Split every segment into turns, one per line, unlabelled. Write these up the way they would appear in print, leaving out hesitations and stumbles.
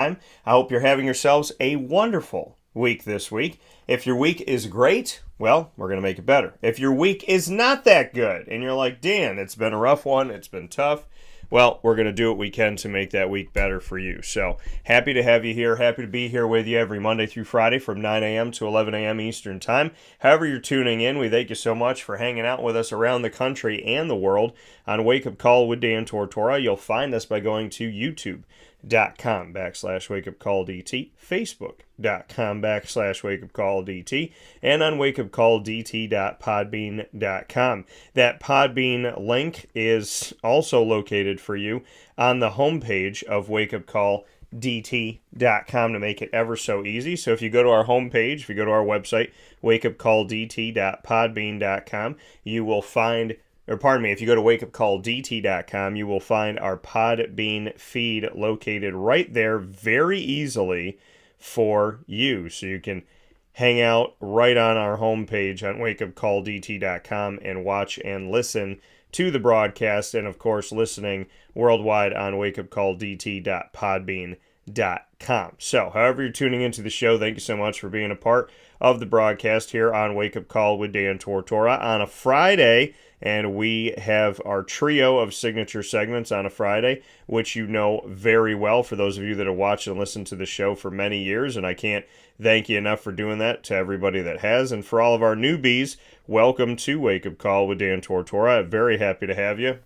I hope you're having yourselves a wonderful week this week. If your week is great, well, we're going to make it better. If your week is not that good and you're like, Dan, it's been a rough one, it's been tough, well, we're going to do what we can to make that week better for you. So happy to have you here. Happy to be here with you every Monday through Friday from 9 a.m. to 11 a.m. Eastern Time. However you're tuning in, we thank you so much for hanging out with us around the country and the world on Wake Up Call with Dan Tortora. You'll find us by going to youtube.com/wakeupcalldt, facebook.com/wakeupcalldt, and on wakeupcalldt.podbean.com. That Podbean link is also located for you on the homepage of wakeupcalldt.com to make it ever so easy. So if you go to our homepage, if you go to our website, wakeupcalldt.podbean.com, you will find if you go to wakeupcalldt.com, you will find our Podbean feed located right there very easily for you. So you can hang out right on our homepage on wakeupcalldt.com and watch and listen to the broadcast, and of course listening worldwide on wakeupcalldt.podbean.com. So however you're tuning into the show, thank you so much for being a part of the broadcast here on Wake Up Call with Dan Tortora on a Friday. And we have our trio of signature segments on a Friday, which you know very well for those of you that have watched and listened to the show for many years. And I can't thank you enough for doing that to everybody that has. And for all of our newbies, welcome to Wake Up Call with Dan Tortora. Very happy to have you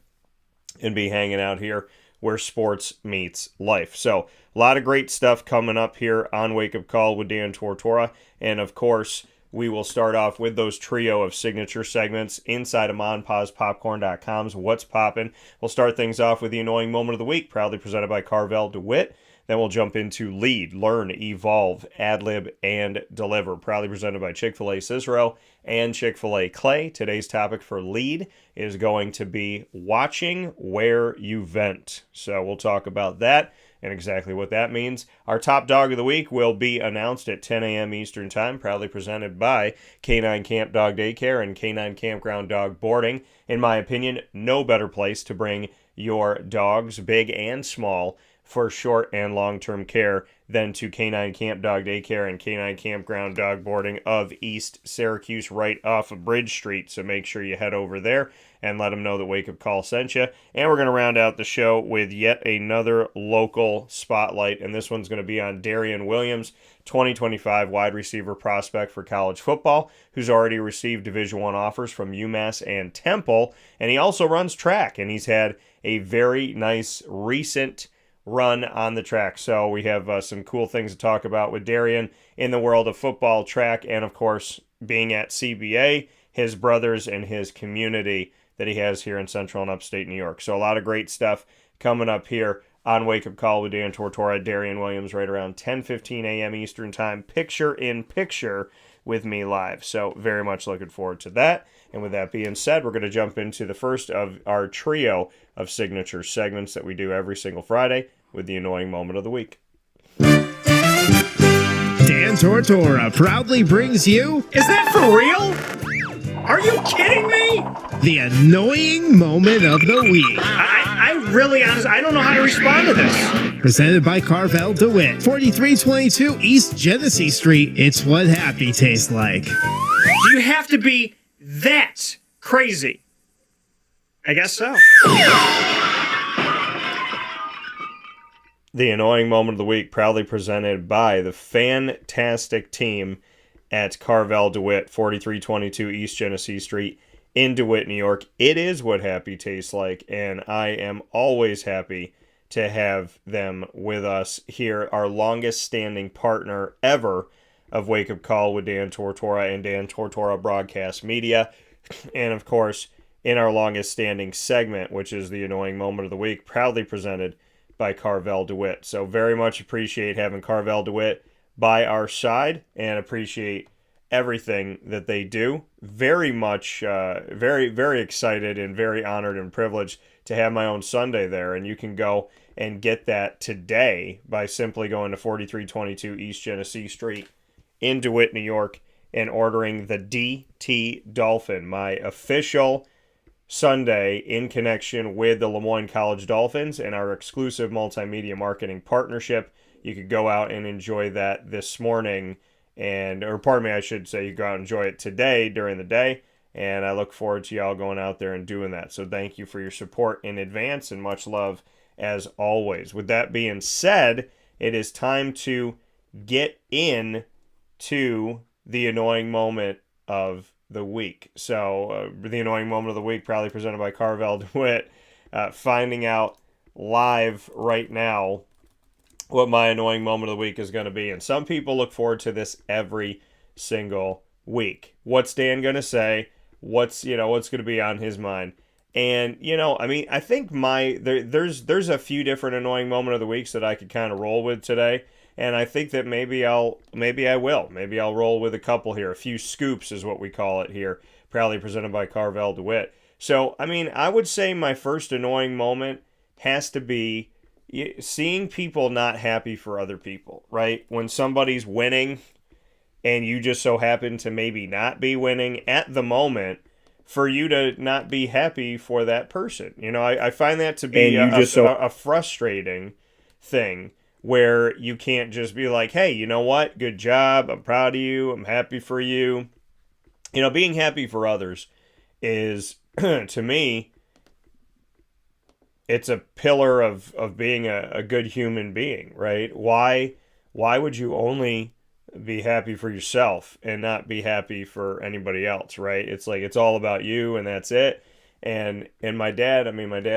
and be hanging out here where sports meets life. So a lot of great stuff coming up here on Wake Up Call with Dan Tortora. And of course, we will start off with those trio of signature segments inside of MonPazPopcorn.com's What's Poppin'. We'll start things off with the Annoying Moment of the Week, proudly presented by Carvel DeWitt. Then we'll jump into Lead, Learn, Evolve, Adlib, and Deliver, proudly presented by Chick-fil-A Cicero and Chick-fil-A Clay. Today's topic for Lead is going to be watching where you vent. So we'll talk about that and exactly what that means. Our top dog of the week will be announced at 10 a.m. Eastern Time, proudly presented by K9 Kamp Dog Daycare and K9 Kampground Dog Boarding. In my opinion, no better place to bring your dogs, big and small, for short and long-term care than to K9 Kamp Dog Daycare and K9 Kampground Dog Boarding of East Syracuse, right off of Bridge Street. So make sure you head over there and let them know that Wake Up Call sent you. And we're going to round out the show with yet another local spotlight, and this one's going to be on Darien Williams, 2025 wide receiver prospect for college football, who's already received Division I offers from UMass and Temple, and he also runs track, and he's had a very nice recent run on the track. So we have some cool things to talk about with Darien in the world of football, track, and of course being at CBA, his brothers, and his community that he has here in central and upstate New York. So a lot of great stuff coming up here on Wake Up Call with Dan Tortora. Darien Williams right around 10:15 a.m. Eastern Time, picture in picture with me live. So very much looking forward to that. And with that being said, we're going to jump into the first of our trio of signature segments that we do every single Friday with the Annoying Moment of the Week.
Dan Tortora proudly brings you...
Is that for real? Are you kidding me?
The Annoying Moment of the Week.
I really, honestly, I don't know how to respond to this.
Presented by Carvel DeWitt, 4322 East Genesee Street. It's what happy tastes like.
Do you have to be that crazy? I guess so.
The Annoying Moment of the Week, proudly presented by the fantastic team at Carvel DeWitt, 4322 East Genesee Street in DeWitt, New York. It is what happy tastes like, and I am always happy to have them with us here, our longest standing partner ever of Wake Up Call with Dan Tortora and Dan Tortora Broadcast Media. And of course, in our longest standing segment, which is the Annoying Moment of the Week, proudly presented by Carvel DeWitt. So very much appreciate having Carvel DeWitt by our side and appreciate everything that they do. Very much, very excited and very honored and privileged to have my own Sunday there. And you can go and get that today by simply going to 4322 East Genesee Street in DeWitt, New York, and ordering the DT Dolphin, my official Sunday in connection with the Lemoyne College Dolphins and our exclusive multimedia marketing partnership. you could go out and enjoy that this morning, or pardon me, I should say, you go out and enjoy it today during the day. And I look forward to y'all going out there and doing that. So thank you for your support in advance, and much love as always. With that being said, it is time to get in to the annoying moment of the week. So the annoying moment of the week, proudly presented by Carvel DeWitt, finding out live right now what my annoying moment of the week is going to be. And some people look forward to this every single week. What's Dan going to say? What's going to be on his mind? And, I think there's a few different annoying moment of the weeks that I could kind of roll with today. And I think that maybe I'll roll with a couple here. A few scoops is what we call it here. Proudly presented by Carvel DeWitt. So, I would say my first annoying moment has to be seeing people not happy for other people, right? When somebody's winning and you just so happen to maybe not be winning at the moment, for you to not be happy for that person. I find that to be a frustrating thing, where you can't just be like, hey, you know what? Good job. I'm proud of you. I'm happy for you. Being happy for others is, to me, it's a pillar of being a good human being, right? Why would you only be happy for yourself and not be happy for anybody else, right? It's like it's all about you and that's it. And my dad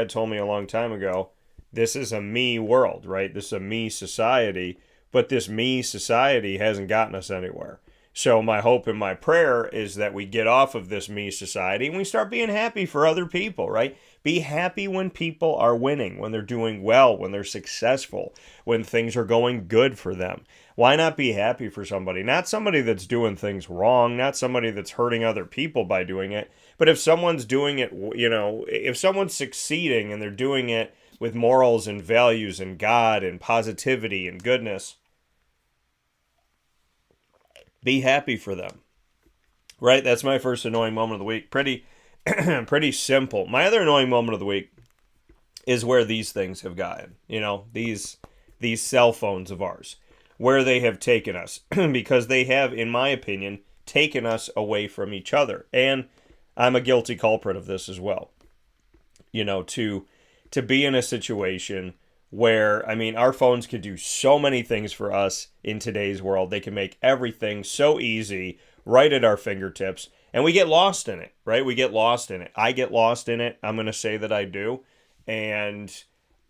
told me a long time ago, this is a me world, right? This is a me society, but this me society hasn't gotten us anywhere. So my hope and my prayer is that we get off of this me society and we start being happy for other people, right? Be happy when people are winning, when they're doing well, when they're successful, when things are going good for them. Why not be happy for somebody? Not somebody that's doing things wrong, not somebody that's hurting other people by doing it, but if someone's doing it, if someone's succeeding and they're doing it with morals and values and God and positivity and goodness, be happy for them, right? That's my first annoying moment of the week. Pretty simple. My other annoying moment of the week is where these things have gotten, these cell phones of ours, where they have taken us, because they have, in my opinion, taken us away from each other. And I'm a guilty culprit of this as well. To be in a situation where, our phones can do so many things for us in today's world. They can make everything so easy right at our fingertips, and we get lost in it, right? We get lost in it. I get lost in it. I'm going to say that I do. And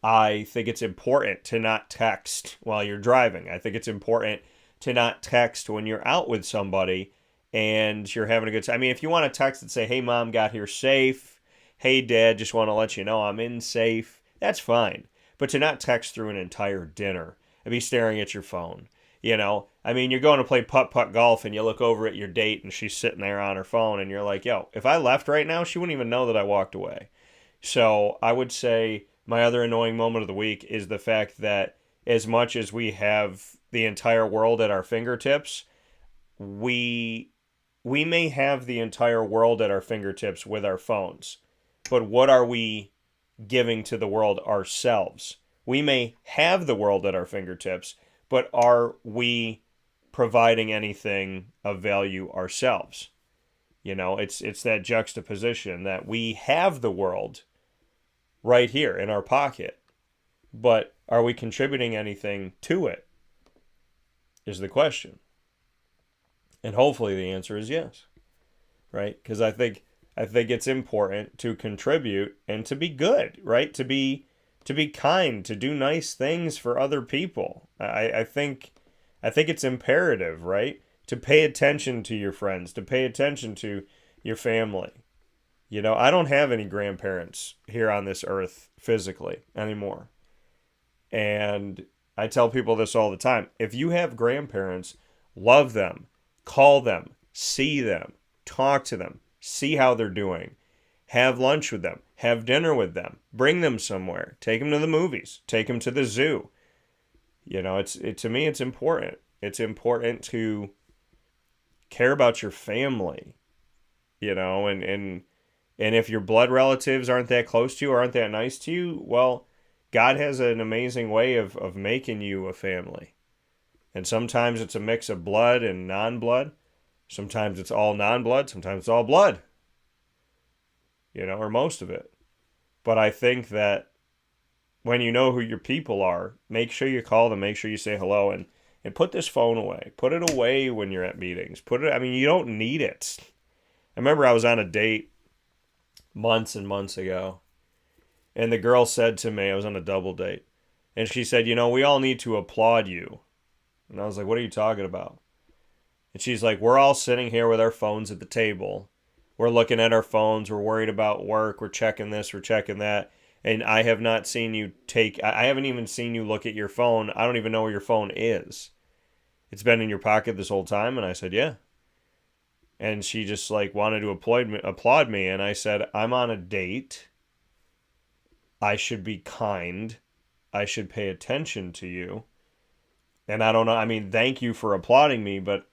I think it's important to not text while you're driving. I think it's important to not text when you're out with somebody and you're having a good time. If you want to text and say, hey, Mom, got here safe. Hey, Dad, just want to let you know I'm in safe. That's fine. But to not text through an entire dinner and be staring at your phone. You're going to play putt-putt golf and you look over at your date and she's sitting there on her phone and you're like, yo, if I left right now, she wouldn't even know that I walked away. So I would say my other annoying moment of the week is the fact that as much as we have the entire world at our fingertips, we may have the entire world at our fingertips with our phones. But what are we giving to the world ourselves? We may have the world at our fingertips, but are we providing anything of value ourselves? It's that juxtaposition that we have the world right here in our pocket, but are we contributing anything to it is the question. And hopefully the answer is yes, right? Because I think it's important to contribute and to be good, right? To be kind, to do nice things for other people. I think it's imperative, right? To pay attention to your friends, to pay attention to your family. I don't have any grandparents here on this earth physically anymore. And I tell people this all the time. If you have grandparents, love them, call them, see them, talk to them, see how they're doing, have lunch with them, have dinner with them, bring them somewhere, take them to the movies, take them to the zoo. To me, it's important. It's important to care about your family, and if your blood relatives aren't that close to you or aren't that nice to you, well, God has an amazing way of making you a family. And sometimes it's a mix of blood and non-blood. Sometimes it's all non-blood. Sometimes it's all blood. Or most of it. But I think that when you know who your people are, make sure you call them, make sure you say hello, and put this phone away. Put it away when you're at meetings. You don't need it. I remember I was on a date months and months ago, and the girl said to me, I was on a double date, and she said, we all need to applaud you. And I was like, what are you talking about? And she's like, we're all sitting here with our phones at the table. We're looking at our phones. We're worried about work. We're checking this. We're checking that. And I have not seen you I haven't even seen you look at your phone. I don't even know where your phone is. It's been in your pocket this whole time. And I said, yeah. And she just wanted to applaud me. And I said, I'm on a date. I should be kind. I should pay attention to you. And I don't know. Thank you for applauding me, but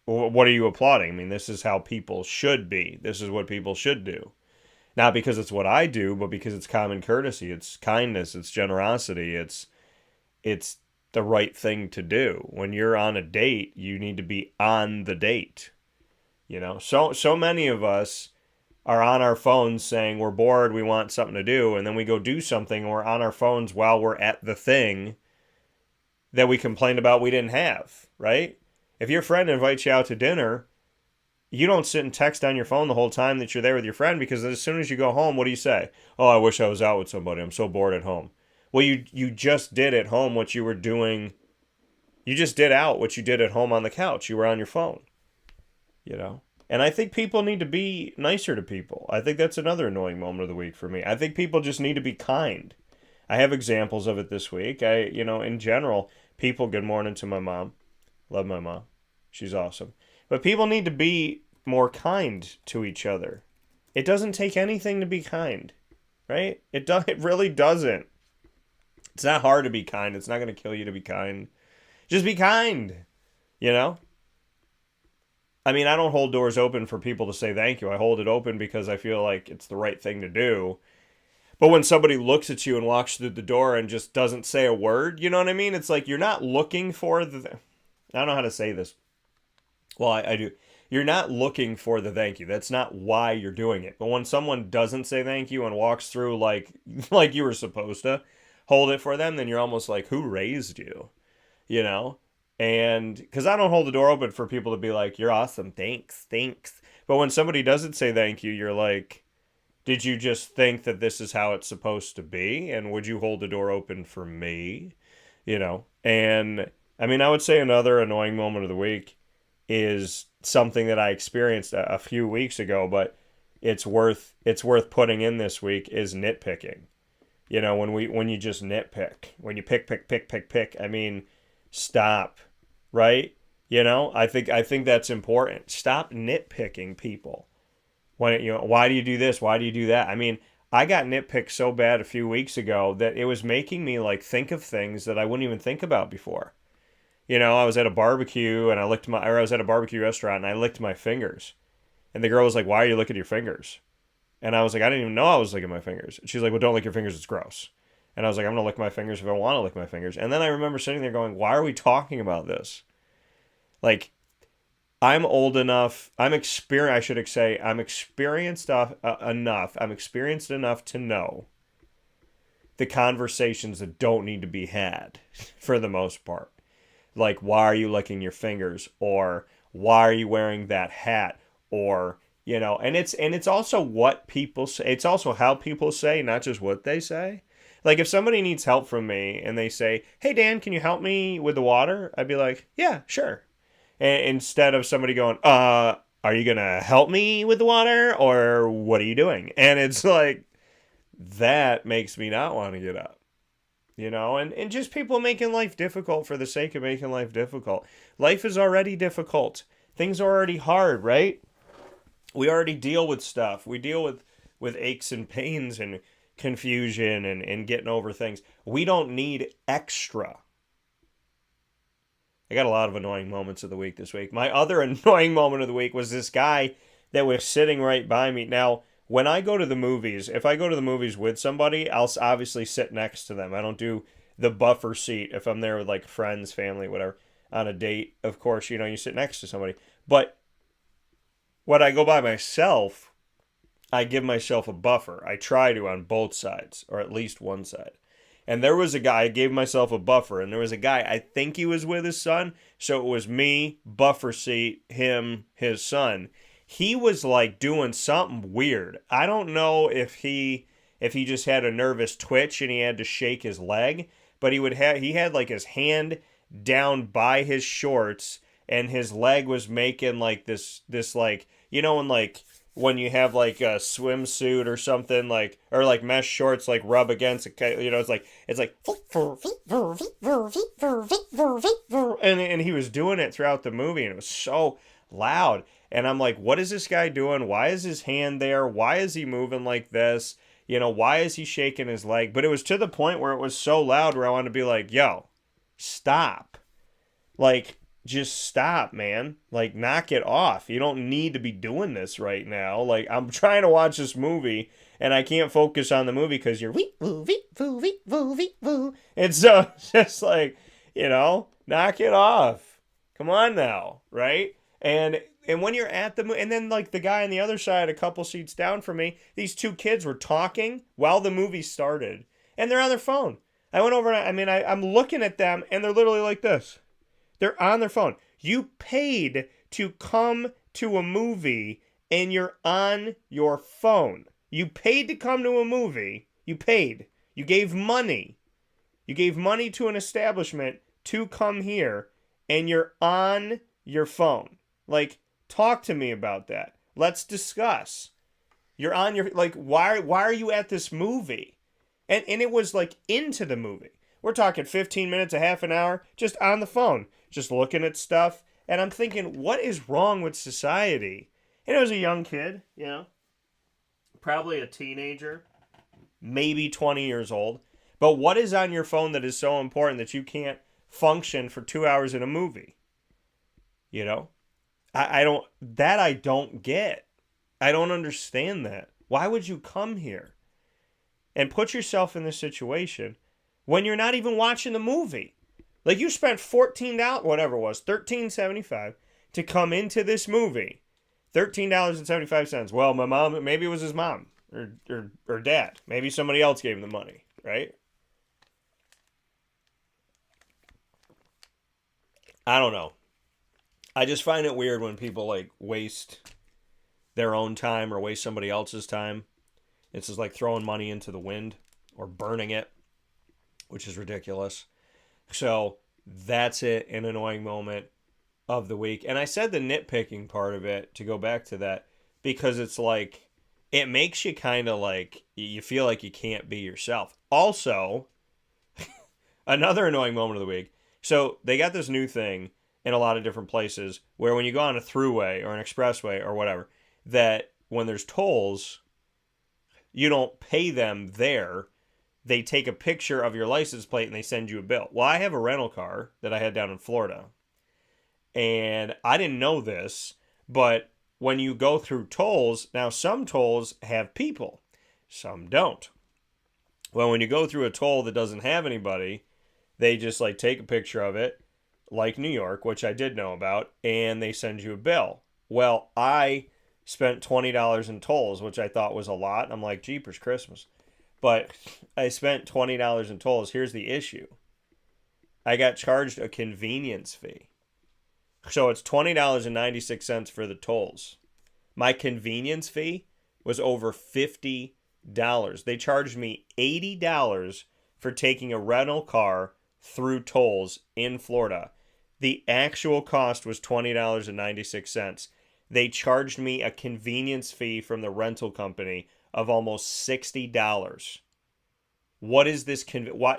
what are you applauding? This is how people should be. This is what people should do. Not because it's what I do, but because it's common courtesy. It's kindness. It's generosity. It's the right thing to do. When you're on a date, you need to be on the date. So many of us are on our phones saying we're bored, we want something to do, and then we go do something, and we're on our phones while we're at the thing that we complained about we didn't have, right? If your friend invites you out to dinner, you don't sit and text on your phone the whole time that you're there with your friend, because as soon as you go home, what do you say? Oh, I wish I was out with somebody. I'm so bored at home. Well, you just did at home what you were doing. You just did out what you did at home on the couch. You were on your phone, And I think people need to be nicer to people. I think that's another annoying moment of the week for me. I think people just need to be kind. I have examples of it this week. In general, people, good morning to my mom. Love my mom. She's awesome. But people need to be more kind to each other. It doesn't take anything to be kind, right? It really doesn't. It's not hard to be kind. It's not going to kill you to be kind. Just be kind, I don't hold doors open for people to say thank you. I hold it open because I feel like it's the right thing to do. But when somebody looks at you and walks through the door and just doesn't say a word, you know what I mean? It's like you're not looking for the... I don't know how to say this. Well, I do. You're not looking for the thank you. That's not why you're doing it. But when someone doesn't say thank you and walks through like you were supposed to hold it for them, then you're almost like, who raised you? And because I don't hold the door open for people to be like, you're awesome, thanks. But when somebody doesn't say thank you, you're like, did you just think that this is how it's supposed to be? And would you hold the door open for me? And I would say another annoying moment of the week is something that I experienced a few weeks ago, but it's worth putting in this week, is nitpicking. When you just nitpick, when you pick, stop, right? I think that's important. Stop nitpicking people. Why do you do this? Why do you do that? I got nitpicked so bad a few weeks ago that it was making me think of things that I wouldn't even think about before. I was at a barbecue and I was at a barbecue restaurant and I licked my fingers. And the girl was like, why are you licking your fingers? And I was like, I didn't even know I was licking my fingers. And she's like, well, don't lick your fingers, it's gross. And I was like, I'm going to lick my fingers if I want to lick my fingers. And then I remember sitting there going, why are we talking about this? I'm old enough, I'm experienced enough to know the conversations that don't need to be had for the most part. Why are you licking your fingers? Or why are you wearing that hat? Or, and it's also what people say. It's also how people say, not just what they say. If somebody needs help from me and they say, hey, Dan, can you help me with the water? I'd be like, yeah, sure. And instead of somebody going, are you going to help me with the water? Or what are you doing? And it's that makes me not want to get up. And just people making life difficult for the sake of making life difficult. Life is already difficult. Things are already hard, right? We already deal with stuff. We deal with aches and pains and confusion and getting over things. We don't need extra. I got a lot of annoying moments of the week this week. My other annoying moment of the week was this guy that was sitting right by me. Now, when I go to the movies, if I go to the movies with somebody, I'll obviously sit next to them. I don't do the buffer seat if I'm there with like friends, family, whatever, on a date. Of course, you sit next to somebody. But when I go by myself, I give myself a buffer. I try to on both sides, or at least one side. And there was a guy, I gave myself a buffer, and there was a guy, I think he was with his son, so it was me, buffer seat, him, his son. He was like doing something weird. I don't know if he just had a nervous twitch and he had to shake his leg, but he had like his hand down by his shorts, and his leg was making like this like, when you have like a swimsuit or something, like, or like mesh shorts, like rub against it, it's like and he was doing it throughout the movie, and it was so loud. And I'm like, what is this guy doing? Why is his hand there? Why is he moving like this? Why is he shaking his leg? But it was to the point where it was so loud where I wanted to be like, yo, stop. Like, just stop, man. Like, knock it off. You don't need to be doing this right now. Like, I'm trying to watch this movie, and I can't focus on the movie because you're and so it's just like, knock it off. Come on now, right? And when you're at the movie, and then like the guy on the other side, a couple seats down from me, these two kids were talking while the movie started, and they're on their phone. I went over and I'm looking at them, and they're literally like this. They're on their phone. You paid to come to a movie, and you're on your phone. You paid to come to a movie. You paid. You gave money. You gave money to an establishment to come here, and you're on your phone. Like, talk to me about that. Let's discuss. You're on your, like, why are you at this movie? And it was like into the movie. We're talking 15 minutes, a half an hour, just on the phone, just looking at stuff. And I'm thinking, what is wrong with society? And it was a young kid, probably a teenager, maybe 20 years old. But what is on your phone that is so important that you can't function for 2 hours in a movie? I don't get. I don't understand that. Why would you come here and put yourself in this situation when you're not even watching the movie? Like, you spent $14, whatever it was, $13.75 to come into this movie. $13.75. Well, my mom, maybe it was his mom or dad. Maybe somebody else gave him the money, right? I don't know. I just find it weird when people like waste their own time or waste somebody else's time. It's just like throwing money into the wind or burning it, which is ridiculous. So that's it, an annoying moment of the week. And I said the nitpicking part of it, to go back to that, because it's like, it makes you kind of like, you feel like you can't be yourself. Also, another annoying moment of the week. So they got this new thing in a lot of different places where when you go on a thruway or an expressway or whatever, that when there's tolls, you don't pay them there. They take a picture of your license plate and they send you a bill. Well, I have a rental car that I had down in Florida, and I didn't know this, but when you go through tolls, now some tolls have people, some don't. Well, when you go through a toll that doesn't have anybody, they just like take a picture of it, like New York, which I did know about, and they send you a bill. Well, I spent $20 in tolls, which I thought was a lot. I'm like, jeepers Christmas. But I spent $20 in tolls. Here's the issue. I got charged a convenience fee. So it's $20.96 for the tolls. My convenience fee was over $50. They charged me $80 for taking a rental car through tolls in Florida. The actual cost was $20.96. They charged me a convenience fee from the rental company of almost $60. What is this?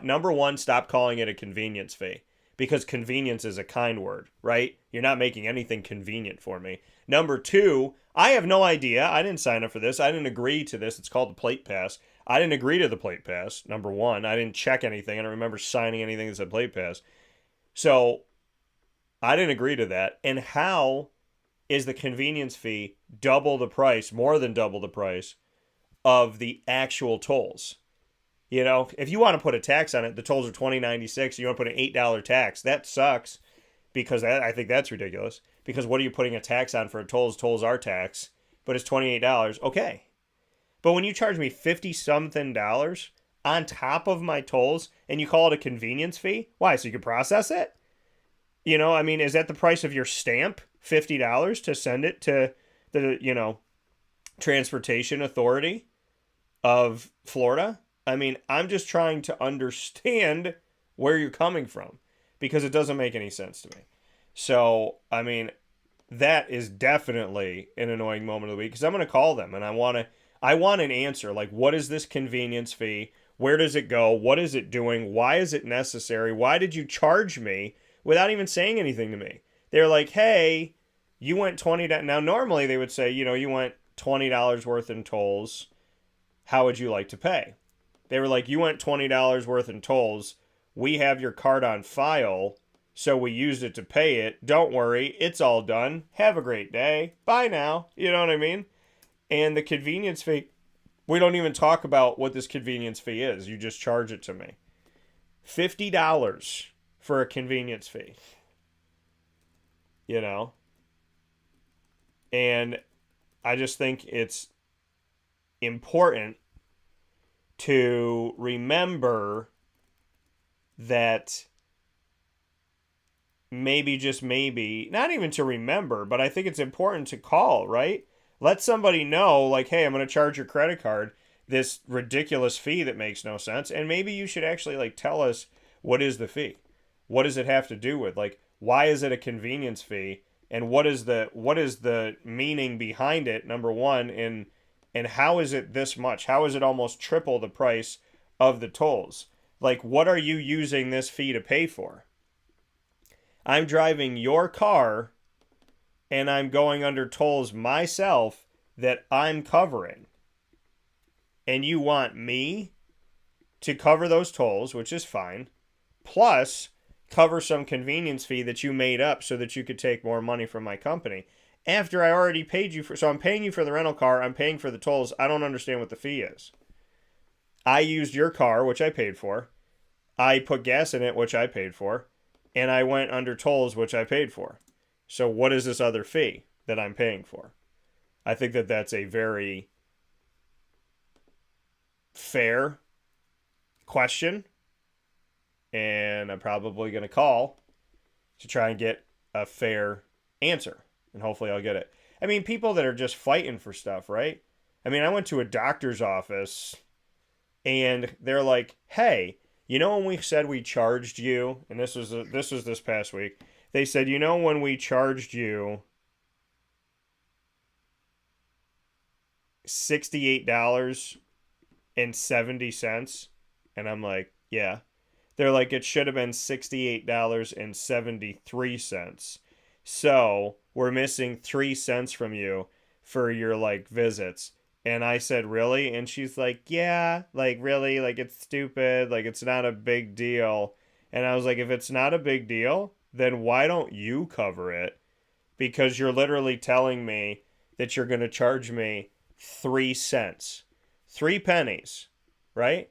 Number one, stop calling it a convenience fee, because convenience is a kind word, right? You're not making anything convenient for me. Number two, I have no idea. I didn't sign up for this. I didn't agree to this. It's called the Plate Pass. I didn't agree to the Plate Pass, number one. I didn't check anything. I don't remember signing anything that said Plate Pass. So I didn't agree to that. And how is the convenience fee double the price, more than double the price, of the actual tolls. You know, if you want to put a tax on it, the tolls are $20.96. You want to put an $8 tax. That sucks because I think that's ridiculous. Because what are you putting a tax on for a tolls? Tolls are tax, but it's $28. Okay. But when you charge me 50 something dollars on top of my tolls and you call it a convenience fee, why? So you can process it? You know, I mean, is that the price of your stamp? $50 to send it to the, you know, Transportation Authority of Florida? I mean, I'm just trying to understand where you're coming from because it doesn't make any sense to me. So, I mean, that is definitely an annoying moment of the week because I'm going to call them and I want an answer. Like, what is this convenience fee? Where does it go? What is it doing? Why is it necessary? Why did you charge me without even saying anything to me? They're like, hey, you went $20. Now, normally they would say, you know, you went $20 worth in tolls. How would you like to pay? They were like, you went $20 worth in tolls. We have your card on file, so we used it to pay it. Don't worry, it's all done. Have a great day. Bye now. You know what I mean? And the convenience fee, we don't even talk about what this convenience fee is. You just charge it to me. $50 for a convenience fee. You know? And I just think it's important to remember that maybe, just maybe, not even to remember, but I think it's important to call, right? Let somebody know, like, hey, I'm going to charge your credit card this ridiculous fee that makes no sense. And maybe you should actually, like, tell us what is the fee? What does it have to do with? Like, why is it a convenience fee? And what is the meaning behind it, number one, and how is it this much? How is it almost triple the price of the tolls? Like, what are you using this fee to pay for? I'm driving your car and I'm going under tolls myself that I'm covering. And you want me to cover those tolls, which is fine, plus cover some convenience fee that you made up so that you could take more money from my company. After I already paid you for, so I'm paying you for the rental car, I'm paying for the tolls, I don't understand what the fee is. I used your car, which I paid for. I put gas in it, which I paid for. And I went under tolls, which I paid for. So what is this other fee that I'm paying for? I think that that's a very fair question. And I'm probably going to call to try and get a fair answer. And hopefully I'll get it. I mean, people that are just fighting for stuff, right? I mean, I went to a doctor's office and they're like, hey, you know when we said we charged you, and this was this past week, they said, you know when we charged you $68.70? And I'm like, yeah. They're like, it should have been $68.73. So we're missing 3 cents from you for your like visits. And I said, really? And she's like, yeah, like really, like it's stupid, like it's not a big deal. And I was like, if it's not a big deal, then why don't you cover it? Because you're literally telling me that you're going to charge me 3 cents, 3 pennies, right?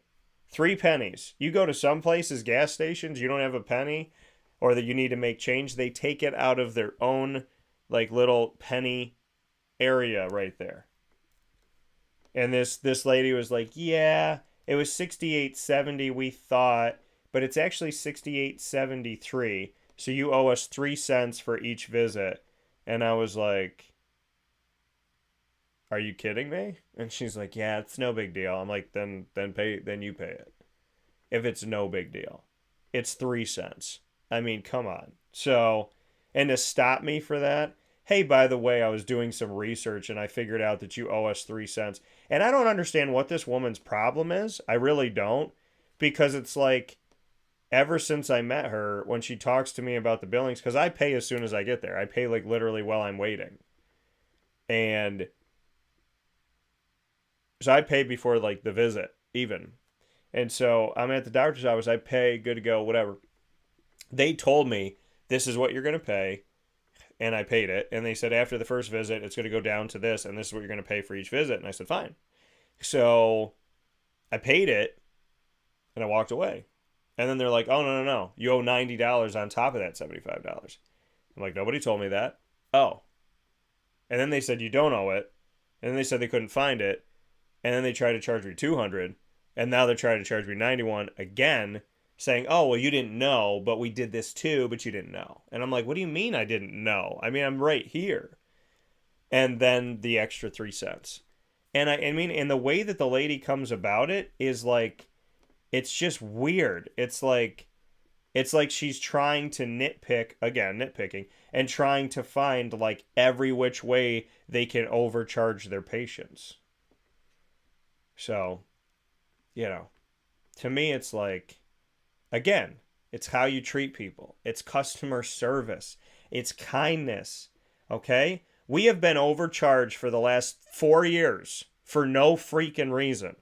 3 pennies. You go to some places, gas stations, you don't have a penny, or that you need to make change, they take it out of their own like little penny area right there. And this lady was like, yeah, it was 68.70 we thought, but it's actually 68.73. So you owe us 3 cents for each visit. And I was like, are you kidding me? And she's like, yeah, it's no big deal. I'm like, then you pay it. If it's no big deal. It's 3 cents. I mean, come on. So, and to stop me for that, hey, by the way, I was doing some research and I figured out that you owe us 3 cents. And I don't understand what this woman's problem is. I really don't. Because it's like, ever since I met her, when she talks to me about the billings, because I pay as soon as I get there. I pay like literally while I'm waiting. And so I pay before like the visit, even. And so I'm at the doctor's office. I pay, good to go, whatever. They told me, this is what you're going to pay. And I paid it. And they said, after the first visit, it's going to go down to this. And this is what you're going to pay for each visit. And I said, fine. So I paid it and I walked away. And then they're like, oh, no, no, no. You owe $90 on top of that $75. I'm like, nobody told me that. Oh. And then they said, you don't owe it. And then they said they couldn't find it. And then they tried to charge me $200. And now they're trying to charge me $91 again, saying, oh, well, you didn't know, but we did this too, but you didn't know. And I'm like, what do you mean I didn't know? I mean, I'm right here. And then the extra 3 cents. And I mean, and the way that the lady comes about it is like, it's just weird. It's like she's trying to nitpick, again, nitpicking, and trying to find like every which way they can overcharge their patients. So, to me, it's like, again, it's how you treat people. It's customer service. It's kindness. Okay? We have been overcharged for the last 4 years for no freaking reason.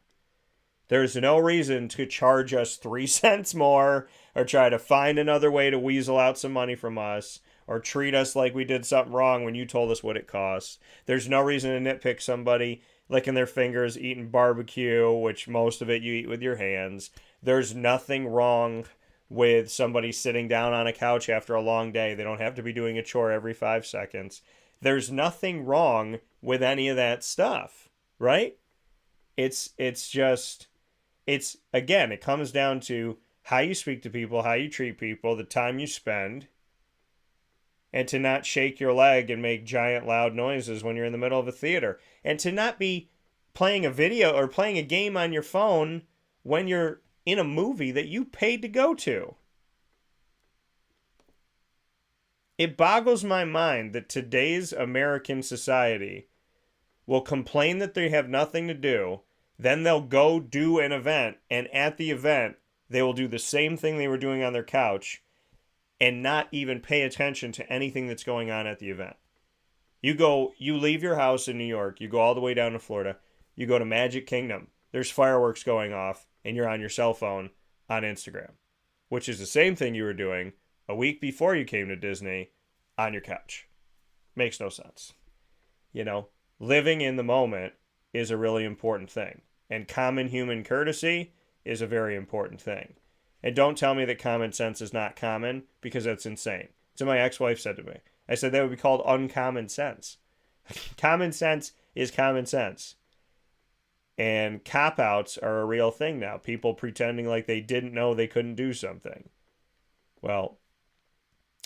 There's no reason to charge us 3 cents more or try to find another way to weasel out some money from us or treat us like we did something wrong when you told us what it costs. There's no reason to nitpick somebody licking their fingers, eating barbecue, which most of it you eat with your hands. There's nothing wrong with somebody sitting down on a couch after a long day. They don't have to be doing a chore every 5 seconds. There's nothing wrong with any of that stuff, right? It's just... again, it comes down to how you speak to people, how you treat people, the time you spend, and to not shake your leg and make giant loud noises when you're in the middle of a theater, and to not be playing a video or playing a game on your phone when you're in a movie that you paid to go to. It boggles my mind that today's American society will complain that they have nothing to do. Then they'll go do an event, and at the event, they will do the same thing they were doing on their couch and not even pay attention to anything that's going on at the event. You leave your house in New York, you go all the way down to Florida, you go to Magic Kingdom, there's fireworks going off, and you're on your cell phone on Instagram, which is the same thing you were doing a week before you came to Disney on your couch. Makes no sense. Living in the moment is a really important thing. And common human courtesy is a very important thing. And don't tell me that common sense is not common, because that's insane. So my ex-wife said to me, I said that would be called uncommon sense. Common sense is common sense. And cop-outs are a real thing now. People pretending like they didn't know they couldn't do something. Well,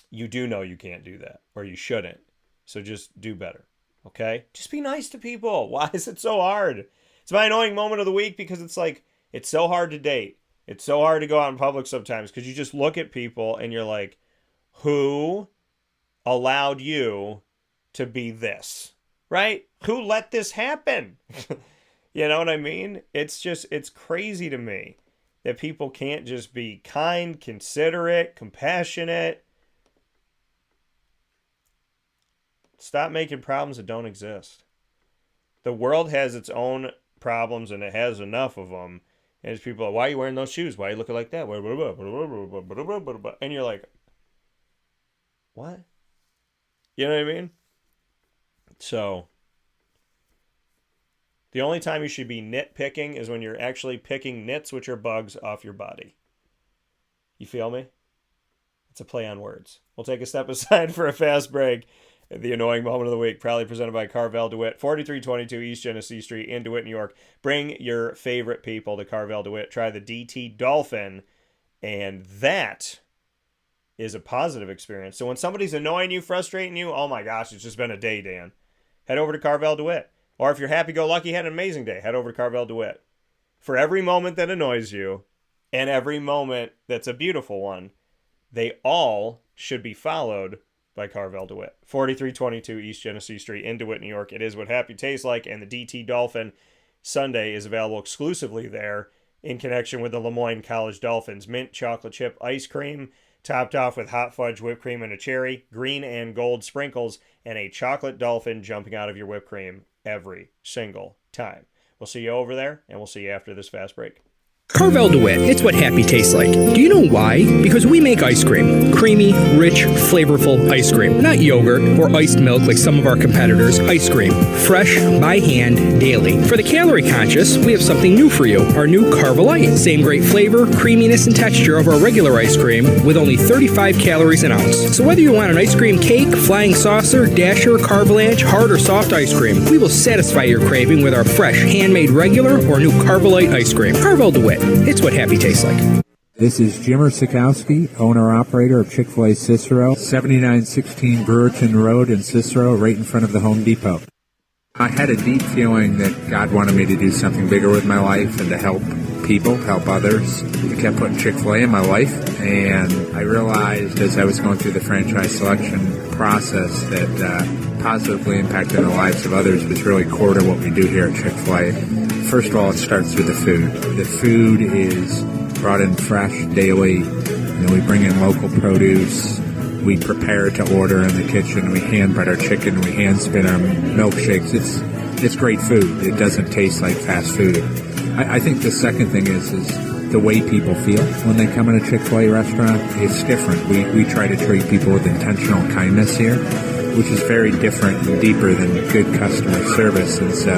you do know you can't do that, or you shouldn't. So just do better. Okay? Just be nice to people. Why is it so hard? It's my annoying moment of the week because it's like, it's so hard to date. It's so hard to go out in public sometimes because you just look at people and you're like, who allowed you to be this? Right? Who let this happen? You know what I mean? It's crazy to me that people can't just be kind, considerate, compassionate. Stop making problems that don't exist. The world has its own problems, and it has enough of them. And it's people like, why are you wearing those shoes? Why are you looking like that? And you're like, what? You know what I mean? So, the only time you should be nitpicking is when you're actually picking nits, which are bugs, off your body. You feel me? It's a play on words. We'll take a step aside for a fast break. The annoying moment of the week, proudly presented by Carvel DeWitt, 4322 East Genesee Street in DeWitt, New York. Bring your favorite people to Carvel DeWitt. Try the DT Dolphin, and that is a positive experience. So when somebody's annoying you, frustrating you, oh my gosh, it's just been a day, Dan. Head over to Carvel DeWitt. Or if you're happy-go-lucky, had an amazing day, head over to Carvel DeWitt. For every moment that annoys you, and every moment that's a beautiful one, they all should be followed by Carvel DeWitt. 4322 East Genesee Street in DeWitt, New York. It is what happy tastes like, and the DT Dolphin Sundae is available exclusively there in connection with the Lemoyne College Dolphins. Mint chocolate chip ice cream, topped off with hot fudge, whipped cream, and a cherry, green and gold sprinkles, and a chocolate dolphin jumping out of your whipped cream every single time. We'll see you over there, and we'll see you after this fast break.
Carvel DeWitt, it's what happy tastes like. Do you know why? Because we make ice cream. Creamy, rich, flavorful ice cream. Not yogurt or iced milk like some of our competitors. Ice cream. Fresh, by hand, daily. For the calorie conscious, we have something new for you. Our new Carvelite. Same great flavor, creaminess, and texture of our regular ice cream with only 35 calories an ounce. So whether you want an ice cream cake, flying saucer, dasher, carvalanche, hard or soft ice cream, we will satisfy your craving with our fresh, handmade regular or new Carvelite ice cream. Carvel DeWitt. It's what happy tastes like.
This is Jimmer Sikowski, owner-operator of Chick-fil-A Cicero, 7916 Brewerton Rd in Cicero, right in front of the Home Depot. I had a deep feeling that God wanted me to do something bigger with my life and to help people, help others. I kept putting Chick-fil-A in my life, and I realized as I was going through the franchise selection process that positively impacting the lives of others was really core to what we do here at Chick-fil-A. First of all, it starts with the food. The food is brought in fresh daily. We bring in local produce. We prepare to order in the kitchen. We hand bread our chicken. We hand spin our milkshakes. It's great food. It doesn't taste like fast food. I think the second thing is the way people feel when they come in a Chick-fil-A restaurant. It's different. We try to treat people with intentional kindness here, which is very different and deeper than good customer service. And so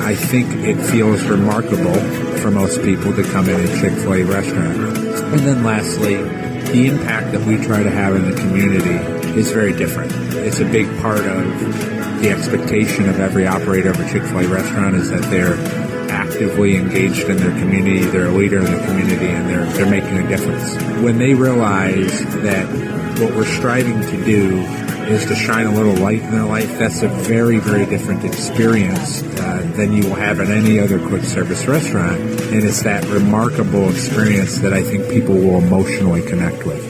I think it feels remarkable for most people to come in a Chick-fil-A restaurant. And then lastly, the impact that we try to have in the community is very different. It's a big part of the expectation of every operator of a Chick-fil-A restaurant is that they're actively engaged in their community, they're a leader in the community, and they're making a difference. When they realize that what we're striving to do is to shine a little light in their life, that's a very, very different experience than you will have at any other quick service restaurant. And it's that remarkable experience that I think people will emotionally connect with.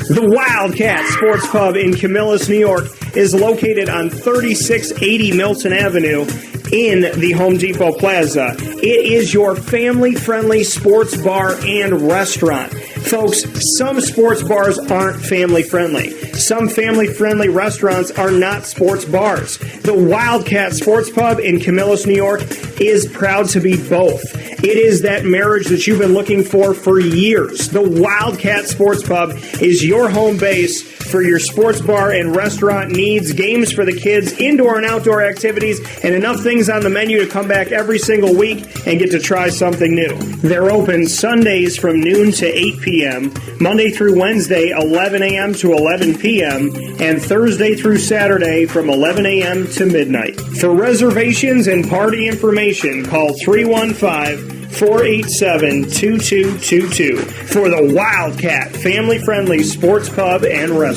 The Wildcat Sports Pub in Camillus, New York is located on 3680 Milton Avenue in the Home Depot Plaza. It is your family-friendly sports bar and restaurant. Folks, some sports bars aren't family-friendly. Some family-friendly restaurants are not sports bars. The Wildcat Sports Pub in Camillus, New York is proud to be both. It is that marriage that you've been looking for years. The Wildcat Sports Pub is your home base for your sports bar and restaurant needs, games for the kids, indoor and outdoor activities, and enough things on the menu to come back every single week and get to try something new. They're open Sundays from noon to 8 p.m., Monday through Wednesday, 11 a.m. to 11 p.m., and Thursday through Saturday from 11 a.m. to midnight. For reservations and party information, call 315-487-2222 for the Wildcat family-friendly sports pub and restaurant.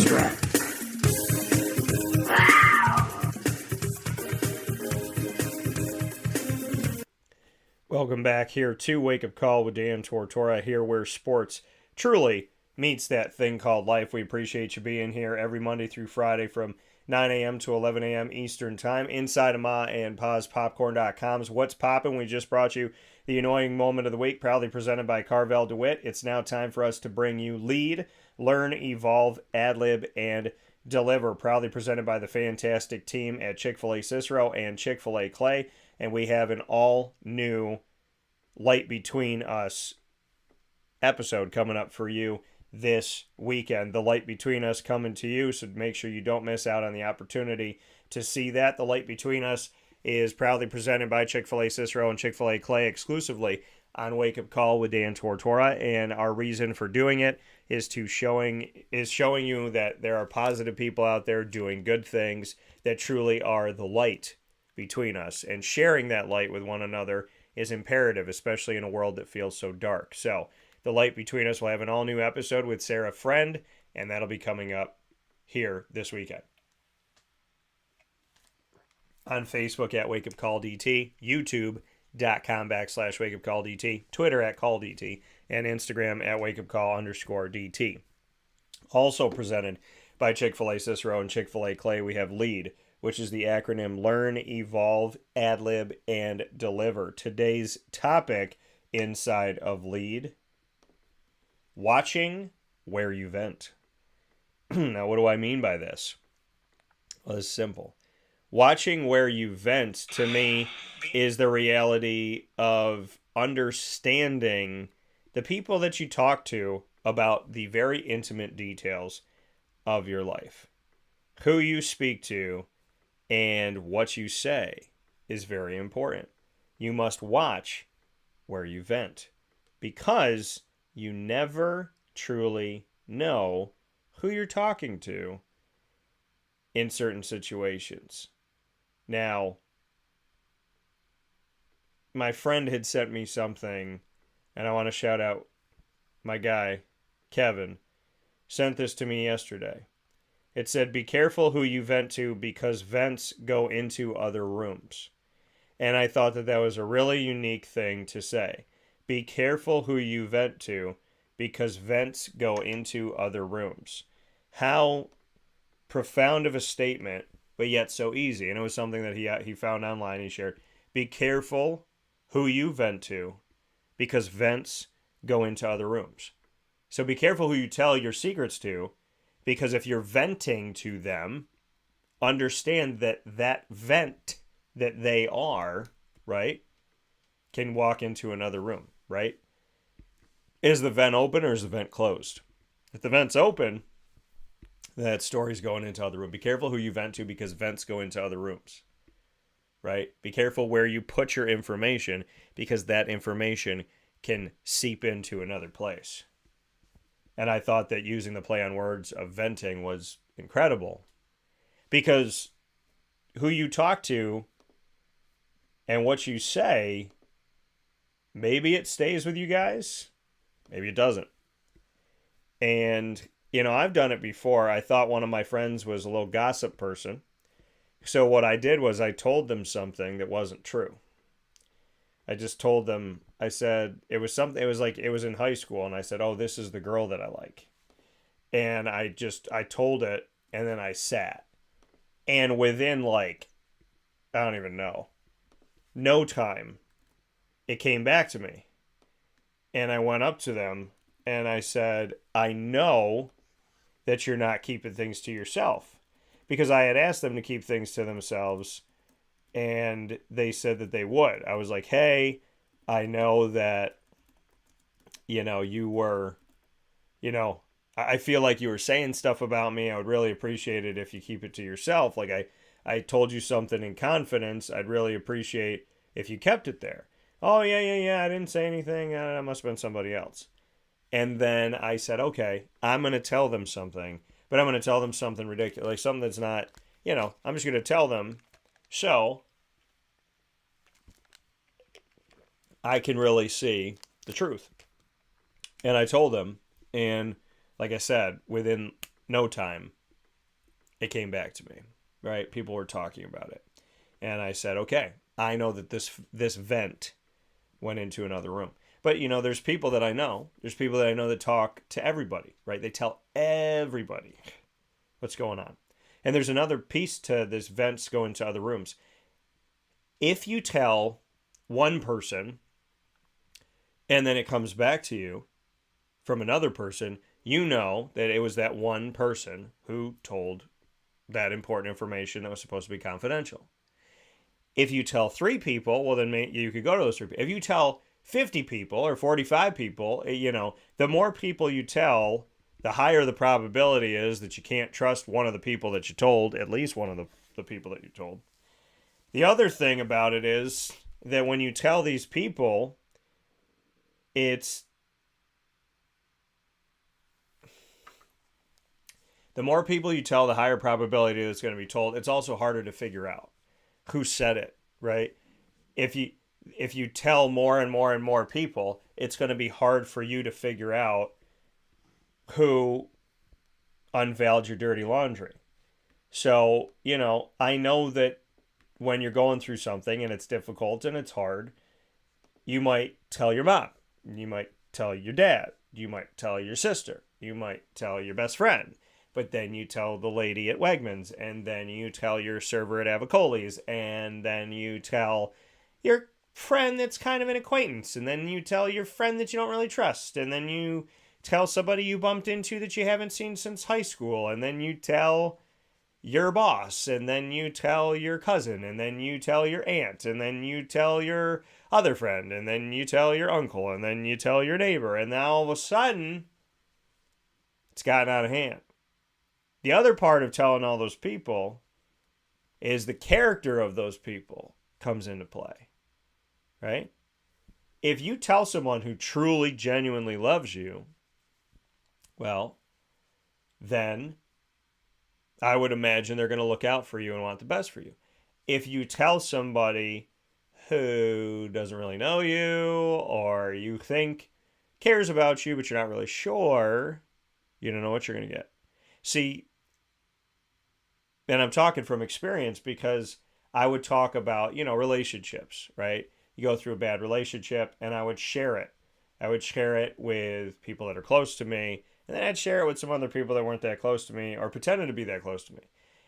Welcome back here to Wake Up Call with Dan Tortora, here where sports truly meets that thing called life. We appreciate you being here every Monday through Friday from 9 a.m. to 11 a.m. Eastern Time inside of Ma and Pa's Popcorn.com's What's Poppin'. We just brought you the Annoying Moment of the Week, proudly presented by Carvel DeWitt. It's now time for us to bring you Lead, Learn, Evolve, Ad-Lib, and Deliver, proudly presented by the fantastic team at Chick-fil-A Cicero and Chick-fil-A Clay. And we have an all-new Light Between Us episode coming up for you this weekend. The Light Between Us coming to you, so make sure you don't miss out on the opportunity to see that. The Light Between Us is proudly presented by Chick-fil-A Cicero and Chick-fil-A Clay exclusively on Wake Up Call with Dan Tortora, and our reason for doing it is showing you that there are positive people out there doing good things that truly are the light between us, and sharing that light with one another is imperative, especially in a world that feels so dark. So the Light Between Us will have an all-new episode with Sarah Friend, and that'll be coming up here this weekend. On Facebook at Wake Up Call DT, YouTube.com/Wake Up Call DT, Twitter at Call DT, and Instagram at Wake Up Call _DT. Also presented by Chick-fil-A Cicero and Chick-fil-A Clay, we have LEAD, which is the acronym Learn, Evolve, Ad-Lib, and Deliver. Today's topic inside of LEAD: watching where you vent. Now, what do I mean by this? Well, it's simple. Watching where you vent, to me, is the reality of understanding the people that you talk to about the very intimate details of your life. Who you speak to and what you say is very important. You must watch where you vent, because you never truly know who you're talking to in certain situations. Now, my friend had sent me something, and I want to shout out my guy, Kevin, sent this to me yesterday. It said, be careful who you vent to, because vents go into other rooms. And I thought that was a really unique thing to say. Be careful who you vent to, because vents go into other rooms. How profound of a statement, but yet so easy. And it was something that he found online. He shared, be careful who you vent to, because vents go into other rooms. So be careful who you tell your secrets to, because if you're venting to them, understand that that vent that they are, right, can walk into another room, right? Is the vent open or is the vent closed? If the vent's open, that story's going into other rooms. Be careful who you vent to, because vents go into other rooms, right? Be careful where you put your information, because that information can seep into another place. And I thought that using the play on words of venting was incredible, because who you talk to and what you say, maybe it stays with you guys, maybe it doesn't. And, you know, I've done it before. I thought one of my friends was a little gossip person. So what I did was I told them something that wasn't true. I just told them, I said, it was in high school, and I said, oh, this is the girl that I like. And I told it, and then I sat. And within, I don't even know, no time, it came back to me. And I went up to them, and I said, I know that you're not keeping things to yourself. Because I had asked them to keep things to themselves, and they said that they would. I was like, hey, I know that, you were, I feel like you were saying stuff about me. I would really appreciate it if you keep it to yourself. I told you something in confidence. I'd really appreciate if you kept it there. Oh, yeah. I didn't say anything. That must have been somebody else. And then I said, okay, I'm going to tell them something, but I'm going to tell them something ridiculous, like something that's not, I'm just going to tell them so I can really see the truth. And I told them, and like I said, within no time, it came back to me, right? People were talking about it. And I said, okay, I know that this vent went into another room. But, there's people that I know. There's people that I know that talk to everybody, right? They tell everybody what's going on. And there's another piece to this vents go into other rooms. If you tell one person and then it comes back to you from another person, you know that it was that one person who told that important information that was supposed to be confidential. If you tell 3 people, well, then you could go to those 3 people. If you tell 50 people or 45 people, the more people you tell, the higher the probability is that you can't trust one of the people that you told, at least one of the people that you told. The other thing about it is that when you tell these people, it's the more people you tell, the higher probability that's going to be told. It's also harder to figure out who said it, right? If you tell more and more and more people, it's going to be hard for you to figure out who unveiled your dirty laundry. So, I know that when you're going through something and it's difficult and it's hard, you might tell your mom, you might tell your dad, you might tell your sister, you might tell your best friend, but then you tell the lady at Wegmans, and then you tell your server at Avicoli's, and then you tell your friend that's kind of an acquaintance, and then you tell your friend that you don't really trust, and then you tell somebody you bumped into that you haven't seen since high school, and then you tell your boss, and then you tell your cousin, and then you tell your aunt, and then you tell your other friend, and then you tell your uncle, and then you tell your neighbor, and now all of a sudden, it's gotten out of hand. The other part of telling all those people is the character of those people comes into play, right? If you tell someone who truly, genuinely loves you, well, then I would imagine they're going to look out for you and want the best for you. If you tell somebody who doesn't really know you, or you think cares about you, but you're not really sure, you don't know what you're going to get. See, and I'm talking from experience because I would talk about, relationships, right? You go through a bad relationship, and I would share it. I would share it with people that are close to me, and then I'd share it with some other people that weren't that close to me or pretended to be that close to me.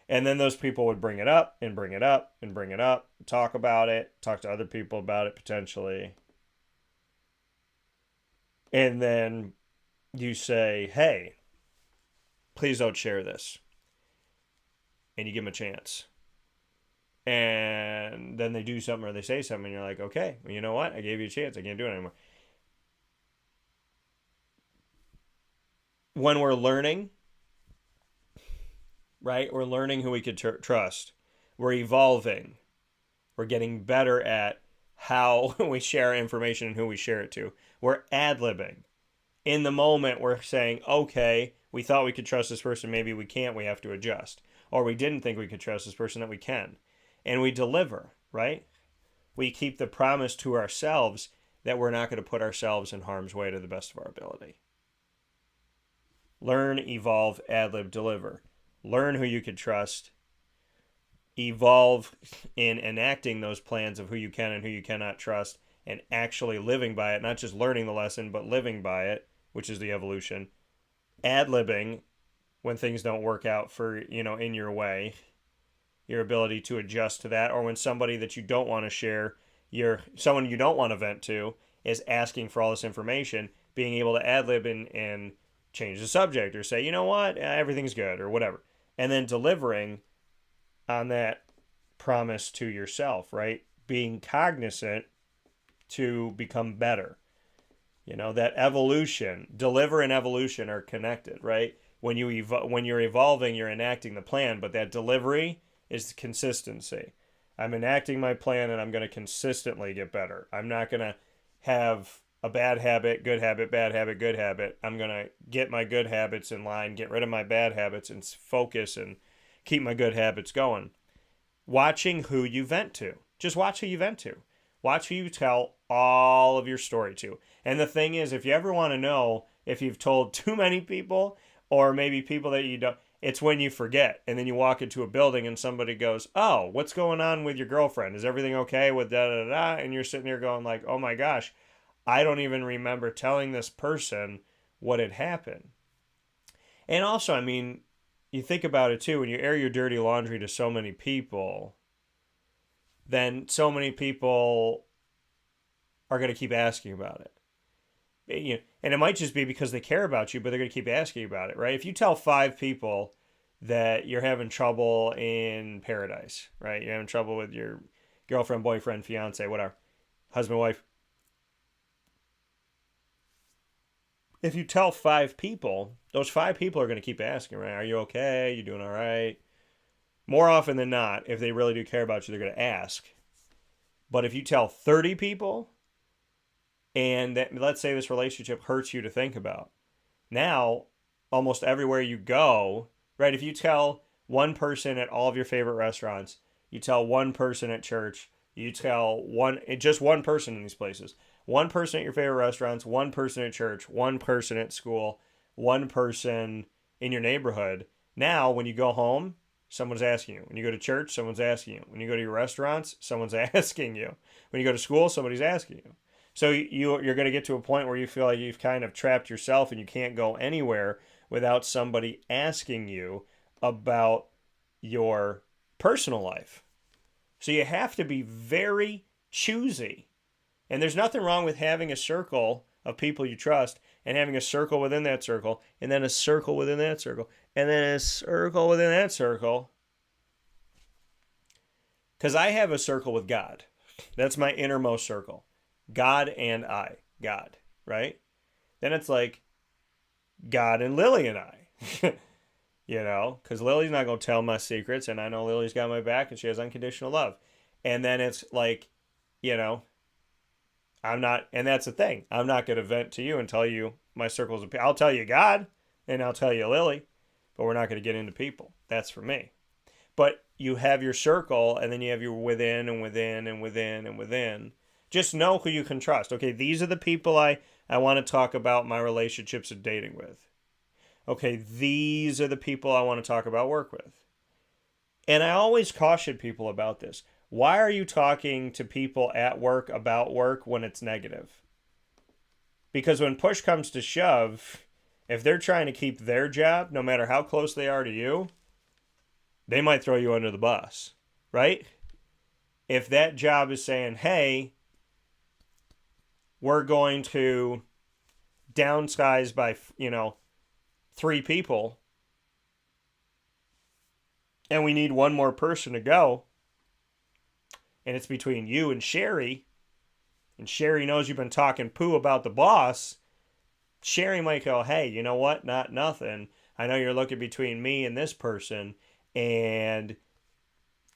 And then those people would bring it up and bring it up and bring it up, talk about it, talk to other people about it potentially. And then you say, hey, please don't share this. And you give them a chance. And then they do something or they say something, and you're like, okay, well, you know what? I gave you a chance. I can't do it anymore. When we're learning, right? We're learning who we could trust. We're evolving. We're getting better at how we share information and who we share it to. We're ad-libbing. In the moment, we're saying, okay, we thought we could trust this person. Maybe we can't. We have to adjust. Or we didn't think we could trust this person, that we can. And we deliver, right? We keep the promise to ourselves that we're not going to put ourselves in harm's way to the best of our ability. Learn, evolve, ad-lib, deliver. Learn who you can trust. Evolve in enacting those plans of who you can and who you cannot trust, and actually living by it, not just learning the lesson, but living by it, which is the evolution. Ad-libbing when things don't work out for, in your way, your ability to adjust to that, or when somebody that you don't want to share, someone you don't want to vent to, is asking for all this information, being able to ad-lib and change the subject or say, you know what, everything's good or whatever. And then delivering on that promise to yourself, right? Being cognizant to become better. That evolution, deliver and evolution are connected, right? When you're evolving, you're enacting the plan, but that delivery is consistency. I'm enacting my plan and I'm going to consistently get better. I'm not going to have a bad habit, good habit, bad habit, good habit. I'm going to get my good habits in line, get rid of my bad habits, and focus and keep my good habits going. Watching who you vent to. Just watch who you vent to. Watch who you tell all of your story to. And the thing is, if you ever want to know if you've told too many people or maybe people that you don't, it's when you forget. And then you walk into a building and somebody goes, oh, what's going on with your girlfriend? Is everything okay with da-da-da-da? And you're sitting there going like, oh my gosh, I don't even remember telling this person what had happened. And also, you think about it too, when you air your dirty laundry to so many people, then so many people are going to keep asking about it. And it might just be because they care about you, but they're going to keep asking about it, right? If you tell 5 people that you're having trouble in paradise, right? You're having trouble with your girlfriend, boyfriend, fiance, whatever, husband, wife. If you tell 5 people, those 5 people are going to keep asking, right? Are you okay? You doing all right? More often than not, if they really do care about you, they're going to ask. But if you tell 30 people, and let's say this relationship hurts you to think about, now, almost everywhere you go, right? If you tell one person at all of your favorite restaurants, you tell one person at church, you tell just one person in these places, one person at your favorite restaurants, one person at church, one person at school, one person in your neighborhood. Now, when you go home, someone's asking you. When you go to church, someone's asking you. When you go to your restaurants, someone's asking you. When you go to school, somebody's asking you. So you're going to get to a point where you feel like you've kind of trapped yourself and you can't go anywhere without somebody asking you about your personal life. So you have to be very choosy. And there's nothing wrong with having a circle of people you trust and having a circle within that circle, and then a circle within that circle, and then a circle within that circle, Because I have a circle with God. That's my innermost circle. God and I. God, right? Then it's like God and Lily and I. You know, because Lily's not going to tell my secrets, and I know Lily's got my back, and she has unconditional love. And then it's like, you know, I'm not, and that's the thing. I'm not going to vent to you and tell you my circles of people. I'll tell you God, and I'll tell you Lily, but we're not going to get into people. That's for me. But you have your circle, and then you have your within and within and within and within. Just know who you can trust. Okay, these are the people I want to talk about my relationships and dating with. Okay, these are the people I want to talk about work with. And I always caution people about this. Why are you talking to people at work about work when it's negative? Because when push comes to shove, if they're trying to keep their job, no matter how close they are to you, they might throw you under the bus, right? If that job is saying, hey, we're going to downsize by, 3 people, and we need one more person to go, and it's between you and Sherry knows you've been talking poo about the boss, Sherry might go, hey, you know what? Not nothing. I know you're looking between me and this person, and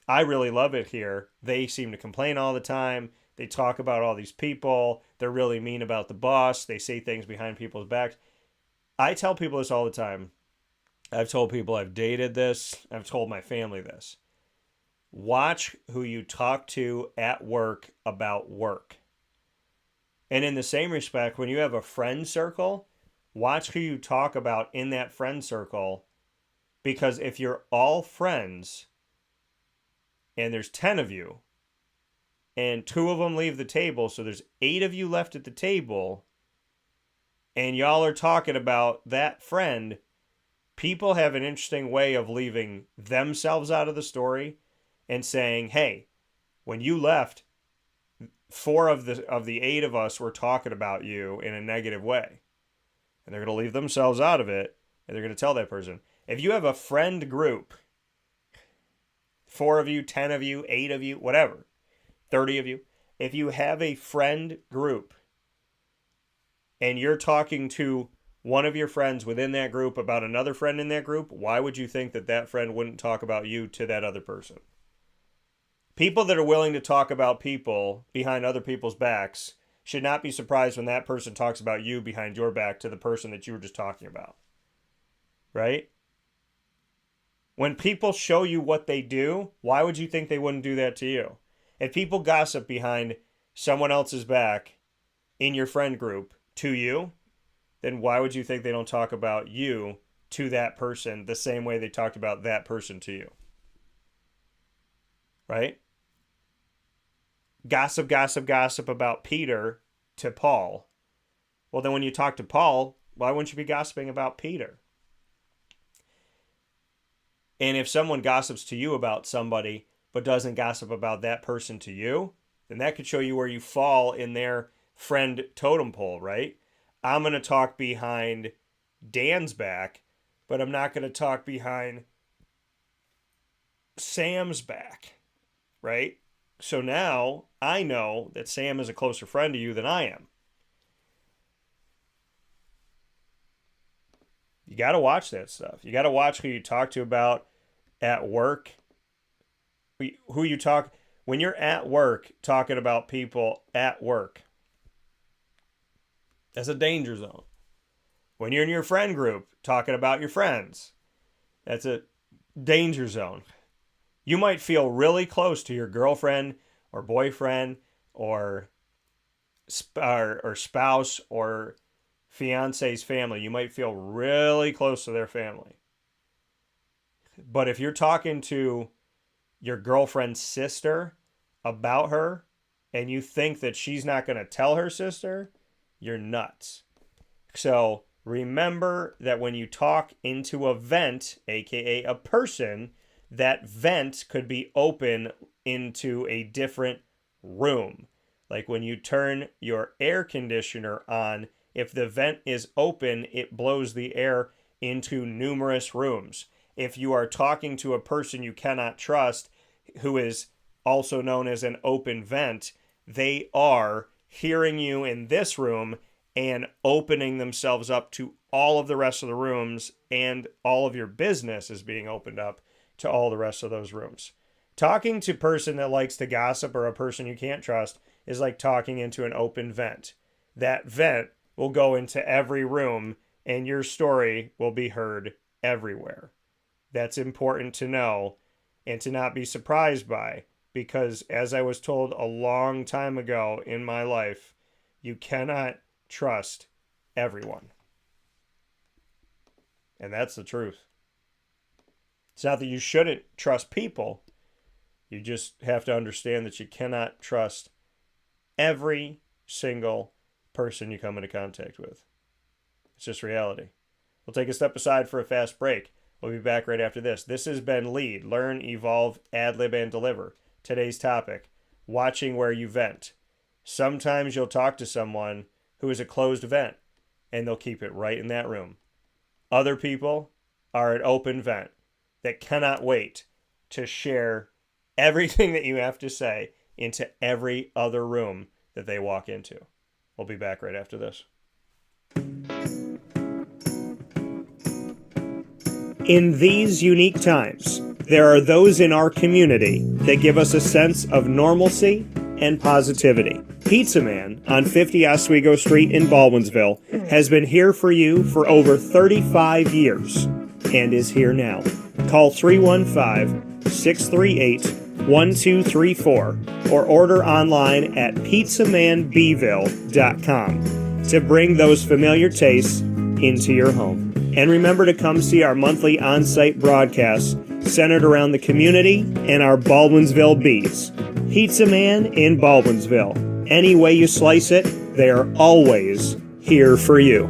I really love it here. They seem to complain all the time. They talk about all these people. They're really mean about the boss. They say things behind people's backs. I tell people this all the time. I've told people I've dated this. I've told my family this. Watch who you talk to at work about work. And in the same respect, when you have a friend circle, watch who you talk about in that friend circle. Because if you're all friends, and there's 10 of you, and 2 of them leave the table, so there's 8 of you left at the table, and y'all are talking about that friend, people have an interesting way of leaving themselves out of the story and saying, hey, when you left, 4 of the 8 of us were talking about you in a negative way. And they're going to leave themselves out of it, and they're going to tell that person. If you have a friend group, 4 of you, 10 of you, 8 of you, whatever, 30 of you, if you have a friend group, and you're talking to one of your friends within that group about another friend in that group, why would you think that that friend wouldn't talk about you to that other person? People that are willing to talk about people behind other people's backs should not be surprised when that person talks about you behind your back to the person that you were just talking about. Right? When people show you what they do, why would you think they wouldn't do that to you? If people gossip behind someone else's back in your friend group to you, then why would you think they don't talk about you to that person the same way they talked about that person to you? Right? Gossip about Peter to Paul. Well, then when you talk to Paul, why wouldn't you be gossiping about Peter? And if someone gossips to you about somebody but doesn't gossip about that person to you, then that could show you where you fall in their friend totem pole, right? I'm going to talk behind Dan's back, but I'm not going to talk behind Sam's back, right? So now I know that Sam is a closer friend to you than I am. You got to watch that stuff. You got to watch who you talk to about at work. Who you talk when you're at work talking about people at work. That's a danger zone. When you're in your friend group talking about your friends, that's a danger zone. You might feel really close to your girlfriend or boyfriend or spouse or fiance's family. You might feel really close to their family. But if you're talking to your girlfriend's sister about her and you think that she's not going to tell her sister, you're nuts. So remember that when you talk into a vent, aka a person, that vent could be open into a different room. Like when you turn your air conditioner on, if the vent is open, it blows the air into numerous rooms. If you are talking to a person you cannot trust who is also known as an open vent, they are hearing you in this room and opening themselves up to all of the rest of the rooms, and all of your business is being opened up to all the rest of those rooms. Talking to a person that likes to gossip or a person you can't trust is like talking into an open vent. That vent will go into every room and your story will be heard everywhere. That's important to know and to not be surprised by, because as I was told a long time ago in my life, you cannot trust everyone. And that's the truth. It's not that you shouldn't trust people. You just have to understand that you cannot trust every single person you come into contact with. It's just reality. We'll take a step aside for a fast break. We'll be back right after this. This has been Lead, Learn, Evolve, Ad-lib, and Deliver. Today's topic, watching where you vent. Sometimes you'll talk to someone who is a closed vent, and they'll keep it right in that room. Other people are an open vent that cannot wait to share everything that you have to say into every other room that they walk into. We'll be back right after this.
In these unique times, there are those in our community that give us a sense of normalcy and positivity. Pizza Man on 50 Oswego Street in Baldwinsville has been here for you for over 35 years and is here now. Call 315-638-1234 or order online at pizzamanbville.com to bring those familiar tastes into your home. And remember to come see our monthly on-site broadcasts centered around the community and our Baldwinsville Bees. Pizza Man in Baldwinsville. Any way you slice it, they are always here for you.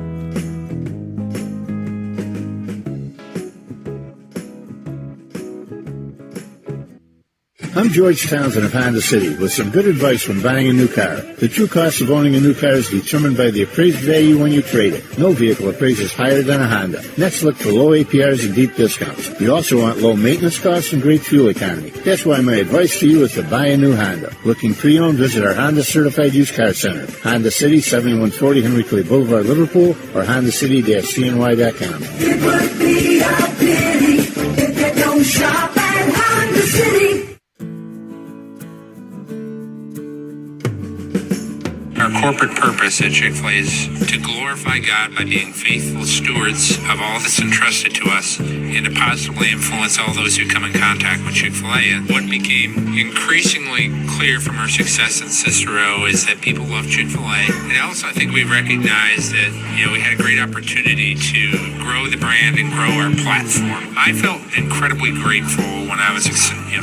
I'm George Townsend of Honda City with some good advice when buying a new car. The true cost of owning a new car is determined by the appraised value when you trade it. No vehicle appraises higher than a Honda. Next, look for low APRs and deep discounts. You also want low maintenance costs and great fuel economy. That's why my advice to you is to buy a new Honda. Looking pre-owned, visit our Honda Certified Used Car Center. Honda City, 7140 Henry Clay Boulevard, Liverpool, or HondaCity-CNY.com.
It would be a pity if you don't shop at Honda City.
Our corporate purpose at Chick-fil-A is to glorify God by being faithful stewards of all that's entrusted to us and to positively influence all those who come in contact with Chick-fil-A. And what became increasingly clear from our success in Cicero is that people love Chick-fil-A. And also I think we recognized that, we had a great opportunity to grow the brand and grow our platform. I felt incredibly grateful when I was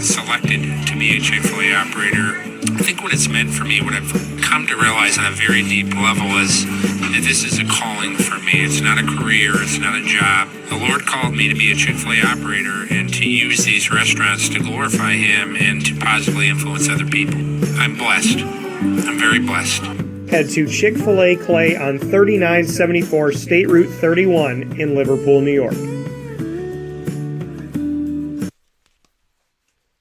selected to be a Chick-fil-A operator. I think what it's meant for me, what I've come to realize on a very deep level is that this is a calling for me. It's not a career. It's not a job. The Lord called me to be a Chick-fil-A operator and to use these restaurants to glorify Him and to positively influence other people. I'm blessed. I'm very blessed.
Head to Chick-fil-A Clay on 3974 State Route 31 in Liverpool, New York.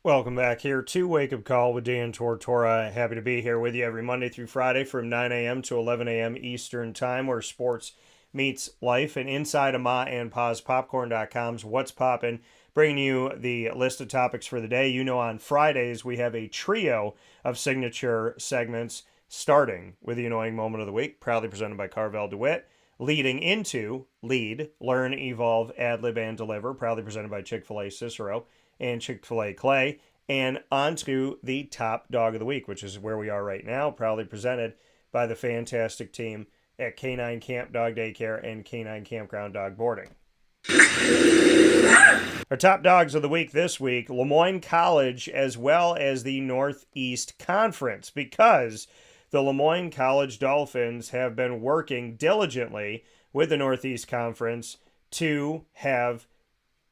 Welcome back here to Wake Up Call with Dan Tortora. Happy to be here with you every Monday through Friday from 9 a.m. to 11 a.m. Eastern Time, where sports meets life. And inside of Ma and Pa's Popcorn.com's What's Poppin', bringing you the list of topics for the day. On Fridays we have a trio of signature segments, starting with the Annoying Moment of the Week, proudly presented by Carvel DeWitt, leading into Lead, Learn, Evolve, Ad-lib, and Deliver, proudly presented by Chick-fil-A Cicero and Chick-fil-A Clay, and onto the Top Dog of the Week, which is where we are right now, proudly presented by the fantastic team at K9 Camp Dog Daycare and K9 Kampground Dog Boarding. Our top dogs of the week this week, Lemoyne College as well as the Northeast Conference, because the Lemoyne College Dolphins have been working diligently with the Northeast Conference to have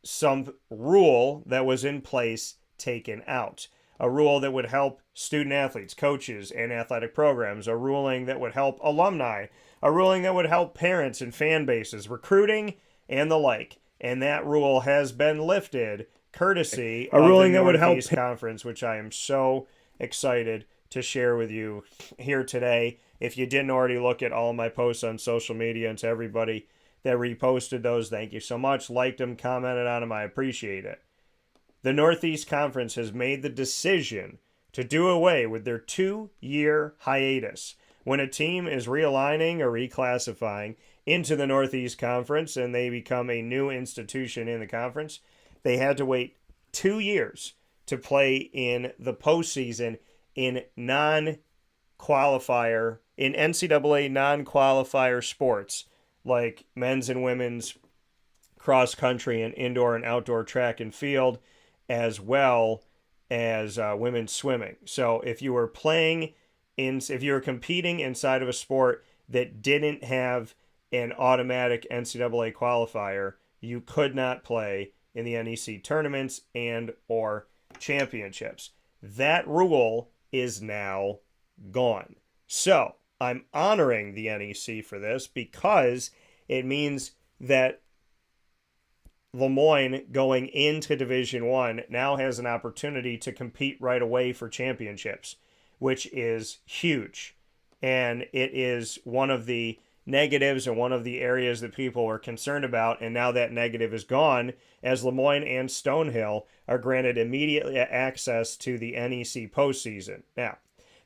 some rule that was in place taken out. A rule that would help student athletes, coaches, and athletic programs. A ruling that would help alumni. A ruling that would help parents and fan bases, recruiting, and the like. And that rule has been lifted courtesy
A
of
ruling
the
that would help
Northeast Conference, which I am so excited to share with you here today. If you didn't already look at all my posts on social media, and to everybody that reposted those, thank you so much. Liked them, commented on them, I appreciate it. The Northeast Conference has made the decision to do away with their 2-year hiatus. When a team is realigning or reclassifying into the Northeast Conference and they become a new institution in the conference, they had to wait 2 years to play in the postseason in NCAA non-qualifier sports like men's and women's cross country and indoor and outdoor track and field, as well as women's swimming. So if you were competing inside of a sport that didn't have an automatic NCAA qualifier, you could not play in the NEC tournaments and or championships. That rule is now gone. So I'm honoring the NEC for this because it means that Lemoyne, going into Division I, now has an opportunity to compete right away for championships, which is huge. And it is one of the negatives and one of the areas that people were concerned about. And now that negative is gone, as Lemoyne and Stonehill are granted immediate access to the NEC postseason. Now,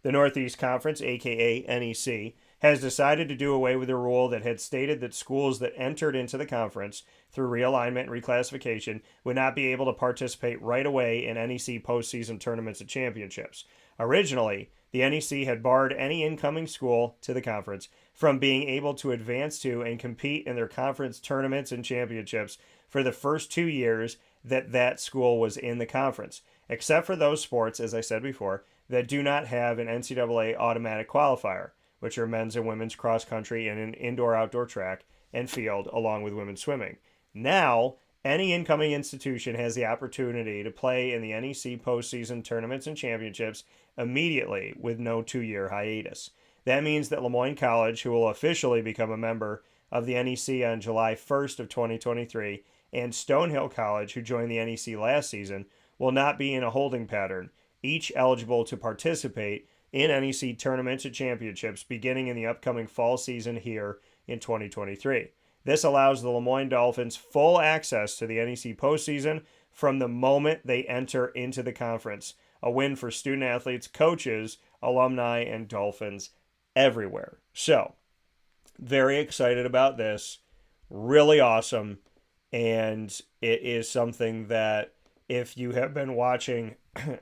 the Northeast Conference, aka NEC, has decided to do away with a rule that had stated that schools that entered into the conference through realignment and reclassification would not be able to participate right away in NEC postseason tournaments and championships. Originally, the NEC had barred any incoming school to the conference from being able to advance to and compete in their conference tournaments and championships for the first 2 years that school was in the conference, except for those sports, as I said before, that do not have an NCAA automatic qualifier, which are men's and women's cross country and an indoor-outdoor track and field, along with women's swimming. Now, any incoming institution has the opportunity to play in the NEC postseason tournaments and championships immediately with no 2-year hiatus. That means that Lemoyne College, who will officially become a member of the NEC on July 1st of 2023, and Stonehill College, who joined the NEC last season, will not be in a holding pattern, each eligible to participate in NEC tournaments and championships beginning in the upcoming fall season here in 2023. This allows the Lemoyne Dolphins full access to the NEC postseason from the moment they enter into the conference. A win for student athletes, coaches, alumni, and Dolphins everywhere. So, very excited about this. Really awesome. And it is something that if you have been watching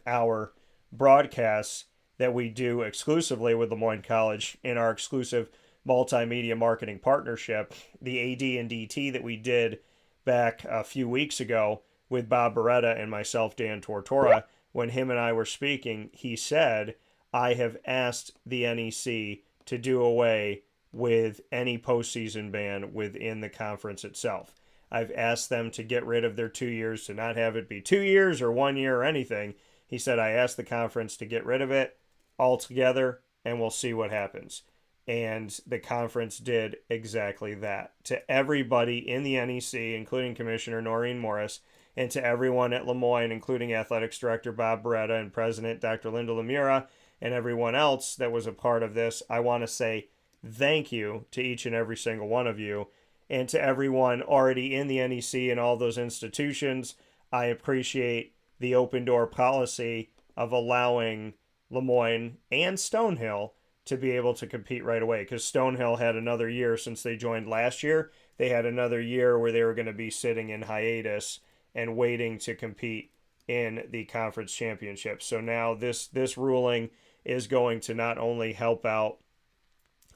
our broadcasts that we do exclusively with Lemoyne College in our exclusive multimedia marketing partnership, the AD and DT that we did back a few weeks ago with Bob Beretta and myself, Dan Tortora, when him and I were speaking, he said, I have asked the NEC to do away with any postseason ban within the conference itself. I've asked them to get rid of their 2 years, to not have it be 2 years or 1 year or anything. He said, I asked the conference to get rid of it altogether, and we'll see what happens. And the conference did exactly that. To everybody in the NEC, including Commissioner Noreen Morris, and to everyone at Lemoyne, including Athletics Director Bob Beretta and President Dr. Linda Lemura, and everyone else that was a part of this, I want to say thank you to each and every single one of you. And to everyone already in the NEC and all those institutions, I appreciate the open door policy of allowing Lemoyne and Stonehill to be able to compete right away, because Stonehill had another year since they joined last year. They had another year where they were going to be sitting in hiatus and waiting to compete in the conference championship. So now this ruling is going to not only help out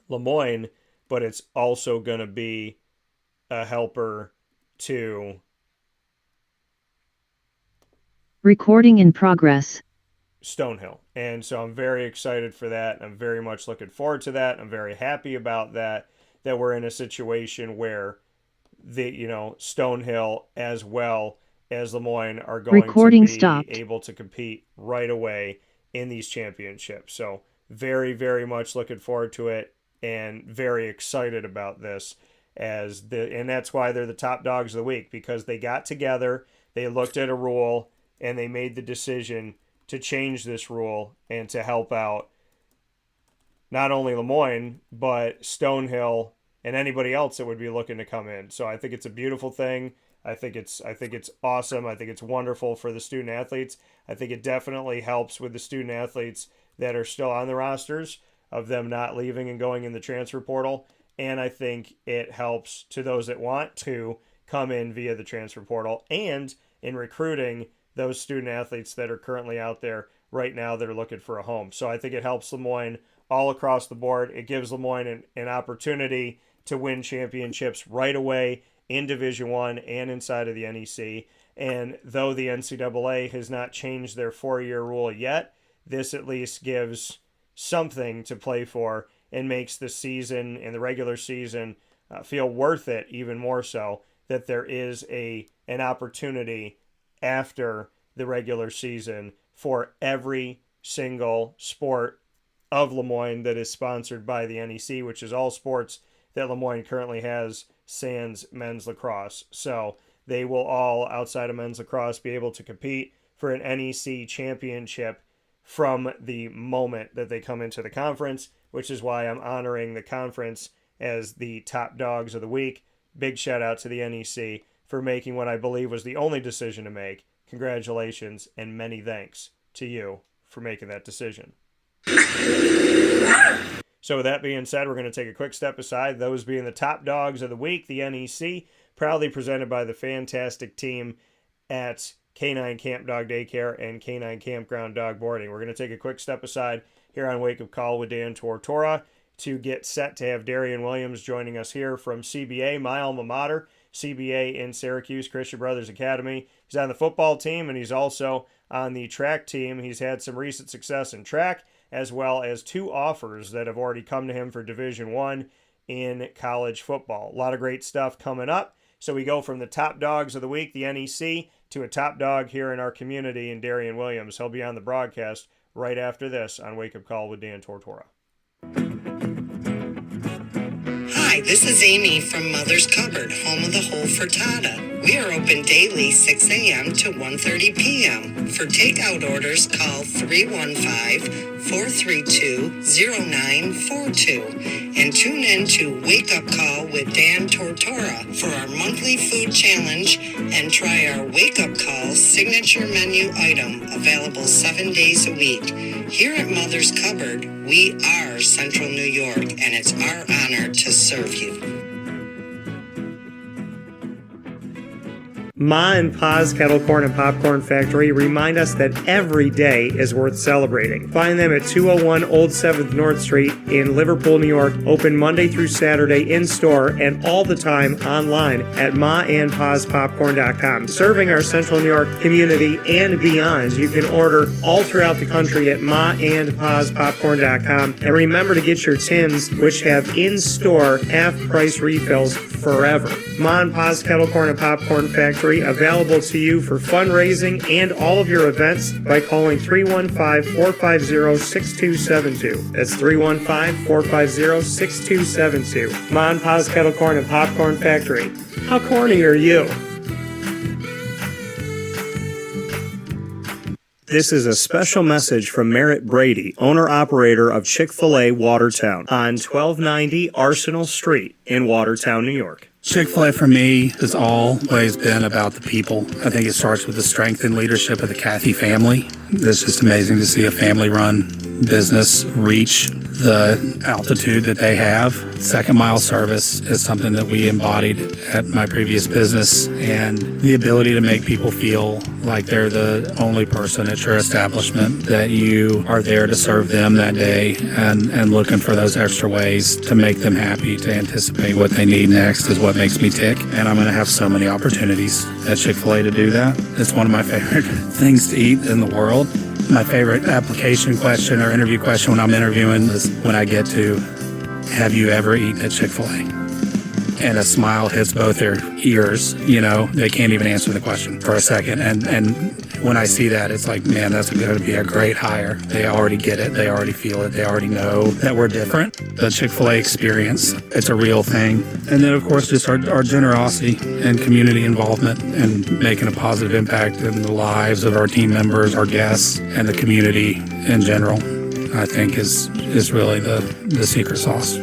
Lemoyne, but it's also going to be a helper to
recording in progress.
Stonehill. And so I'm very excited for that. I'm very much looking forward to that. I'm very happy about that we're in a situation where Stonehill as well as Lemoyne are going
recording
to be
stopped.
able to compete right away in these championships. So very, very much looking forward to it and very excited about this and that's why they're the top dogs of the week, because they got together, They looked at a rule and they made the decision to change this rule and to help out not only Lemoyne, but Stonehill and anybody else that would be looking to come in. So I think it's a beautiful thing. I think it's awesome. I think it's wonderful for the student athletes. I think it definitely helps with the student athletes that are still on the rosters, of them not leaving and going in the transfer portal. And I think it helps to those that want to come in via the transfer portal, and in recruiting those student athletes that are currently out there right now that are looking for a home. So I think it helps Lemoyne all across the board. It gives Lemoyne an opportunity to win championships right away in Division I and inside of the NEC. And though the NCAA has not changed their 4-year rule yet, this at least gives something to play for and makes the season and the regular season feel worth it, even more so, that there is an opportunity after the regular season for every single sport of Lemoyne that is sponsored by the NEC, which is all sports that Lemoyne currently has, sans men's lacrosse. So they will all, outside of men's lacrosse, be able to compete for an NEC championship from the moment that they come into the conference, which is why I'm honoring the conference as the top dogs of the week. Big shout out to the NEC for making what I believe was the only decision to make. Congratulations and many thanks to you for making that decision. So with that being said, we're going to take a quick step aside. Those being the top dogs of the week, the NEC, proudly presented by the fantastic team at K9 Camp Dog Daycare and K9 Kampground Dog Boarding. We're going to take a quick step aside here on Wake Up Call with Dan Tortora to get set to have Darien Williams joining us here from CBA, my alma mater, CBA in Syracuse, Christian Brothers Academy. He's on the football team and he's also on the track team. He's had some recent success in track, as well as 2 offers that have already come to him for Division I in college football. A lot of great stuff coming up. So we go from the top dogs of the week, the NEC, to a top dog here in our community in Darien Williams. He'll be on the broadcast right after this on Wake Up Call with Dan Tortora.
Hi, this is Amy from Mother's Cupboard, home of the whole frittata. We are open daily 6 a.m. to 1:30 p.m. For takeout orders, call 315-432-0942 and tune in to Wake Up Call with Dan Tortora for our monthly food challenge and try our Wake Up Call signature menu item available 7 days a week. Here at Mother's Cupboard, we are Central New York, and it's our honor to serve you.
Ma and Pa's Kettle Corn and Popcorn Factory remind us that every day is worth celebrating. Find them at 201 Old 7th North Street in Liverpool, New York. Open Monday through Saturday in-store and all the time online at maandpaspopcorn.com. Serving our Central New York community and beyond, you can order all throughout the country at maandpaspopcorn.com. And remember to get your tins, which have in-store half-price refills forever. Ma and Pa's Kettle Corn and Popcorn Factory, available to you for fundraising and all of your events by calling 315-450-6272. That's 315-450-6272. Ma and Pa's Kettle Corn and Popcorn Factory. How corny are you? This is a special message from Merritt Brady, owner-operator of Chick-fil-A Watertown on 1290 Arsenal Street in Watertown, New York.
Chick-fil-A for me has always been about the people. I think it starts with the strength and leadership of the Cathy family. It's just amazing to see a family-run business reach the altitude that they have. Second mile service is something that we embodied at my previous business, and the ability to make people feel like they're the only person at your establishment, that you are there to serve them that day and looking for those extra ways to make them happy, to anticipate what they need next is what makes me tick. And I'm going to have so many opportunities at Chick-fil-A to do that. It's one of my favorite things to eat in the world. My favorite application question or interview question when I'm interviewing is when I get to, have you ever eaten at Chick-fil-A? and a smile hits both their ears, they can't even answer the question for a second. And when I see that, it's like, man, that's going to be a great hire. They already get it. They already feel it. They already know that we're different. The Chick-fil-A experience, it's a real thing. And then, of course, just our generosity and community involvement and making a positive impact in the lives of our team members, our guests, and the community in general, I think is really the secret sauce.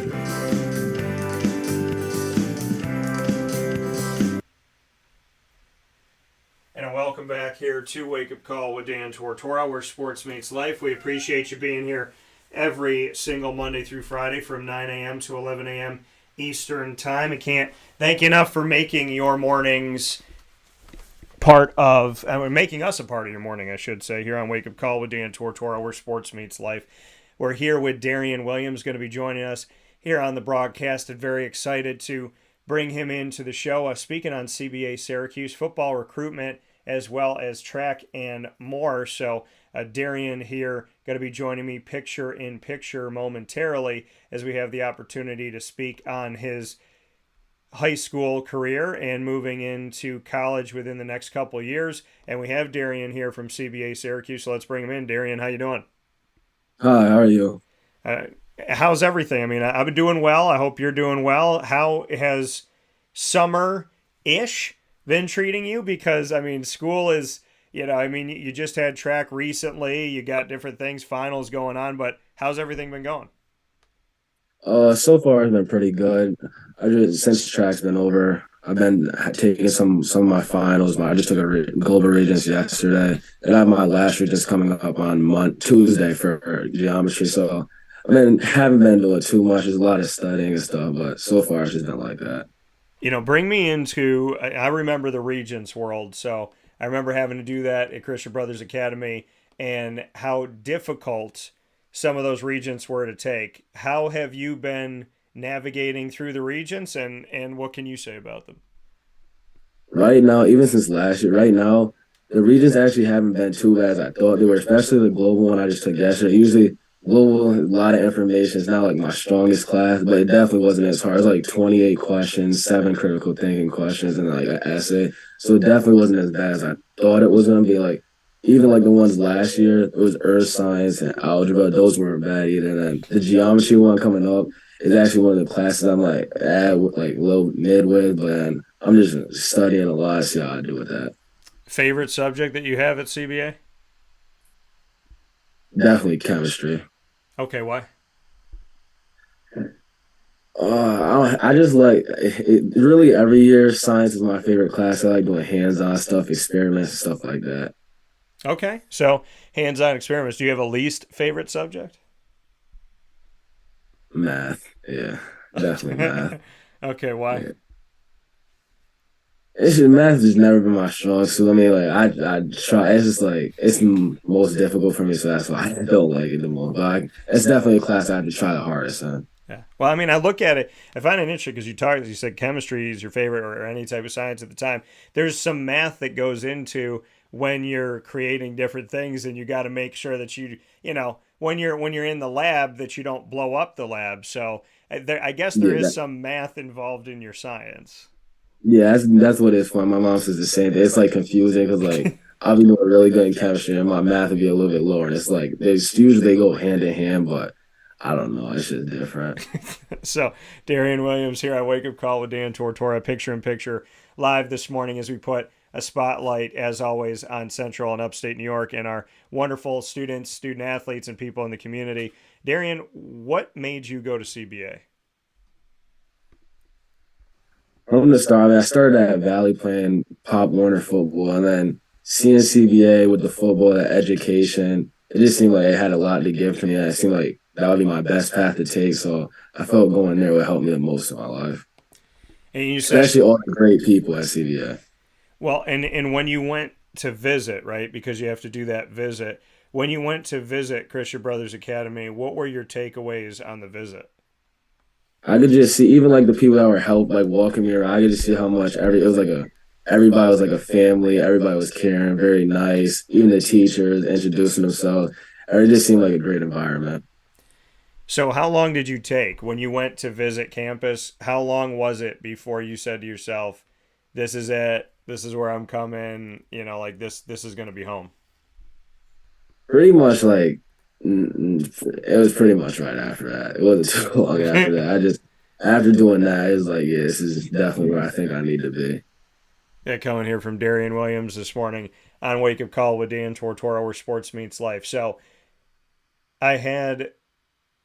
Welcome back here to Wake Up Call with Dan Tortora, where sports meets life. We appreciate you being here every single Monday through Friday from 9 a.m. to 11 a.m. Eastern Time. I can't thank you enough for making your mornings making us a part of your morning, I should say, here on Wake Up Call with Dan Tortora, where sports meets life. We're here with Darien Williams, going to be joining us here on the broadcast, and very excited to bring him into the show. Speaking on CBA Syracuse, football recruitment, as well as track and more. So Darien here going to be joining me picture-in-picture momentarily as we have the opportunity to speak on his high school career and moving into college within the next couple of years. And we have Darien here from CBA Syracuse, so let's bring him in. Darien, how you doing?
Hi, how are you?
How's everything? I mean, I've been doing well. I hope you're doing well. How has summer-ish been treating you? Because, I mean, school is, you just had track recently. You got different things, finals going on, but how's everything been going?
So far it's been pretty good. Since track's been over, I've been taking some of my finals. I just took a global regents yesterday, and I have my last regents coming up on Tuesday for geometry. So haven't been doing too much. There's a lot of studying and stuff, but so far it's just been like that.
Bring me into, I remember the Regents world, so I remember having to do that at Christian Brothers Academy and how difficult some of those Regents were to take. How have you been navigating through the Regents, and what can you say about them?
Right now, even since last year, the Regents actually haven't been too bad as I thought they were, especially the global one I just took yesterday. Usually, global, a lot of information. It's not like my strongest class, but it definitely wasn't as hard. It was like 28 questions, 7 critical thinking questions, and like an essay. So it definitely wasn't as bad as I thought it was going to be. Like, even like the ones last year, it was earth science and algebra. Those weren't bad either. And then the geometry one coming up is actually one of the classes I'm like low mid with, but then I'm just studying a lot, see how I do with that.
Favorite subject that you have at CBA?
Definitely chemistry.
Okay, why?
I just like it. Really, every year, science is my favorite class. I like doing hands-on stuff, experiments, and stuff like that.
Okay, so hands-on experiments. Do you have a least favorite subject?
Math, yeah, definitely math.
Okay, why?
Yeah. It's just math has never been my strong suit. I mean, like I try. It's just like it's the most difficult for me, so that's why I don't like it the most. But it's definitely a class I have to try the hardest on.
Yeah. Well, I mean, I look at it. I find it interesting because you said chemistry is your favorite or any type of science at the time. There's some math that goes into when you're creating different things, and you got to make sure that when you're in the lab that you don't blow up the lab. So I guess there is some math involved in your science.
Yeah, that's what it's for. My mom says the same thing. It's like confusing because like I'll be doing really good in chemistry and my math would be a little bit lower. And it's like usually they go hand in hand, but I don't know. It's just different.
So Darien Williams here on Wake Up Call with Dan Tortora, picture-in-picture live this morning as we put a spotlight, as always, on Central and Upstate New York and our wonderful students, student athletes, and people in the community. Darien, what made you go to CBA?
From the start, I started at Valley playing Pop Warner football, and then seeing CBA with the football, the education, it just seemed like it had a lot to give to me. And it seemed like that would be my best path to take. So I felt going there would help me the most in my life.
And you said,
especially all the great people at CBA.
Well, and when you went to visit, right, because you have to do that visit, when you went to visit Christian Brothers Academy, what were your takeaways on the visit?
I could just see, even like the people that were walking me around, I could just see how much everybody was like a family. Everybody was caring, very nice. Even the teachers introducing themselves. It just seemed like a great environment.
So how long did you take when you went to visit campus? How long was it before you said to yourself, this is it, this is where I'm coming, like this is going to be home?
Pretty much like it was pretty much right after that. It wasn't too long after that. I just after doing that, it was like, yeah, this is definitely where I think I need to be.
Yeah, coming here from Darien Williams this morning on Wake Up Call with Dan Tortora, where sports meets life. So I had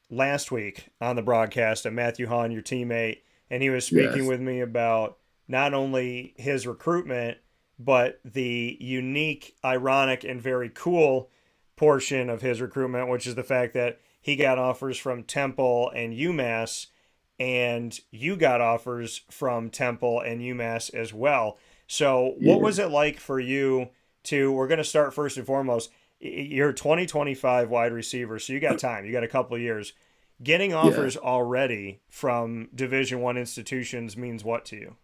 last week on the broadcast a Matthew Hahn, your teammate, and he was speaking with me about not only his recruitment, but the unique, ironic, and very cool portion of his recruitment, which is the fact that he got offers from Temple and UMass, and you got offers from Temple and UMass as well. So what was it like for you we're going to start first and foremost, you're 2025 wide receiver, so you got time, you got a couple of years. Getting offers already from Division I institutions means what to you?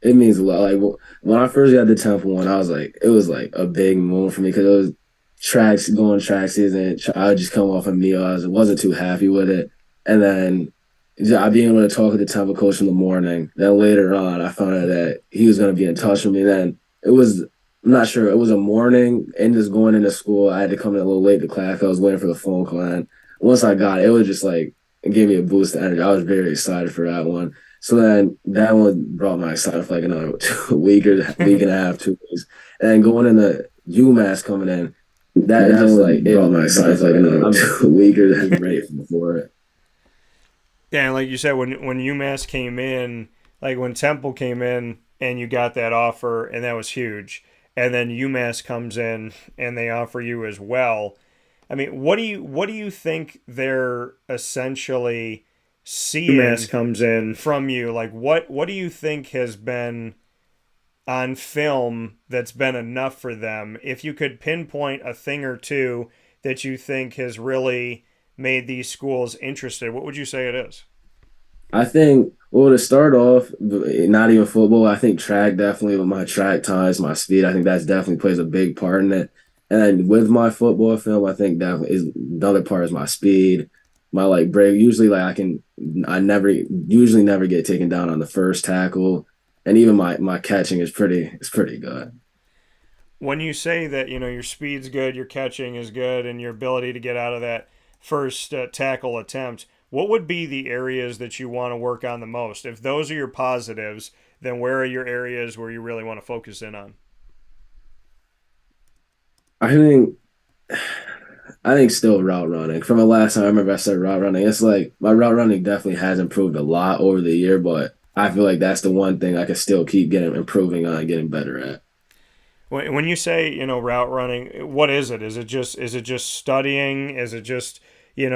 It means a lot. Like when I first got the Temple one, I was like, it was like a big moment for me because it was track season. I would just come off a meal. I wasn't too happy with it. And then I being able to talk with the Temple coach in the morning. Then later on, I found out that he was going to be in touch with me. Then I'm not sure, it was a morning and just going into school. I had to come in a little late to class. I was waiting for the phone call. And once I got it, it was just like, it gave me a boost of energy. I was very excited for that one. So then that one brought my excitement for like another week and a half, 2 weeks. And then going into UMass coming in, that just like it brought my excitement for like another 2 weeks and ready for it.
Yeah, and like you said, when UMass came in, like when Temple came in and you got that offer, and that was huge. And then UMass comes in and they offer you as well. I mean, what do you think they're essentially seeing
UMass comes in
from you? Like what do you think has been on film that's been enough for them? If you could pinpoint a thing or two that you think has really made these schools interested, what would you say it is?
I think, well, to start off, not even football, I think track definitely, with my track times, my speed, I think that definitely plays a big part in it. And then with my football film, I think definitely is the other part is my speed, my like break. Usually like I never get taken down on the first tackle. And even my catching is pretty good.
When you say that, your speed's good, your catching is good, and your ability to get out of that first tackle attempt, what would be the areas that you want to work on the most? If those are your positives, then where are your areas where you really want to focus in on?
I think still route running. From the last time I remember I said route running, it's like my route running definitely has improved a lot over the year, but I feel like that's the one thing I can still keep improving on and getting better at.
When you say, route running, what is it? Is it just studying? Is it just,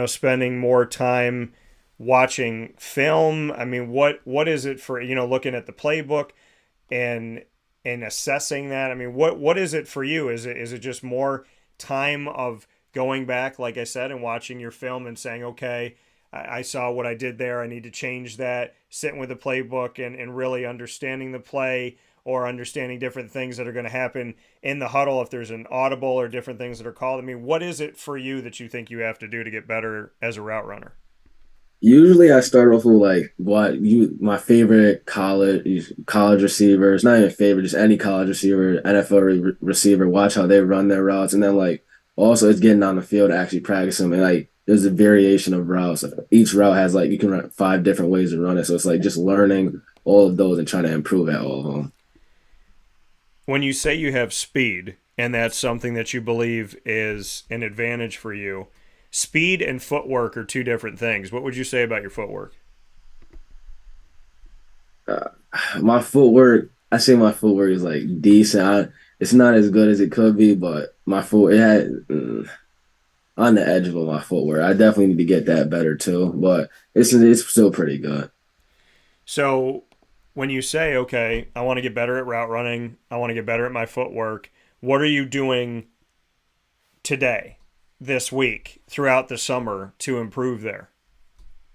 spending more time watching film? I mean, what is it for, looking at the playbook and assessing that? I mean, what is it for you? Is it just more time of going back, like I said, and watching your film and saying, okay, I saw what I did there, I need to change that, sitting with the playbook and really understanding the play, or understanding different things that are going to happen in the huddle if there's an audible or different things that are called? I mean, what is it for you that you think you have to do to get better as a route runner?
Usually I start off with my favorite college receivers, not even favorite, just any college receiver, NFL receiver, watch how they run their routes. And then also it's getting on the field, actually practicing them. And there's a variation of routes. Each route has you can run 5 different ways to run it. So it's just learning all of those and trying to improve at all of them.
When you say you have speed, and that's something that you believe is an advantage for you, speed and footwork are 2 different things. What would you say about your footwork?
My footwork is decent. It's not as good as it could be, but my foot on the edge of my footwork. I definitely need to get that better too, but it's still pretty good.
So when you say, okay, I want to get better at route running, I want to get better at my footwork, what are you doing today, this week, throughout the summer to improve there?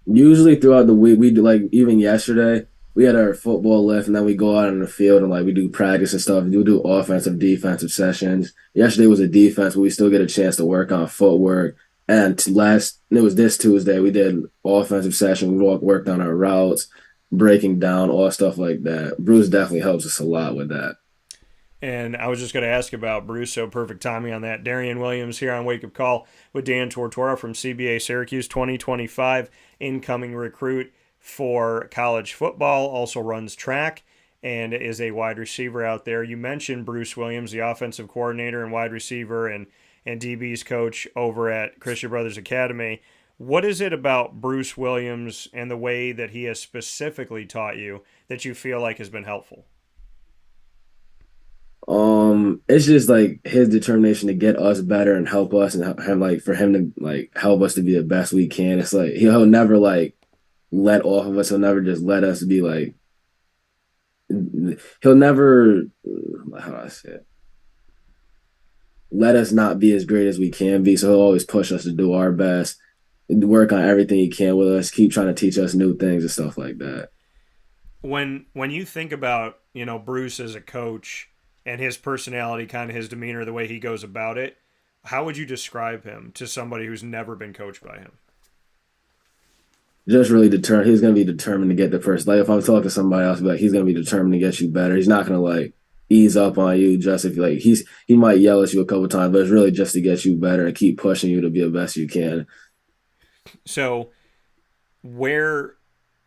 Usually throughout the week, we do even yesterday, we had our football lift, and then we go out on the field and we do practice and stuff. We do offensive, defensive sessions. Yesterday was a defense, but we still get a chance to work on footwork. And it was this Tuesday, we did offensive session. We worked on our routes, breaking down, all stuff like that. Bruce definitely helps us a lot with that.
And I was just going to ask about Bruce, so perfect timing on that. Darien Williams here on Wake Up Call with Dan Tortora from CBA Syracuse, 2025 incoming recruit for college football, also runs track and is a wide receiver out there. You mentioned Bruce Williams, the offensive coordinator and wide receiver and DB's coach over at Christian Brothers Academy. What is it about Bruce Williams and the way that he has specifically taught you that you feel like has been helpful?
It's just like his determination to get us better and help us, and for him to like help us to be the best we can. It's like he'll never like let off of us. He'll never just let us be like. He'll never, how do I say it? Let us not be as great as we can be. So he'll always push us to do our best, work on everything he can with us, keep trying to teach us new things and stuff like that.
When you think about, Bruce as a coach and his personality, kind of his demeanor, the way he goes about it, how would you describe him to somebody who's never been coached by him?
Just really determined. He's going to be determined to get the first. Like if I'm talking to somebody else, like he's going to be determined to get you better. He's not going to like ease up on you just if like he might yell at you a couple times, but it's really just to get you better and keep pushing you to be the best you can.
So, where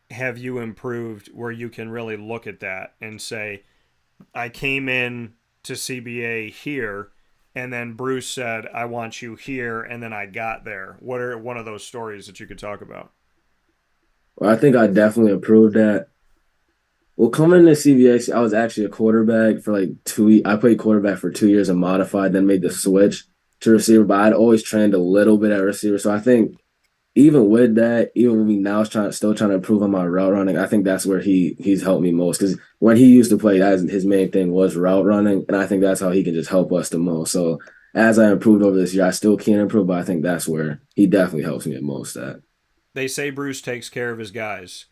have you improved where you can really look at that and say, I came in to CBA here, and then Bruce said, I want you here, and then I got there? What are one of those stories that you could talk about?
Well, I think I definitely improved that. Well, coming into CBA, I was actually a quarterback for like 2 years. I played quarterback for 2 years and modified, then made the switch to receiver, but I'd always trained a little bit at receiver. So I think even with that, even when we now still trying to improve on my route running, I think that's where he's helped me most. Because when he used to play, his main thing was route running, and I think that's how he can just help us the most. So as I improved over this year, I still can improve, but I think that's where he definitely helps me the most at.
They say Bruce takes care of his guys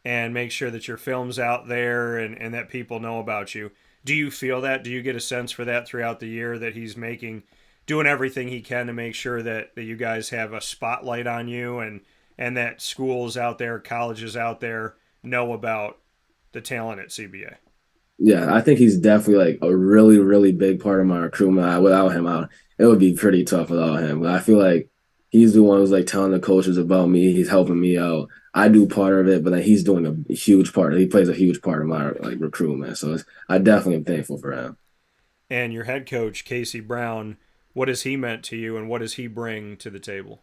and makes sure that your film's out there and that people know about you. Do you feel that? Do you get a sense for that throughout the year, that he's doing everything he can to make sure that you guys have a spotlight on you and that schools out there, colleges out there know about the talent at CBA?
Yeah, I think he's definitely like a really, really big part of my recruitment. Without him, it would be pretty tough without him. But I feel like he's the one who's like telling the coaches about me. He's helping me out. I do part of it, but then he's doing a huge part. He plays a huge part of my like recruitment. So I definitely am thankful for him.
And your head coach, Casey Brown, what has he meant to you, and what does he bring to the table?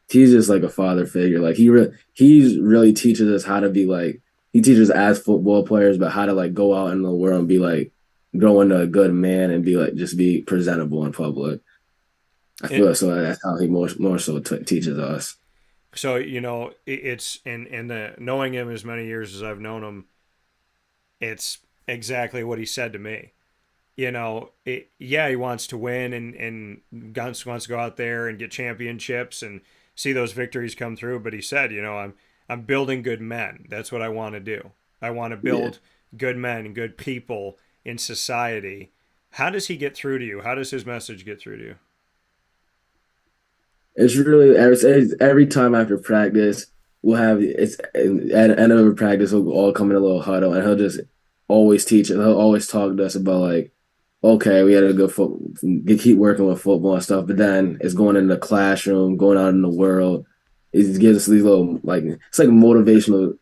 He's just like a father figure. Like he really teaches us how to be like. He teaches us as football players, but how to like go out in the world and be like, grow into a good man and be like, just be presentable in public. I feel so that's how he more so teaches us.
So, it's in knowing him as many years as I've known him, it's exactly what he said to me. He wants to win and wants to go out there and get championships and see those victories come through. But he said, I'm building good men. That's what I want to do. I want to build good men and good people in society. How does he get through to you? How does his message get through to you?
It's really every time after practice, at the end of a practice, we'll all come in a little huddle, and he'll just always teach it. He'll always talk to us about like, okay, we had a good keep working with football and stuff, but then it's going in the classroom, going out in the world. It gives us these little like it's like motivational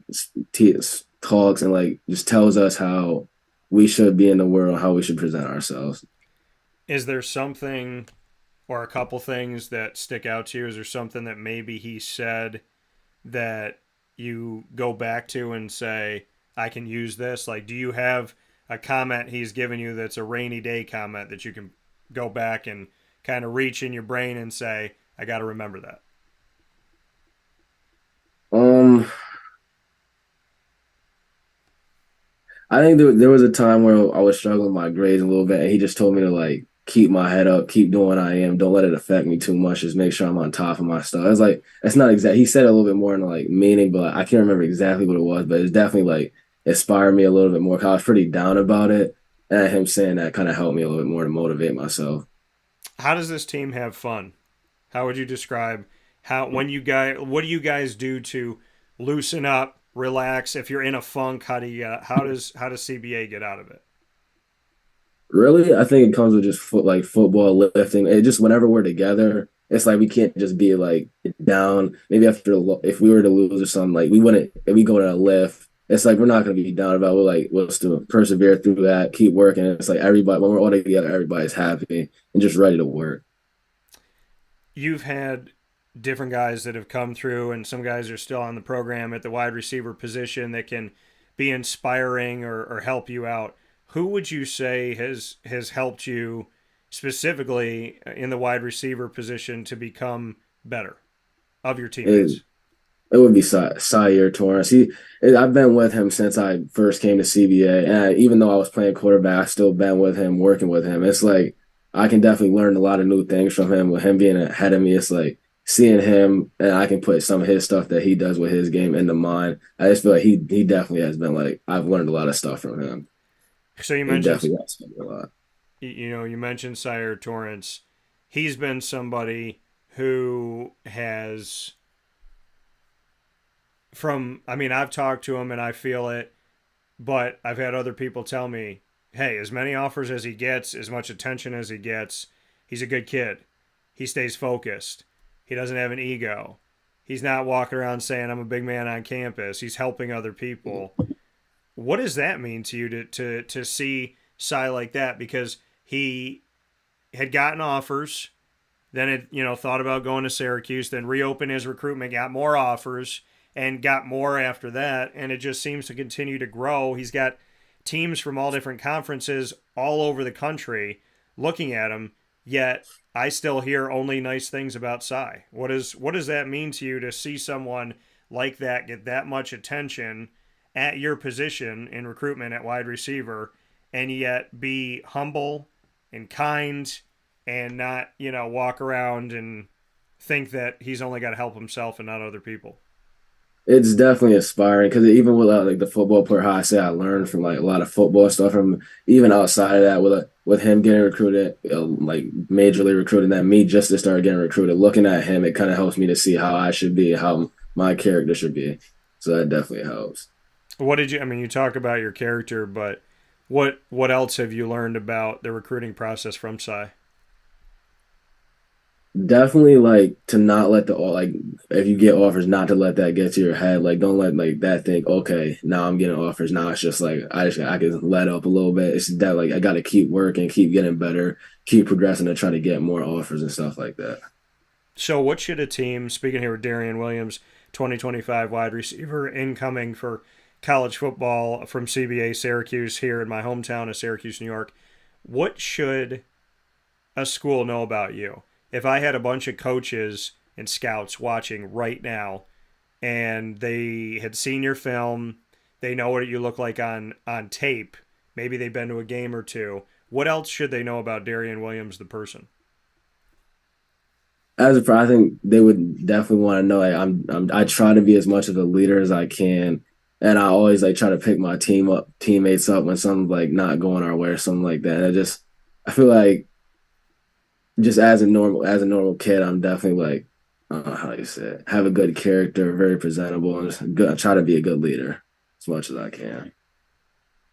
talks, and like just tells us how we should be in the world, how we should present ourselves.
Is there something or a couple things that stick out to you? Is there something that maybe he said that you go back to and say, I can use this? Like, do you have a comment he's given you that's a rainy day comment that you can go back and kind of reach in your brain and say, I got to remember that?
I think there was a time where I was struggling with my grades a little bit, and he just told me to like keep my head up, keep doing what I am, don't let it affect me too much, just make sure I'm on top of my stuff. It's like it's not exact. He said it a little bit more in like meaning, but I can't remember exactly what it was. But it's definitely like inspired me a little bit more, because I was pretty down about it, and him saying that kind of helped me a little bit more to motivate myself.
How does this team have fun? How would you describe what do you guys do to loosen up, relax? If you're in a funk, how does CBA get out of it?
Really, I think it comes with just football, lifting. It just whenever we're together, it's like we can't just be like down. Maybe if we were to lose or something, like we wouldn't. If we go to a lift, it's like we're not going to be down about. We'll still persevere through that, keep working. It's like everybody when we're all together, everybody's happy and just ready to work.
You've had different guys that have come through, and some guys are still on the program at the wide receiver position that can be inspiring or help you out. Who would you say has helped you specifically in the wide receiver position to become better of your teammates?
It would be Syracuse Torrance. I've been with him since I first came to CBA, and even though I was playing quarterback, I still been with him, working with him. It's like I can definitely learn a lot of new things from him. With him being ahead of me, it's like seeing him, and I can put some of his stuff that he does with his game into mine. I just feel like he definitely has been like I've learned a lot of stuff from him.
So you mentioned
definitely has been a lot.
You mentioned Syracuse Torrance. He's been somebody who has I've talked to him and I feel it, but I've had other people tell me, hey, as many offers as he gets, as much attention as he gets, he's a good kid. He stays focused. He doesn't have an ego. He's not walking around saying, I'm a big man on campus. He's helping other people. What does that mean to you to see Cy like that? Because he had gotten offers, then had thought about going to Syracuse, then reopened his recruitment, got more offers, and got more after that, and it just seems to continue to grow. He's got teams from all different conferences all over the country looking at him, yet I still hear only nice things about Cy. What does that mean to you to see someone like that get that much attention at your position in recruitment at wide receiver, and yet be humble and kind and not, walk around and think that he's only got to help himself and not other people?
It's definitely inspiring because even with the football player, how I say I learned from a lot of football stuff from even outside of that with him getting recruited, majorly recruited, that me just to start getting recruited, looking at him, it kind of helps me to see how I should be, how my character should be. So that definitely helps.
What did you talk about your character, but what else have you learned about the recruiting process from Cy?
Definitely to not let if you get offers, not to let that get to your head. Don't let that think, okay, now I'm getting offers. Now it's just I can let up a little bit. It's that I got to keep working, keep getting better, keep progressing to try to get more offers and stuff like that.
So what should a team, speaking here with Darien Williams, 2025 wide receiver incoming for college football from CBA Syracuse here in my hometown of Syracuse, New York, what should a school know about you? If I had a bunch of coaches and scouts watching right now and they had seen your film, they know what you look like on tape, maybe they've been to a game or two, what else should they know about Darien Williams, the person?
I think they would definitely want to know I try to be as much of a leader as I can, and I always try to pick my teammates up when something's not going our way or something like that. And I feel like just as a normal kid, I'm definitely how you say it, have a good character, very presentable, and just good. I try to be a good leader as much as I can.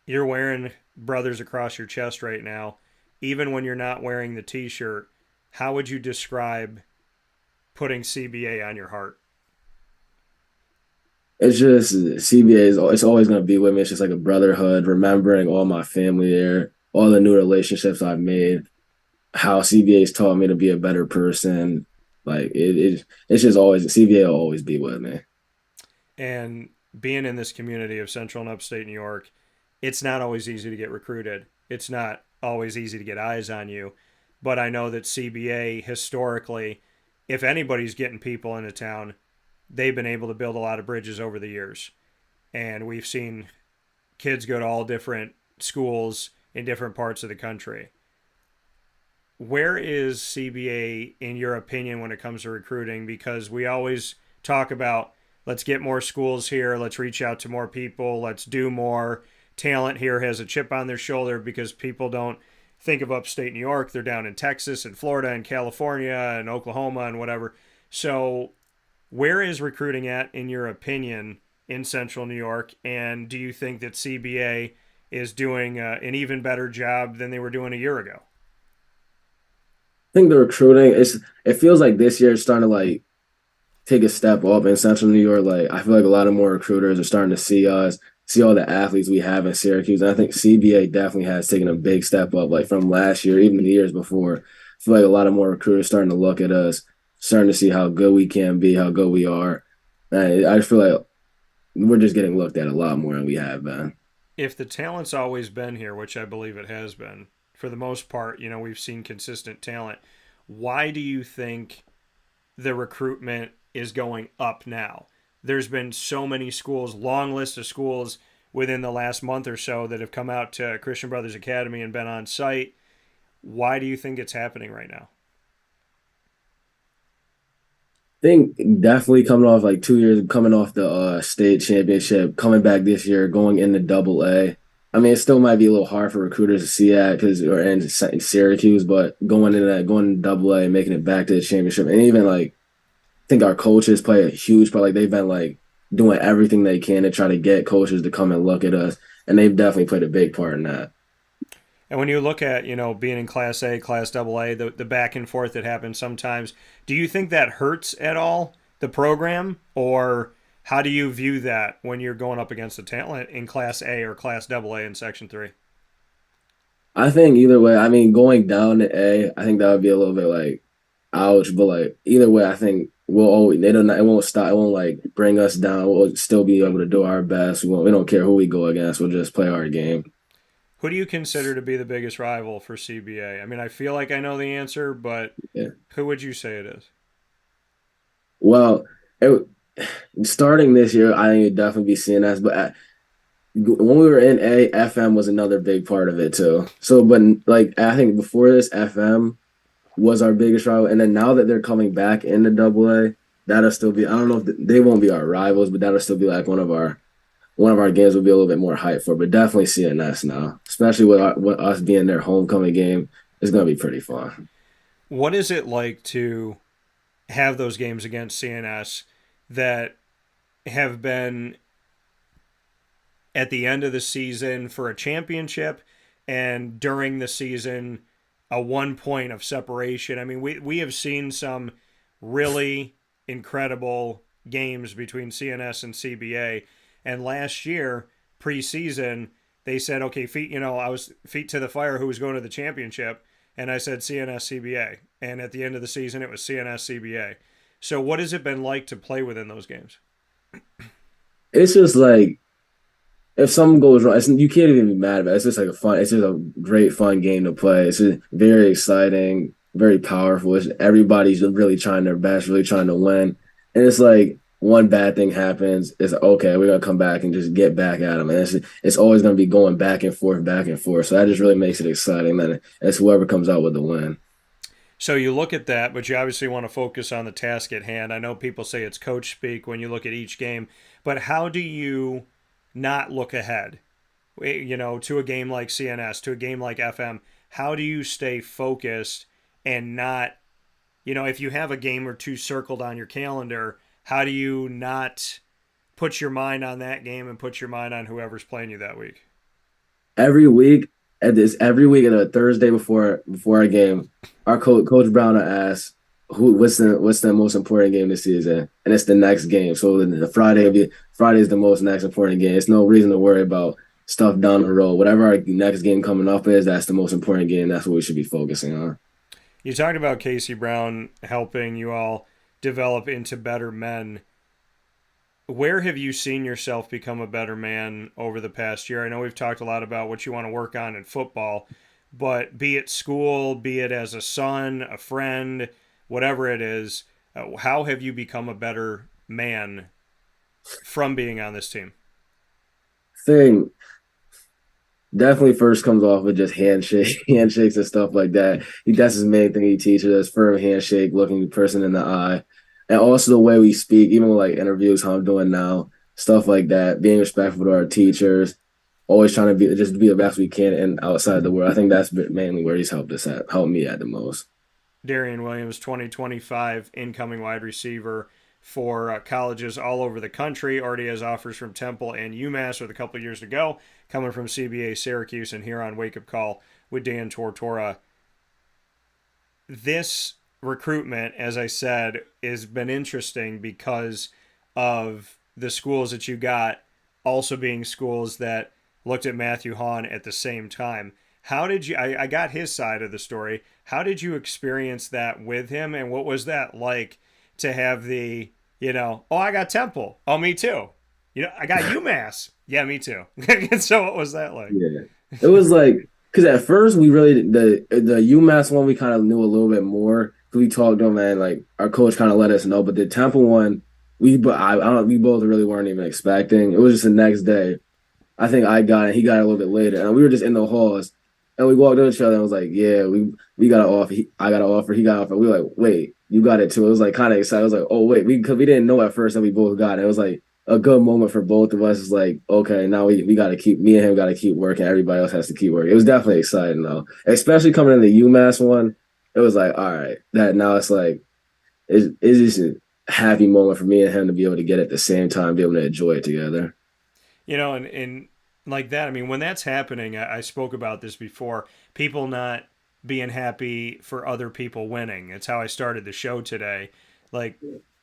You're wearing Brothers across your chest right now. Even when you're not wearing the T-shirt, how would you describe putting CBA on your heart?
It's just CBA it's always going to be with me. It's just like a brotherhood, remembering all my family there, all the new relationships I've made, how CBA's taught me to be a better person. It's just always, CBA will always be with me.
And being in this community of Central and Upstate New York, it's not always easy to get recruited. It's not always easy to get eyes on you. But I know that CBA historically, if anybody's getting people into town, they've been able to build a lot of bridges over the years. And we've seen kids go to all different schools in different parts of the country. Where is CBA, in your opinion, when it comes to recruiting? Because we always talk about, let's get more schools here, let's reach out to more people, let's do more. Talent here has a chip on their shoulder because people don't think of upstate New York, they're down in Texas and Florida and California and Oklahoma and whatever. So where is recruiting at, in your opinion, in Central New York? And do you think that CBA is doing an even better job than they were doing a year ago?
I think the recruiting it feels like this year is starting to like take a step up in Central New York. Like I feel like a lot of more recruiters are starting to see us, see all the athletes we have in Syracuse. And I think CBA definitely has taken a big step up, like from last year, even the years before. I feel like a lot of more recruiters starting to look at us, starting to see how good we can be, how good we are. And I feel like we're just getting looked at a lot more than we have been.
If the talent's always been here, which I believe it has been, for the most part, you know, we've seen consistent talent. Why do you think the recruitment is going up now? There's been so many schools, long list of schools within the last month or so that have come out to Christian Brothers Academy and been on site. Why do you think it's happening right now?
I think definitely coming off like 2 years, coming off the state championship, coming back this year, going into AA. I mean, it still might be a little hard for recruiters to see that because we're in Syracuse, but going to AA, making it back to the championship, and even like I think our coaches play a huge part. Like they've been like doing everything they can to try to get coaches to come and look at us, and they've definitely played a big part in that.
And when you look at, you know, being in Class A, Class AA, the back and forth that happens sometimes, do you think that hurts at all the program, or how do you view that when you're going up against the talent in Class A or Class AA in Section 3?
I think either way, I mean, going down to A, I think that would be a little bit like, ouch. But like either way, I think we'll always it won't stop. It won't like bring us down. We'll still be able to do our best. We don't care who we go against. We'll just play our game.
Who do you consider to be the biggest rival for CBA? I mean, I feel like I know the answer, but who would you say it is?
Well, starting this year, I think it'd definitely be CNS. But when we were in A, FM was another big part of it too. So, but like I think before this, FM was our biggest rival, and then now that they're coming back into AA, that'll still be. I don't know if they won't be our rivals, but that'll still be like one of our games will be a little bit more hype for. But definitely CNS now, especially with us being their homecoming game, it's gonna be pretty fun.
What is it like to have those games against CNS that have been at the end of the season for a championship and during the season a 1 point of separation? I mean, we have seen some really incredible games between CNS and CBA. And last year, preseason, they said, okay, I was feet to the fire who was going to the championship. And I said CNS CBA. And at the end of the season, it was CNS CBA. So what has it been like to play within those games?
It's just like, if something goes wrong, you can't even be mad about it. It's just like it's just a great fun game to play. It's just very exciting, very powerful. Everybody's really trying their best, really trying to win. And it's like one bad thing happens, it's okay, we're going to come back and just get back at them. And it's always going to be going back and forth. So that just really makes it exciting. Then it's whoever comes out with the win.
So you look at that, but you obviously want to focus on the task at hand. I know people say it's coach speak when you look at each game, but how do you not look ahead, to a game like CNS, to a game like FM? How do you stay focused and not, if you have a game or two circled on your calendar, how do you not put your mind on that game and put your mind on whoever's playing you that week?
Every week at a Thursday before our game, our Coach Brown will ask, what's the most important game this season? And it's the next game. So the Friday is the most next important game. It's no reason to worry about stuff down the road. Whatever our next game coming up is, that's the most important game. That's what we should be focusing on.
You talked about Casey Brown helping you all develop into better men. Where have you seen yourself become a better man over the past year? I know we've talked a lot about what you want to work on in football, but be it school, be it as a son, a friend, whatever it is, how have you become a better man from being on this team?
Thing definitely first comes off with just handshakes and stuff like that. That's his main thing he teaches us: firm handshake, looking the person in the eye, and also the way we speak, even with like interviews, how I'm doing now, stuff like that. Being respectful to our teachers, always trying to be the best we can and outside the world. I think that's mainly where he's helped me at the most.
Darien Williams, 2025 incoming wide receiver for colleges all over the country. Already has offers from Temple and UMass with a couple of years to go. Coming from CBA Syracuse and here on Wake Up Call with Dan Tortora. This recruitment, as I said, has been interesting because of the schools that you got also being schools that looked at Matthew Hahn at the same time. How did you, I got his side of the story. How did you experience that with him? And what was that like to have the, oh, I got Temple. Oh, me too. I got UMass. Yeah, me too. So what was that like?
Yeah. It was like, because at first we really, the UMass one, we kind of knew a little bit more. We talked to him and like our coach kind of let us know. But the Temple one, we both really weren't even expecting. It was just the next day. I think I got it. He got it a little bit later. And we were just in the halls. And we walked up to each other and was like, yeah, we got an offer. I got an offer. He got an offer. We were like, wait, you got it too. It was like kind of excited. It was like, oh, wait, because we didn't know at first that we both got it. It was like a good moment for both of us. It's like, okay, now we got to me and him got to keep working. Everybody else has to keep working. It was definitely exciting though, especially coming in the UMass one. It was like, all right, that now it's like, it's just a happy moment for me and him to be able to get it at the same time, be able to enjoy it together.
And like that, I mean, when that's happening, I spoke about this before, people not being happy for other people winning. It's how I started the show today. Like,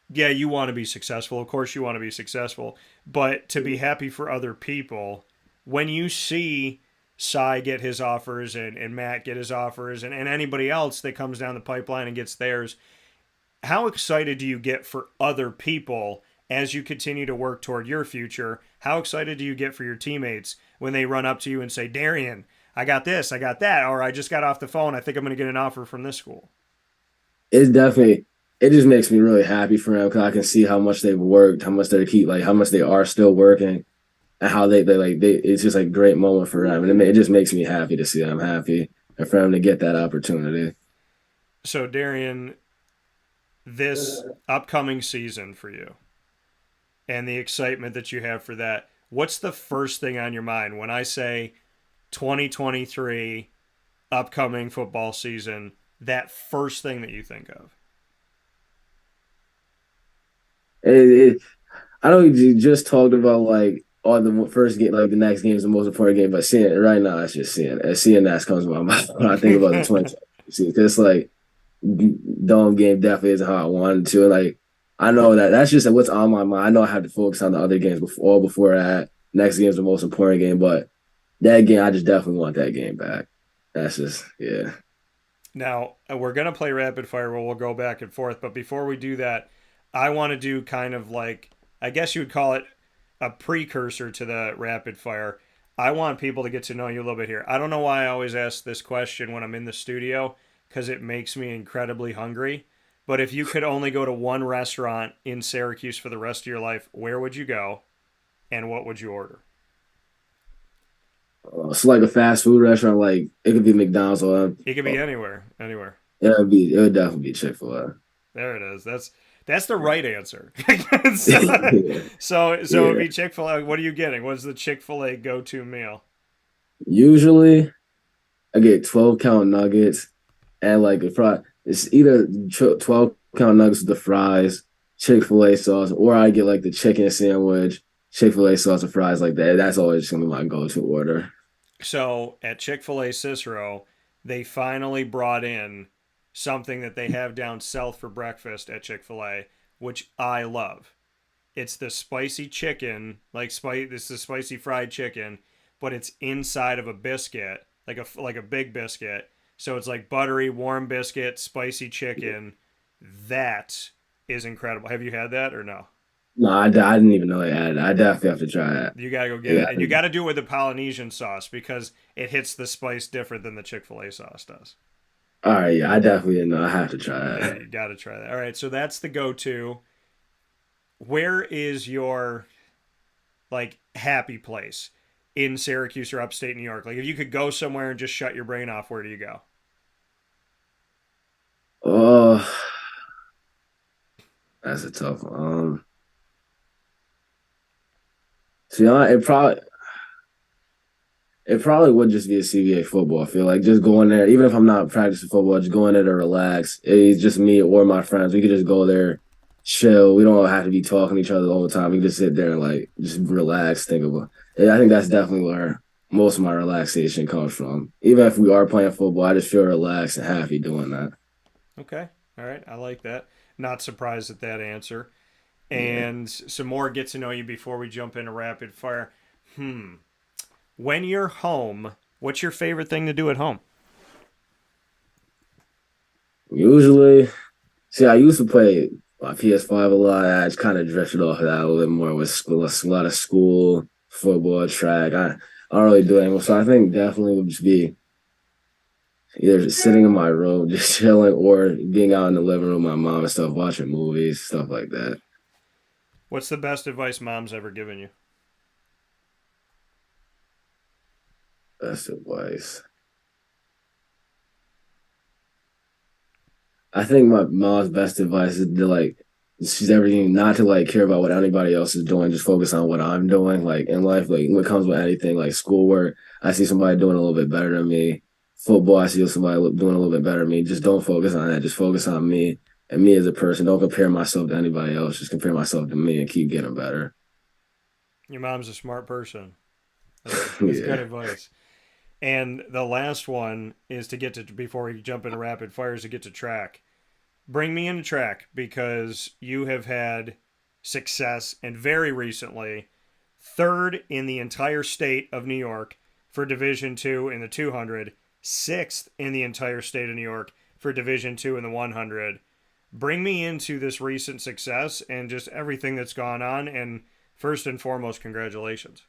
yeah, you want to be successful. Of course you want to be successful. But to be happy for other people, when you see Cy get his offers and Matt get his offers and anybody else that comes down the pipeline and gets theirs, how excited do you get for other people as you continue to work toward your future? How excited do you get for your teammates when they run up to you and say, Darien, I got this, I got that, or I just got off the phone, I think I'm going to get an offer from this school?
It just makes me really happy for them because I can see how much they've worked, how much how much they are still working, and how it's just like a great moment for them. And it just makes me happy to see them happy and for them to get that opportunity.
So, Darien, this upcoming season for you and the excitement that you have for that, what's the first thing on your mind when I say 2023 upcoming football season, that first thing that you think of?
I know you just talked about like the first game, like the next game is the most important game, but seeing it right now, it's just seeing that comes to my mind when I think about the 2020 season. Because like dome game definitely isn't how I wanted to. Like I know that's just what's on my mind. I know I have to focus on the other games before that. Next game is the most important game, but that game, I just definitely want that game back. That's just, yeah.
Now, we're going to play rapid fire where we'll go back and forth, but before we do that, I want to do kind of like, I guess you would call it a precursor to the rapid fire. I want people to get to know you a little bit here. I don't know why I always ask this question when I'm in the studio, because it makes me incredibly hungry. But if you could only go to one restaurant in Syracuse for the rest of your life, where would you go and what would you order?
So like a fast food restaurant, like it could be McDonald's or
it could be anywhere.
It would definitely be Chick-fil-A.
There it is. That's the right answer. So it'd be Chick-fil-A. What are you getting? What's the Chick-fil-A go-to meal?
Usually, I get 12-count nuggets and like a fry. It's either 12-count nuggets with the fries, Chick-fil-A sauce, or I get like the chicken sandwich, Chick-fil-A sauce and fries like that. That's always going to be my go-to order.
So at Chick-fil-A Cicero, they finally brought in something that they have down south for breakfast at Chick-fil-A, which I love. It's the spicy chicken, it's the spicy fried chicken, but it's inside of a biscuit, like a big biscuit. So it's like buttery, warm biscuit, spicy chicken. That is incredible. Have you had that or no?
No, I didn't even know they had it. I definitely have to try that.
You got to go get it. And you got to do it with the Polynesian sauce because it hits the spice different than the Chick-fil-A sauce does.
All right, yeah, I definitely didn't know. I have to try that.
Yeah, you got to try that. All right, so that's the go-to. Where is your, happy place in Syracuse or upstate New York? Like, if you could go somewhere and just shut your brain off, where do you go?
Oh, that's a tough one. See, it probably It probably would just be a CBA football. I feel like just going there, even if I'm not practicing football, just going there to relax. It's just me or my friends. We could just go there, chill. We don't have to be talking to each other the whole time. We can just sit there and like just relax, think about. I think that's definitely where most of my relaxation comes from. Even if we are playing football, I just feel relaxed and happy doing that.
Okay. All right. I like that. Not surprised at that answer.
Yeah.
And some more get to know you before we jump into rapid fire. When you're home, what's your favorite thing to do at home?
Usually, see, I used to play my PS5 a lot. I just kind of drifted off of that a little bit more with school, a lot of school, football, track. I don't really do it anymore. So I think definitely would just be either just sitting in my room, just chilling, or being out in the living room with my mom and stuff, watching movies, stuff like that.
What's the best advice mom's ever given you?
Best advice. I think my mom's best advice is to like she's everything not to like care about what anybody else is doing, just focus on what I'm doing, like in life, like when it comes with anything, like schoolwork, I see somebody doing a little bit better than me. Football, I see somebody doing a little bit better than me. Just don't focus on that. Just focus on me and me as a person. Don't compare myself to anybody else. Just compare myself to me and keep getting better.
Your mom's a smart person. That's
Yeah.
good advice. And the last one is to get to, before we jump into rapid fires, to get to track. Bring me into track because you have had success and very recently third in the entire state of New York for Division II in the 200, sixth in the entire state of New York for Division II in the 100. Bring me into this recent success and just everything that's gone on. And first and foremost, congratulations.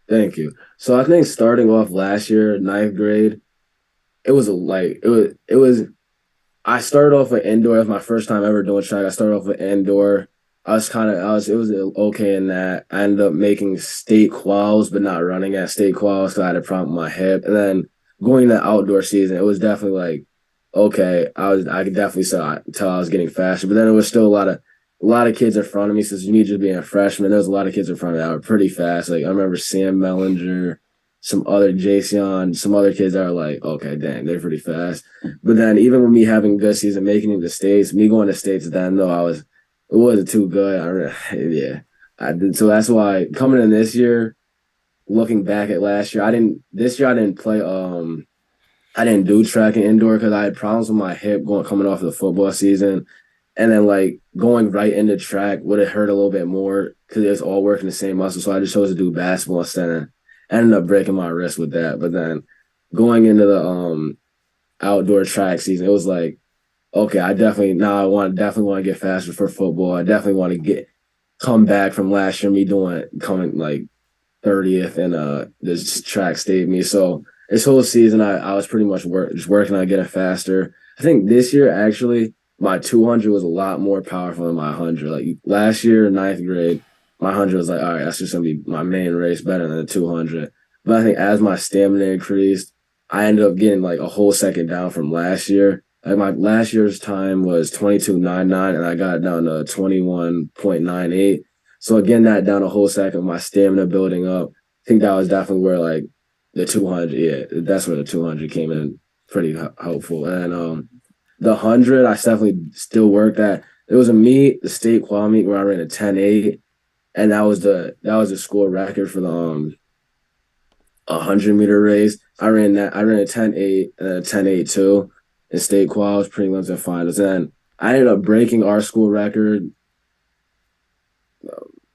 Thank you. So I think starting off last year, ninth grade, it was I started off with indoor. It was my first time ever doing track. I started off with indoor. It was okay in that. I ended up making state quals, but not running at state quals because I had a problem with my hip. And then going to outdoor season, it was definitely like, okay, I could definitely tell I was getting faster. But then there was still a lot of kids in front of me. Since me just being a freshman, there was a lot of kids in front of me that were pretty fast. Like I remember Sam Mellinger, some other Jason, some other kids that are like, okay, dang, they're pretty fast. But then even with me having a good season, making it to states, me going to states then though it wasn't too good. Yeah, I did. So that's why coming in this year, looking back at last year, this year I didn't play. I didn't do track and indoor because I had problems with my hip coming off the football season, and then like going right into track would have hurt a little bit more because it's all working the same muscle. So I just chose to do basketball instead. I ended up breaking my wrist with that. But then going into the outdoor track season, it was like, okay, I definitely want to get faster for football. I definitely want to come back from last year, coming like 30th and this track stayed me. So this whole season I was pretty much just working on getting faster. I think this year actually my 200 was a lot more powerful than my 100. Like last year, ninth grade, my 100 was like, all right, that's just gonna be my main race, better than the 200. But I think as my stamina increased, I ended up getting like a whole second down from last year. Like my last year's time was 22.99 and I got it down to 21.98. So again, that down a whole second, my stamina building up. I think that was definitely where like the 200, yeah, that's where the 200 came in pretty helpful. And the 100, I definitely still worked at. It was a meet, the state qual meet where I ran a 10.8, and that was the school record for the 100-meter race. I ran a 10.8 and a 10.8 too in state quals, prelims, and finals. And I ended up breaking our school record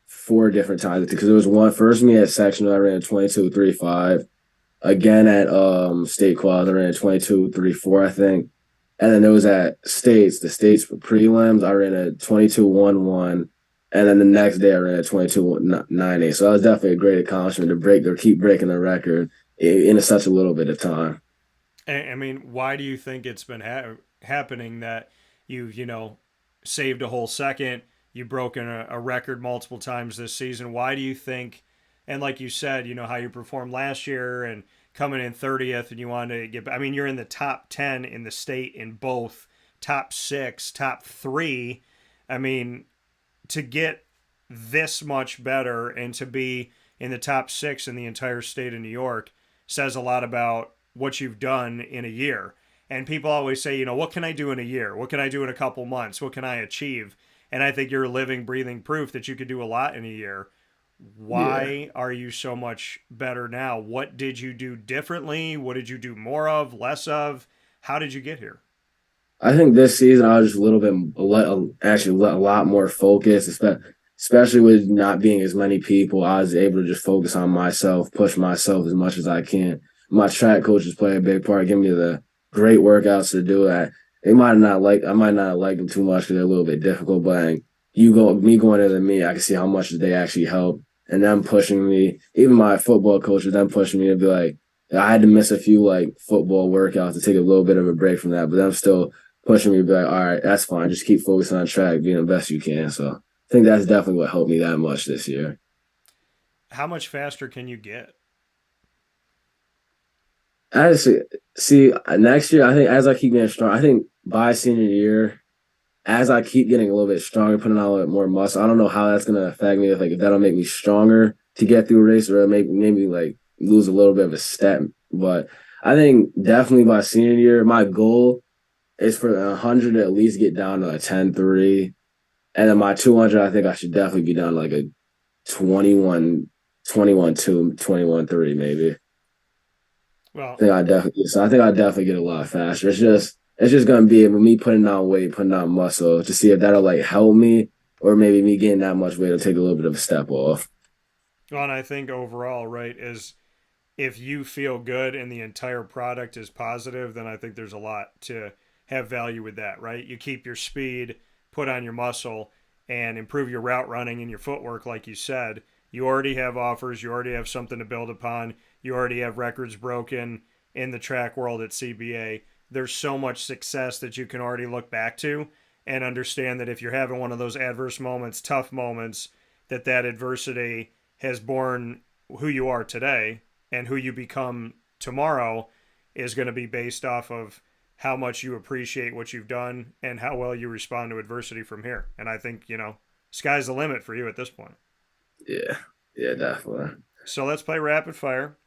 4 different times because there was one first meet at sectional I ran a 22.35. Again at state quals I ran a 22.34, I think. And then it was at the states for prelims, I ran a 22.11. And then the next day I ran a 22.98. So that was definitely a great accomplishment to keep breaking the record in such a little bit of time.
I mean, why do you think it's been happening that you've, saved a whole second, you've broken a record multiple times this season? Why do you think, and like you said, how you performed last year and coming in 30th and you wanted to you're in the top 10 in the state in both, top 6, top 3. I mean, to get this much better and to be in the top 6 in the entire state of New York, says a lot about what you've done in a year. And people always say, what can I do in a year? What can I do in a couple months? What can I achieve? And I think you're living, breathing proof that you could do a lot in a year. Why are you so much better now? What did you do differently? What did you do more of, less of? How did you get here?
I think this season I was just a little bit, actually a lot more focused, especially with not being as many people. I was able to just focus on myself, push myself as much as I can. My track coaches play a big part, give me the great workouts to do that. I might not like them too much because they're a little bit difficult, but me going into me, I can see how much they actually help. And them pushing me, even my football coaches, them pushing me to be like, I had to miss a few like football workouts to take a little bit of a break from that, but them still pushing me to be like, all right, that's fine. Just keep focusing on track, being the best you can. So I think that's definitely what helped me that much this year.
How much faster can you get?
I just see next year, I think as I keep getting strong, I think by senior year, as I keep getting a little bit stronger, putting on a little bit more muscle, I don't know how that's going to affect me. If that'll make me stronger to get through a race or maybe like lose a little bit of a step. But I think definitely by senior year, my goal is for 100 to at least get down to a 10.3. And then my 200, I think I should definitely be down to like a 21.2, 21.3 maybe.
Well,
I think I definitely get a lot faster. It's just gonna be me putting on weight, putting on muscle to see if that'll like help me, or maybe me getting that much weight will take a little bit of a step off.
Well, and I think overall, right, is if you feel good and the entire product is positive, then I think there's a lot to have value with that, right? You keep your speed, put on your muscle, and improve your route running and your footwork, like you said. You already have offers. You already have something to build upon. You already have records broken in the track world at CBA. There's so much success that you can already look back to and understand that if you're having one of those adverse moments, tough moments, that adversity has born who you are today, and who you become tomorrow is going to be based off of how much you appreciate what you've done and how well you respond to adversity from here. And I think, sky's the limit for you at this point.
Yeah, definitely.
So let's play rapid fire.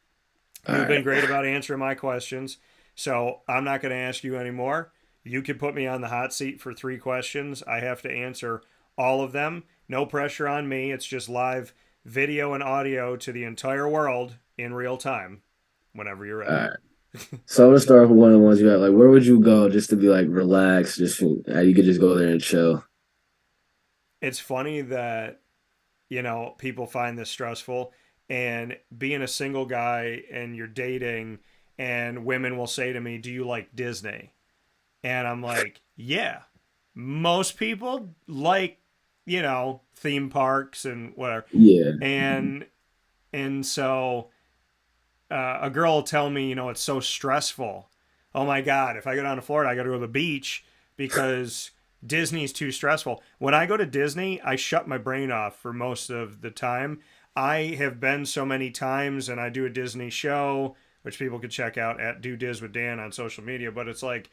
You've been great about answering my questions, so I'm not going to ask you anymore. You can put me on the hot seat for 3 questions. I have to answer all of them. No pressure on me. It's just live video and audio to the entire world in real time whenever you're ready.
All right. So I'm going to start with one of the ones you got. Like, where would you go just to be like relaxed? Just you could just go there and chill.
It's funny that, people find this stressful, and being a single guy and you're dating, and women will say to me, do you like Disney? And I'm like, yeah. Most people like, theme parks and whatever.
Yeah.
And so a girl will tell me, it's so stressful. Oh my God, if I go down to Florida, I got to go to the beach because Disney's too stressful. When I go to Disney, I shut my brain off for most of the time. I have been so many times, and I do a Disney show, which people could check out at Do Diz with Dan on social media, but it's like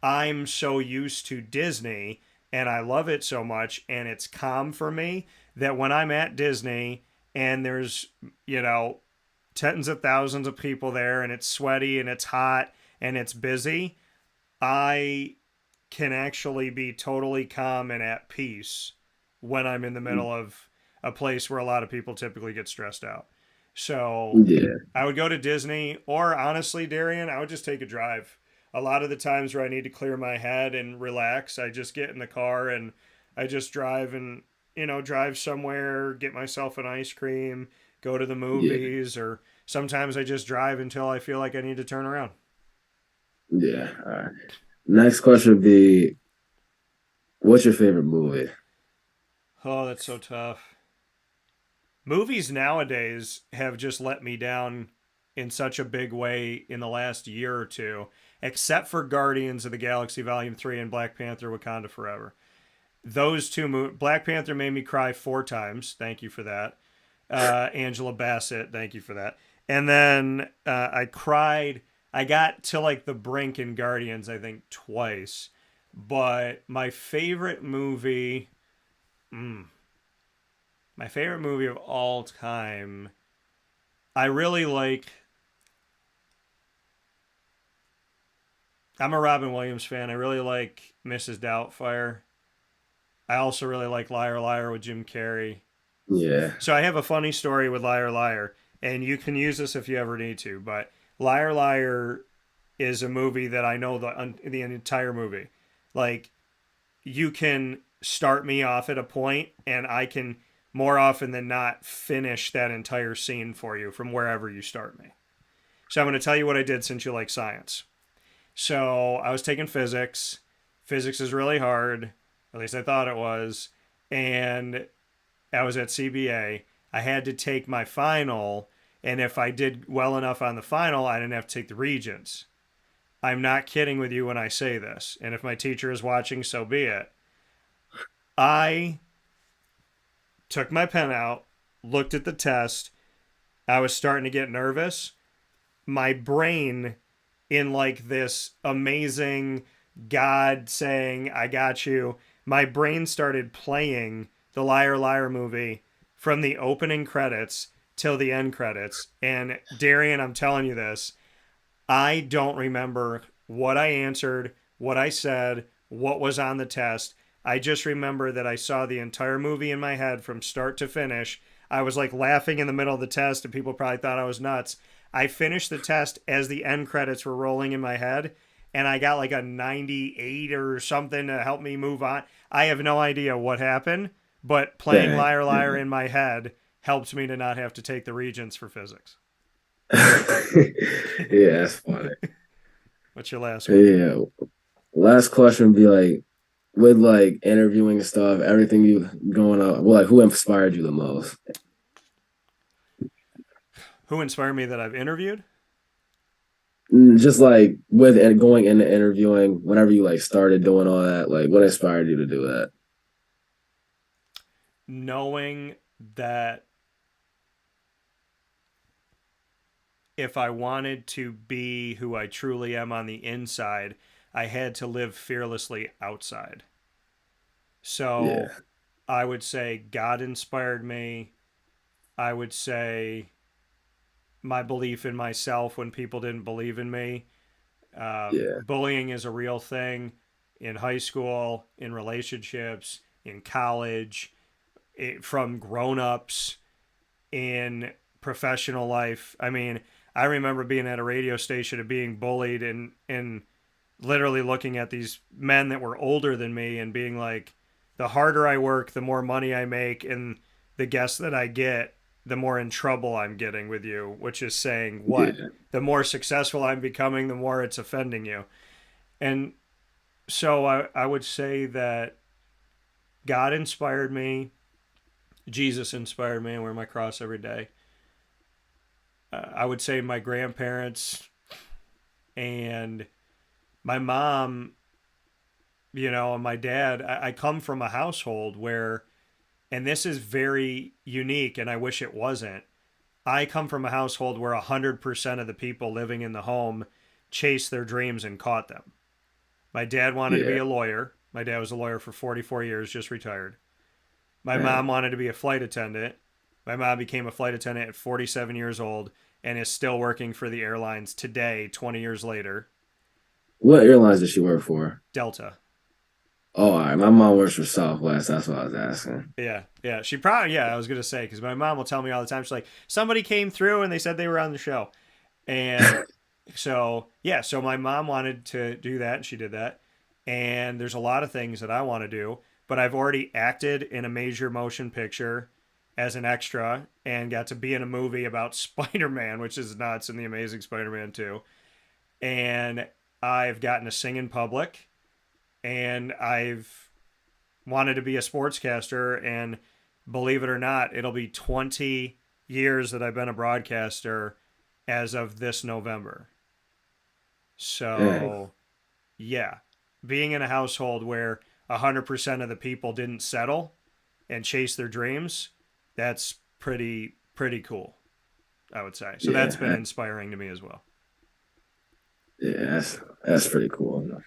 I'm so used to Disney and I love it so much, and it's calm for me, that when I'm at Disney and there's, tens of thousands of people there and it's sweaty and it's hot and it's busy, I can actually be totally calm and at peace when I'm in the middle of a place where a lot of people typically get stressed out. So I would go to Disney, or honestly, Darien, I would just take a drive. A lot of the times where I need to clear my head and relax, I just get in the car and I just drive and, drive somewhere, get myself an ice cream, go to the movies, or sometimes I just drive until I feel like I need to turn around.
Yeah. All right. Next question would be, what's your favorite movie?
Oh, that's so tough. Movies nowadays have just let me down in such a big way in the last year or two, except for Guardians of the Galaxy Volume 3 and Black Panther Wakanda Forever. Those two movies, Black Panther made me cry 4 times. Thank you for that. Angela Bassett, thank you for that. And then I cried. I got to like the brink in Guardians, I think, twice. But my favorite movie of all time, I really like I'm a Robin Williams fan. I really like Mrs. Doubtfire. I also really like Liar Liar with Jim Carrey.
Yeah.
So I have a funny story with Liar Liar, and you can use this if you ever need to. But Liar Liar is a movie that I know the entire movie. Like, you can start me off at a point, and I can more often than not finish that entire scene for you from wherever you start me. So I'm going to tell you what I did since you like science. So I was taking physics. Physics is really hard. At least I thought it was. And I was at CBA. I had to take my final. And if I did well enough on the final, I didn't have to take the Regents. I'm not kidding with you when I say this. And if my teacher is watching, so be it. I took my pen out, looked at the test. I was starting to get nervous. My brain, in like this amazing God saying, I got you, my brain started playing the Liar Liar movie from the opening credits till the end credits. And Darien, I'm telling you this, I don't remember what I answered, what I said, what was on the test. I just remember that I saw the entire movie in my head from start to finish. I was like laughing in the middle of the test, and people probably thought I was nuts. I finished the test as the end credits were rolling in my head, and I got like a 98 or something to help me move on. I have no idea what happened, but playing Liar Liar in my head helped me to not have to take the Regents for physics.
Yeah, that's funny.
What's your last one?
Yeah. Last question would be like, with like interviewing and stuff, everything you going on, well, like who inspired you the most?
Who inspired me that I've interviewed?
Just like with and going into interviewing, whenever you like started doing all that, like what inspired you to do that?
Knowing that if I wanted to be who I truly am on the inside, I had to live fearlessly outside. So I would say God inspired me. I would say my belief in myself when people didn't believe in me. Bullying is a real thing in high school, in relationships, in college, from grown-ups, in professional life. I mean, I remember being at a radio station and being bullied and literally looking at these men that were older than me and being like, the harder I work, the more money I make, and the guests that I get, the more in trouble I'm getting with you, which is saying what? Yeah. The more successful I'm becoming, the more it's offending you. And so I would say that God inspired me. Jesus inspired me. I wear my cross every day. I would say my grandparents and my mom, you know, and my dad. I come from a household where, and this is very unique, and I wish it wasn't. I come from a household where 100% of the people living in the home chased their dreams and caught them. My dad wanted to be a lawyer. My dad was a lawyer for 44 years, just retired. My mom wanted to be a flight attendant. My mom became a flight attendant at 47 years old and is still working for the airlines today, 20 years later.
What airlines did she work for?
Delta.
Oh, all right. My mom works for Southwest. That's what I was asking.
Yeah. She probably, I was going to say, because my mom will tell me all the time, she's like, somebody came through and they said they were on the show. And so my mom wanted to do that, and she did that. And there's a lot of things that I want to do, but I've already acted in a major motion picture as an extra and got to be in a movie about Spider-Man, which is nuts, and The Amazing Spider-Man 2. And I've gotten to sing in public, and I've wanted to be a sportscaster, and believe it or not, it'll be 20 years that I've been a broadcaster as of this November. So, being in a household where 100% of the people didn't settle and chase their dreams, that's pretty cool, I would say. So that's been inspiring to me as well.
Yeah, that's pretty cool.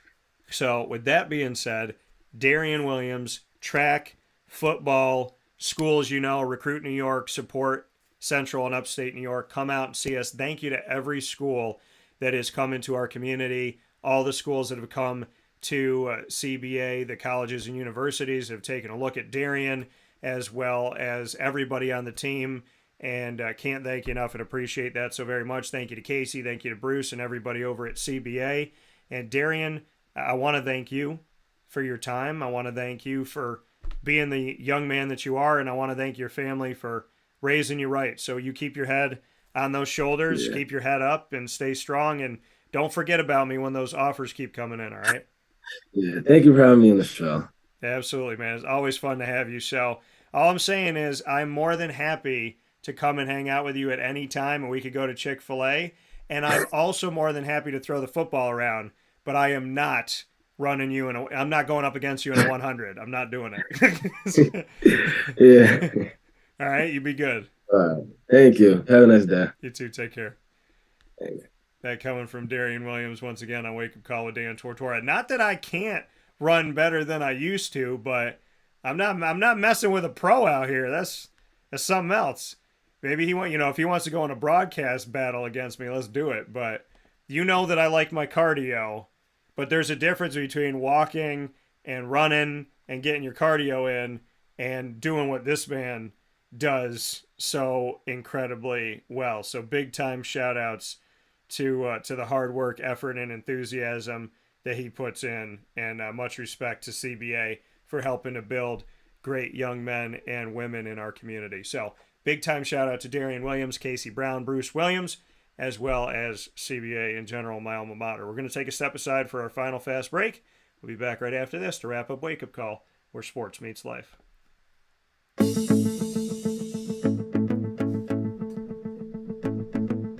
So with that being said, Darien Williams, track, football, schools, Recruit New York, support Central and Upstate New York. Come out and see us. Thank you to every school that has come into our community. all the schools that have come to CBA, the colleges and universities have taken a look at Darien, as well as everybody on the team. And can't thank you enough and appreciate that so very much. Thank you to Casey. Thank you to Bruce and everybody over at CBA. And Darien, I want to thank you for your time. I want to thank you for being the young man that you are. And I want to thank your family for raising you right. So you keep your head on those shoulders, keep your head up and stay strong. And don't forget about me when those offers keep coming in. All right.
Yeah. Thank you for having me on the show.
Absolutely, man. It's always fun to have you. So all I'm saying is I'm more than happy to come and hang out with you at any time, and we could go to Chick-fil-A. And I'm also more than happy to throw the football around, but I am not running you, and I'm not going up against you in a 100. I'm not doing it.
Yeah.
All right, you be good.
All right. Thank you. Have a nice day.
You too. Take care.
Thanks.
That coming from Darien Williams once again on Wake Up Call with Dan Tortora. Not that I can't run better than I used to, but I'm not messing with a pro out here. That's something else. Maybe if he wants to go in a broadcast battle against me, let's do it. But you know that I like my cardio, but there's a difference between walking and running and getting your cardio in and doing what this man does so incredibly well. So big time shout outs to the hard work, effort, and enthusiasm that he puts in, and much respect to CBA for helping to build great young men and women in our community. So big time shout out to Darien Williams, Casey Brown, Bruce Williams, as well as CBA in general, my alma mater. We're going to take a step aside for our final fast break. We'll be back right after this to wrap up Wake Up Call, where sports meets life.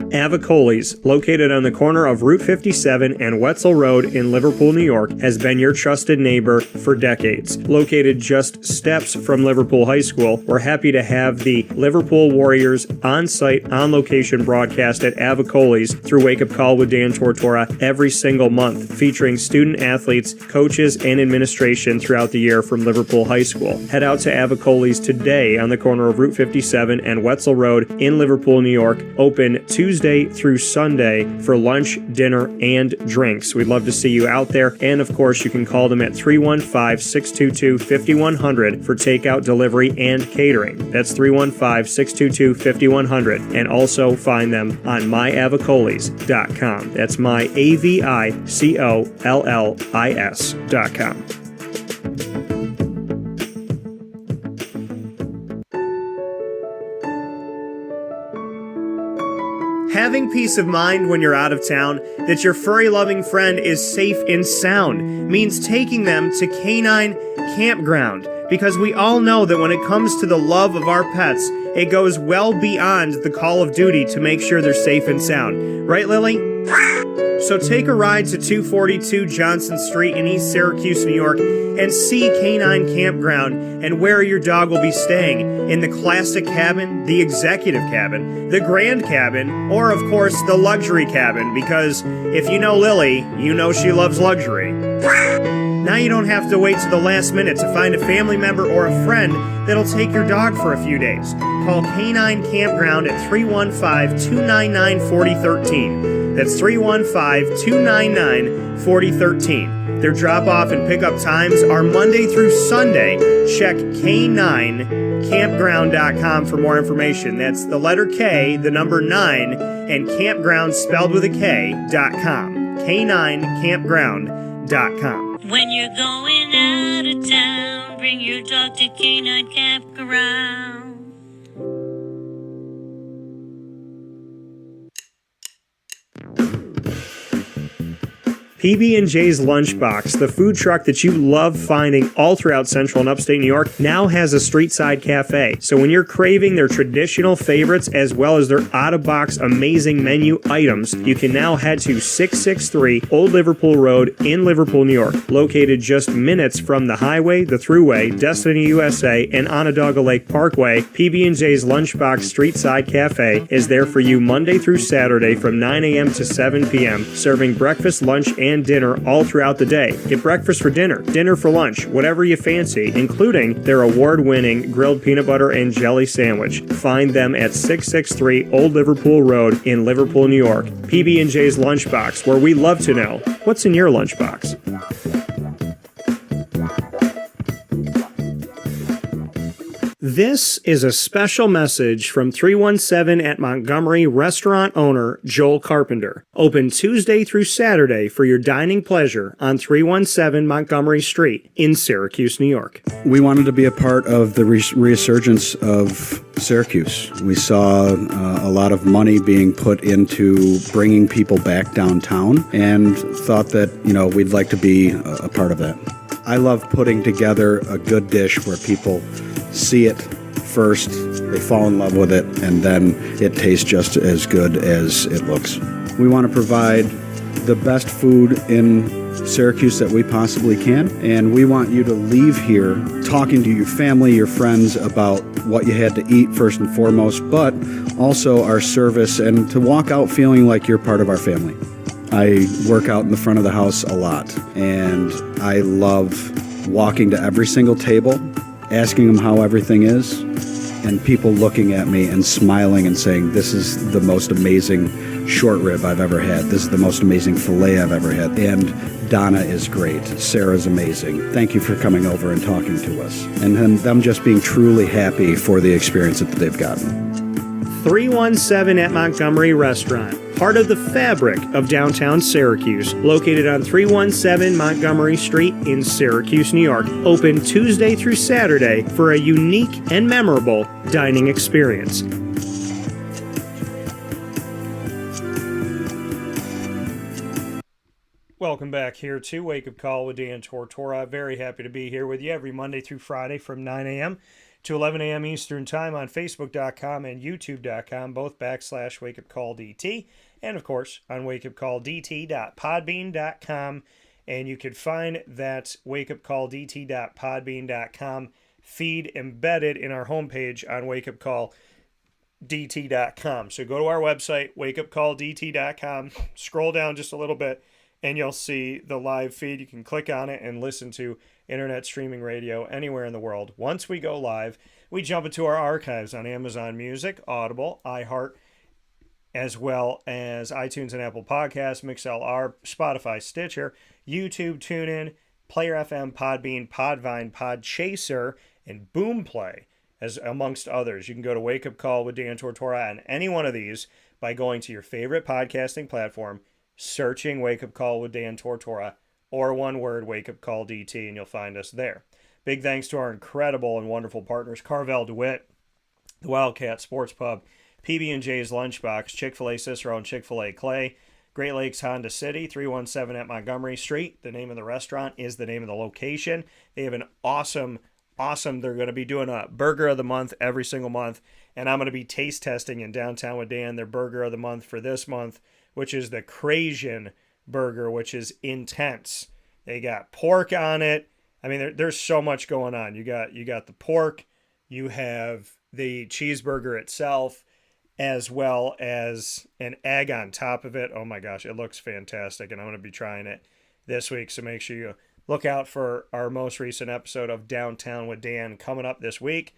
Avicoli's, located on the corner of Route 57 and Wetzel Road in Liverpool, New York, has been your trusted neighbor for decades. Located just steps from Liverpool High School, we're happy to have the Liverpool Warriors on-site, on-location broadcast at Avicoli's through Wake Up Call with Dan Tortora every single month, featuring student athletes, coaches, and administration throughout the year from Liverpool High School. Head out to Avicoli's today on the corner of Route 57 and Wetzel Road in Liverpool, New York, open Tuesday through Sunday for lunch, dinner, and drinks. We'd love to see you out there. And of course, you can call them at 315-622-5100 for takeout, delivery, and catering. That's 315-622-5100. And also find them on myavicolis.com. That's myavicollis.com. Having peace of mind when you're out of town that your furry-loving friend is safe and sound means taking them to Canine Kampground, because we all know that when it comes to the love of our pets, it goes well beyond the call of duty to make sure they're safe and sound. Right, Lily? So take a ride to 242 Johnson Street in East Syracuse, New York, and see Canine Kampground and where your dog will be staying in the classic cabin, the executive cabin, the grand cabin, or of course the luxury cabin, because if you know Lily, you know she loves luxury. Now you don't have to wait to the last minute to find a family member or a friend that'll take your dog for a few days. Call Canine Kampground at 315-299-4013. That's 315-299-4013. Their drop-off and pickup times are Monday through Sunday. Check K9Kampground.com for more information. That's the letter K, the number 9, and campground spelled with a K.com. K9Kampground.com.
When you're going out of town, bring your dog to Canine Kampground.
PB&J's Lunchbox, the food truck that you love finding all throughout central and upstate New York, now has a street-side cafe. So when you're craving their traditional favorites as well as their out-of-box amazing menu items, you can now head to 663 Old Liverpool Road in Liverpool, New York. Located just minutes from the highway, the Thruway, Destiny USA, and Onondaga Lake Parkway, PB&J's Lunchbox Street-Side Cafe is there for you Monday through Saturday from 9 a.m. to 7 p.m., serving breakfast, lunch, and
and dinner all throughout the day. Get breakfast for dinner, dinner for lunch, whatever you fancy, including their award-winning grilled peanut butter and jelly sandwich. Find them at 663 Old Liverpool Road in Liverpool, New York. PB&J's Lunchbox, where we love to know what's in your lunchbox. This is a special message from 317 at Montgomery restaurant owner Joel Carpenter. Open Tuesday through Saturday for your dining pleasure on 317 Montgomery Street in Syracuse, New York.
We wanted to be a part of the resurgence of Syracuse. We saw a lot of money being put into bringing people back downtown and thought that, we'd like to be a part of that. I love putting together a good dish where people see it first, they fall in love with it, and then it tastes just as good as it looks. We want to provide the best food in Syracuse that we possibly can, and we want you to leave here talking to your family, your friends about what you had to eat first and foremost, but also our service, and to walk out feeling like you're part of our family. I work out in the front of the house a lot, and I love walking to every single table, asking them how everything is, and people looking at me and smiling and saying, this is the most amazing short rib I've ever had. This is the most amazing filet I've ever had. And Donna is great. Sarah's amazing. Thank you for coming over and talking to us. And them just being truly happy for the experience that they've gotten.
317 at Montgomery Restaurant, part of the fabric of downtown Syracuse, located on 317 Montgomery Street in Syracuse, New York. Open Tuesday through Saturday for a unique and memorable dining experience. Welcome back here to Wake Up Call with Dan Tortora. Very happy to be here with you every Monday through Friday from 9 a.m. to 11 a.m. Eastern Time on Facebook.com and YouTube.com, both /WakeUpCallDT, and of course on WakeUpCallDT.podbean.com. And you can find that WakeUpCallDT.podbean.com feed embedded in our homepage on WakeUpCallDT.com. So go to our website, WakeUpCallDT.com, scroll down just a little bit, and you'll see the live feed. You can click on it and listen to internet streaming radio anywhere in the world. Once we go live, we jump into our archives on Amazon Music, Audible, iHeart, as well as iTunes and Apple Podcasts, MixLR, Spotify, Stitcher, YouTube, TuneIn, Player FM, Podbean, Podvine, Podchaser, and Boomplay, as amongst others. You can go to Wake Up Call with Dan Tortora on any one of these by going to your favorite podcasting platform, searching Wake Up Call with Dan Tortora, or one word, Wake Up Call DT, and you'll find us there. Big thanks to our incredible and wonderful partners, Carvel DeWitt, the Wildcat Sports Pub, PB&J's Lunchbox, Chick-fil-A Cicero, and Chick-fil-A Clay, Great Lakes Honda City, 317 at Montgomery Street. The name of the restaurant is the name of the location. They have an awesome, they're going to be doing a Burger of the Month every single month, and I'm going to be taste testing in downtown with Dan their Burger of the Month for this month, which is the Cajun Burger, which is intense. They got pork on it. I mean, there's so much going on. You got the pork, you have the cheeseburger itself, as well as an egg on top of it. Oh my gosh, it looks fantastic, and I'm going to be trying it this week, so make sure you look out for our most recent episode of Downtown with Dan coming up this week.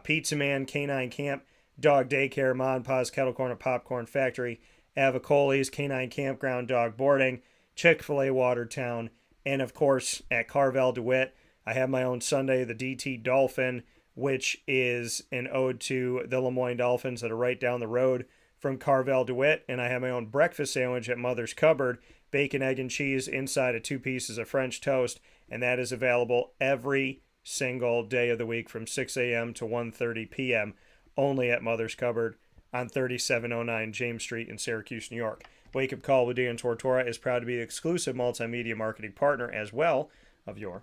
Pizza Man, Canine Camp, Dog Daycare, Mon Pa's Kettle Corn and Popcorn Factory, Avicoli's, Canine Kampground, Dog Boarding, Chick-fil-A Watertown, and of course at Carvel DeWitt, I have my own Sunday, the DT Dolphin, which is an ode to the Lemoyne Dolphins that are right down the road from Carvel DeWitt, and I have my own breakfast sandwich at Mother's Cupboard, bacon, egg, and cheese inside of 2 pieces of French toast, and that is available every single day of the week from 6 a.m. to 1:30 p.m. only at Mother's Cupboard on 3709 James Street in Syracuse, New York. Wake Up Call with Dan Tortora is proud to be the exclusive multimedia marketing partner as well of your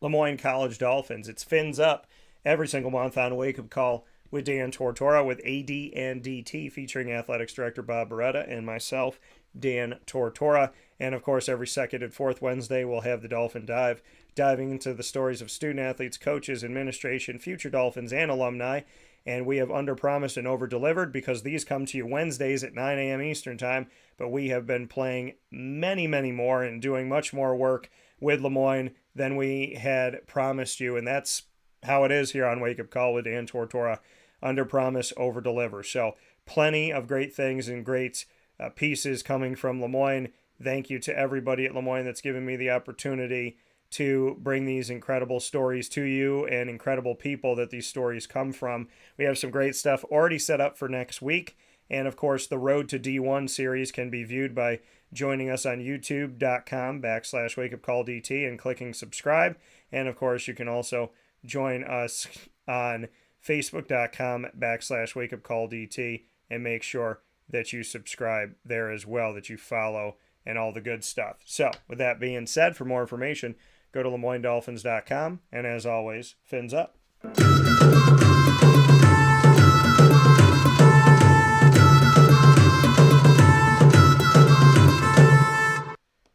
Lemoyne College Dolphins. It's Fins Up every single month on Wake Up Call with Dan Tortora with AD and DT, featuring Athletics Director Bob Beretta and myself, Dan Tortora. And of course, every second and fourth Wednesday, we'll have the Dolphin Dive
diving into the stories of student athletes, coaches, administration, future Dolphins, and alumni. And we have under-promised and over-delivered because these come to you Wednesdays at 9 a.m. Eastern Time. But we have been playing many, many more and doing much more work with Lemoyne than we had promised you. And that's how it is here on Wake Up Call with Dan Tortora. Under-promise, over-deliver. So plenty of great things and great pieces coming from Lemoyne. Thank you to everybody at Lemoyne that's given me the opportunity to bring these incredible stories to you and incredible people that these stories come from. We have some great stuff already set up for next week. And of course, the Road to D1 series can be viewed by joining us on youtube.com/wakeupcalldt and clicking subscribe. And of course, you can also join us on facebook.com/wakeupcalldt and make sure that you subscribe there as well, that you follow and all the good stuff. So with that being said, for more information, go to LeMoyneDolphins.com, and as always, fins up.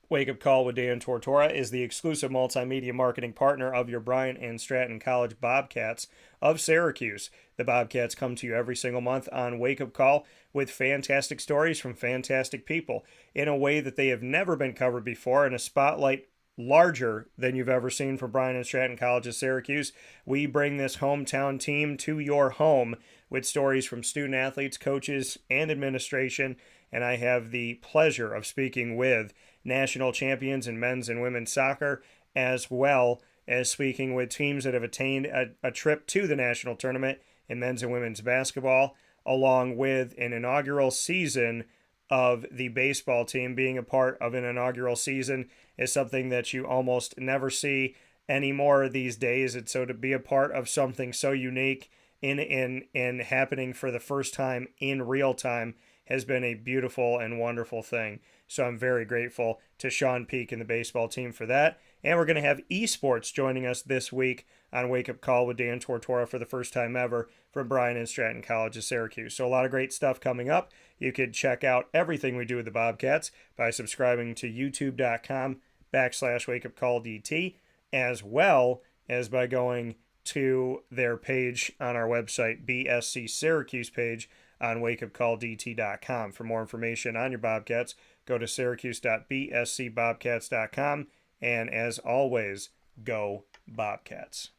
Wake Up Call with Dan Tortora is the exclusive multimedia marketing partner of your Bryant and Stratton College Bobcats of Syracuse. The Bobcats come to you every single month on Wake Up Call with fantastic stories from fantastic people in a way that they have never been covered before, in a spotlight larger than you've ever seen from Bryant and Stratton College of Syracuse. We bring this hometown team to your home with stories from student athletes, coaches, and administration. And I have the pleasure of speaking with national champions in men's and women's soccer, as well as speaking with teams that have attained a trip to the national tournament in men's and women's basketball, along with an inaugural season of the baseball team. Being a part of an inaugural season is something that you almost never see anymore these days. And so to be a part of something so unique in happening for the first time in real time has been a beautiful and wonderful thing. So I'm very grateful to Sean Peak and the baseball team for that. And we're going to have esports joining us this week on Wake Up Call with Dan Tortora for the first time ever from Bryant and Stratton College of Syracuse. So a lot of great stuff coming up. You could check out everything we do with the Bobcats by subscribing to youtube.com/wakeupcalldt, as well as by going to their page on our website, BSC Syracuse page, on wakeupcalldt.com. For more information on your Bobcats, go to syracuse.bscbobcats.com. And as always, go Bobcats.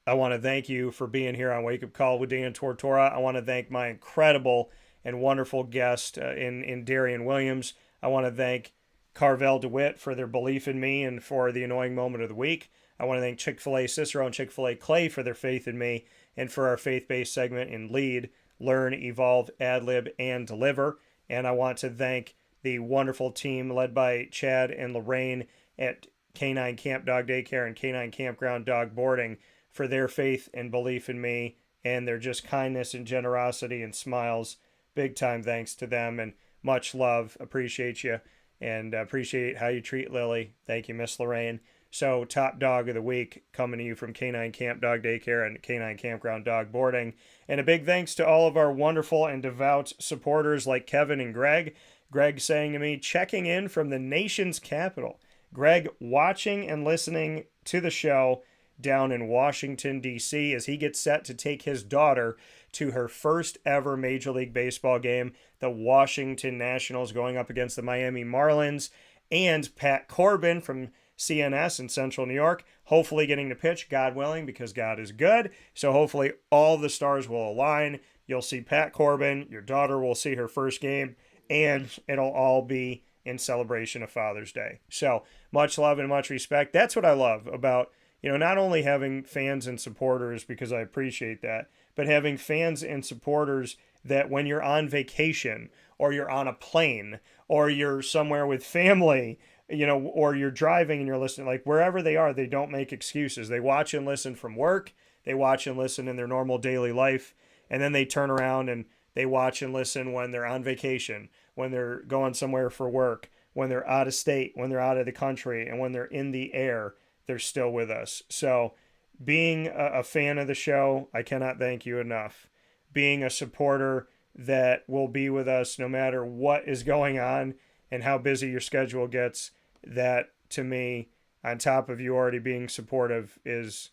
I want to thank you for being here on Wake Up Call with Dan Tortora. I want to thank my incredible and wonderful guest in Darien Williams. I want to thank Carvel DeWitt for their belief in me and for the annoying moment of the week. I want to thank Chick-fil-A Cicero and Chick-fil-A Clay for their faith in me and for our faith-based segment in Lead, Learn, Evolve, Ad-lib, and Deliver. And I want to thank the wonderful team led by Chad and Lorraine at Canine Camp Dog Daycare and Canine Kampground Dog Boarding for their faith and belief in me and their just kindness and generosity and smiles. Big time thanks to them and much love. Appreciate you and appreciate how you treat Lily. Thank you, Miss Lorraine. So, top dog of the week coming to you from Canine Camp Dog Daycare and Canine Kampground Dog Boarding. And a big thanks to all of our wonderful and devout supporters like Kevin and Greg. Greg saying to me, checking in from the nation's capital. Greg watching and listening to the show down in Washington, D.C. as he gets set to take his daughter to her first ever Major League Baseball game, the Washington Nationals going up against the Miami Marlins, and Pat Corbin from CNS in Central New York, hopefully getting to pitch, God willing, because God is good. So hopefully all the stars will align. You'll see Pat Corbin, your daughter will see her first game, and it'll all be in celebration of Father's Day. So much love and much respect. That's what I love about, not only having fans and supporters, because I appreciate that, but having fans and supporters that when you're on vacation or you're on a plane or you're somewhere with family, or you're driving and you're listening, like wherever they are, they don't make excuses. They watch and listen from work. They watch and listen in their normal daily life. And then they turn around and they watch and listen when they're on vacation, when they're going somewhere for work, when they're out of state, when they're out of the country, and when they're in the air, they're still with us. So being a fan of the show, I cannot thank you enough. Being a supporter that will be with us no matter what is going on and how busy your schedule gets, that to me, on top of you already being supportive, is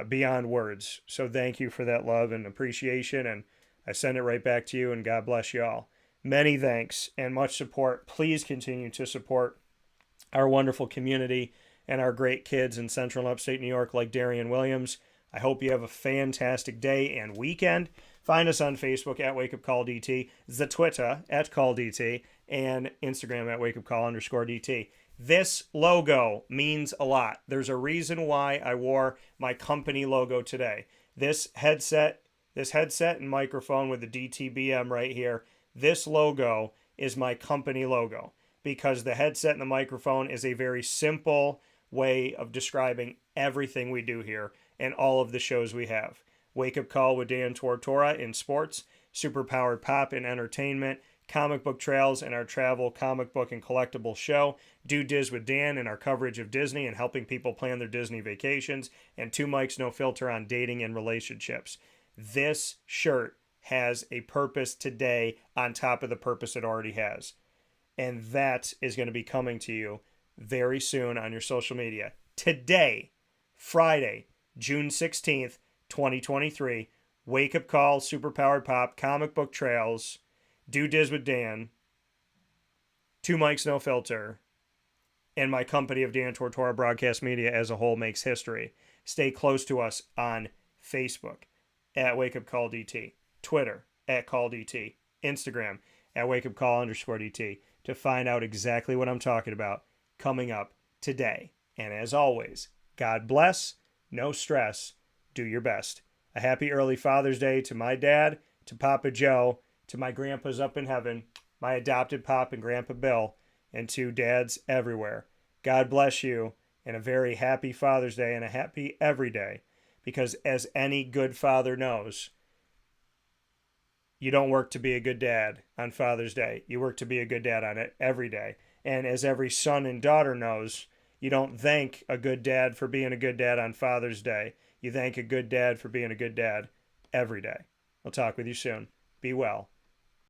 beyond words. So thank you for that love and appreciation, and I send it right back to you, and God bless you all. Many thanks and much support. Please continue to support our wonderful community and our great kids in Central and Upstate New York like Darien Williams. I hope you have a fantastic day and weekend. Find us on Facebook at Wake Up Call DT, the Twitter at Call DT, and Instagram at Wake Up Call _DT. This logo means a lot. There's a reason why I wore my company logo today. This headset and microphone with the DTBM right here, this logo is my company logo, because the headset and the microphone is a very simple way of describing everything we do here and all of the shows we have. Wake Up Call with Dan Tortora in sports, Superpowered Pop in entertainment, Comic Book Trails in our travel, comic book, and collectible show, Do Diz with Dan in our coverage of Disney and helping people plan their Disney vacations, and Two Mics No Filter on dating and relationships. This shirt has a purpose today on top of the purpose it already has. And that is going to be coming to you very soon on your social media. Today, Friday, June 16th, 2023, Wake Up Call, Superpowered Pop, Comic Book Trails, Do Diz with Dan, Two Mics No Filter, and my company of Dan Tortora Broadcast Media as a whole makes history. Stay close to us on Facebook at Wake Up Call DT, Twitter at Call DT, Instagram at Wake Up Call _DT to find out exactly what I'm talking about coming up today. And as always, God bless, no stress, do your best. A happy early Father's Day to my dad, to Papa Joe, to my grandpas up in heaven, my adopted Pop and Grandpa Bill, and to dads everywhere. God bless you, and a very happy Father's Day and a happy every day, because as any good father knows, you don't work to be a good dad on Father's Day. You work to be a good dad on it every day. And as every son and daughter knows, you don't thank a good dad for being a good dad on Father's Day. You thank a good dad for being a good dad every day. I'll talk with you soon. Be well.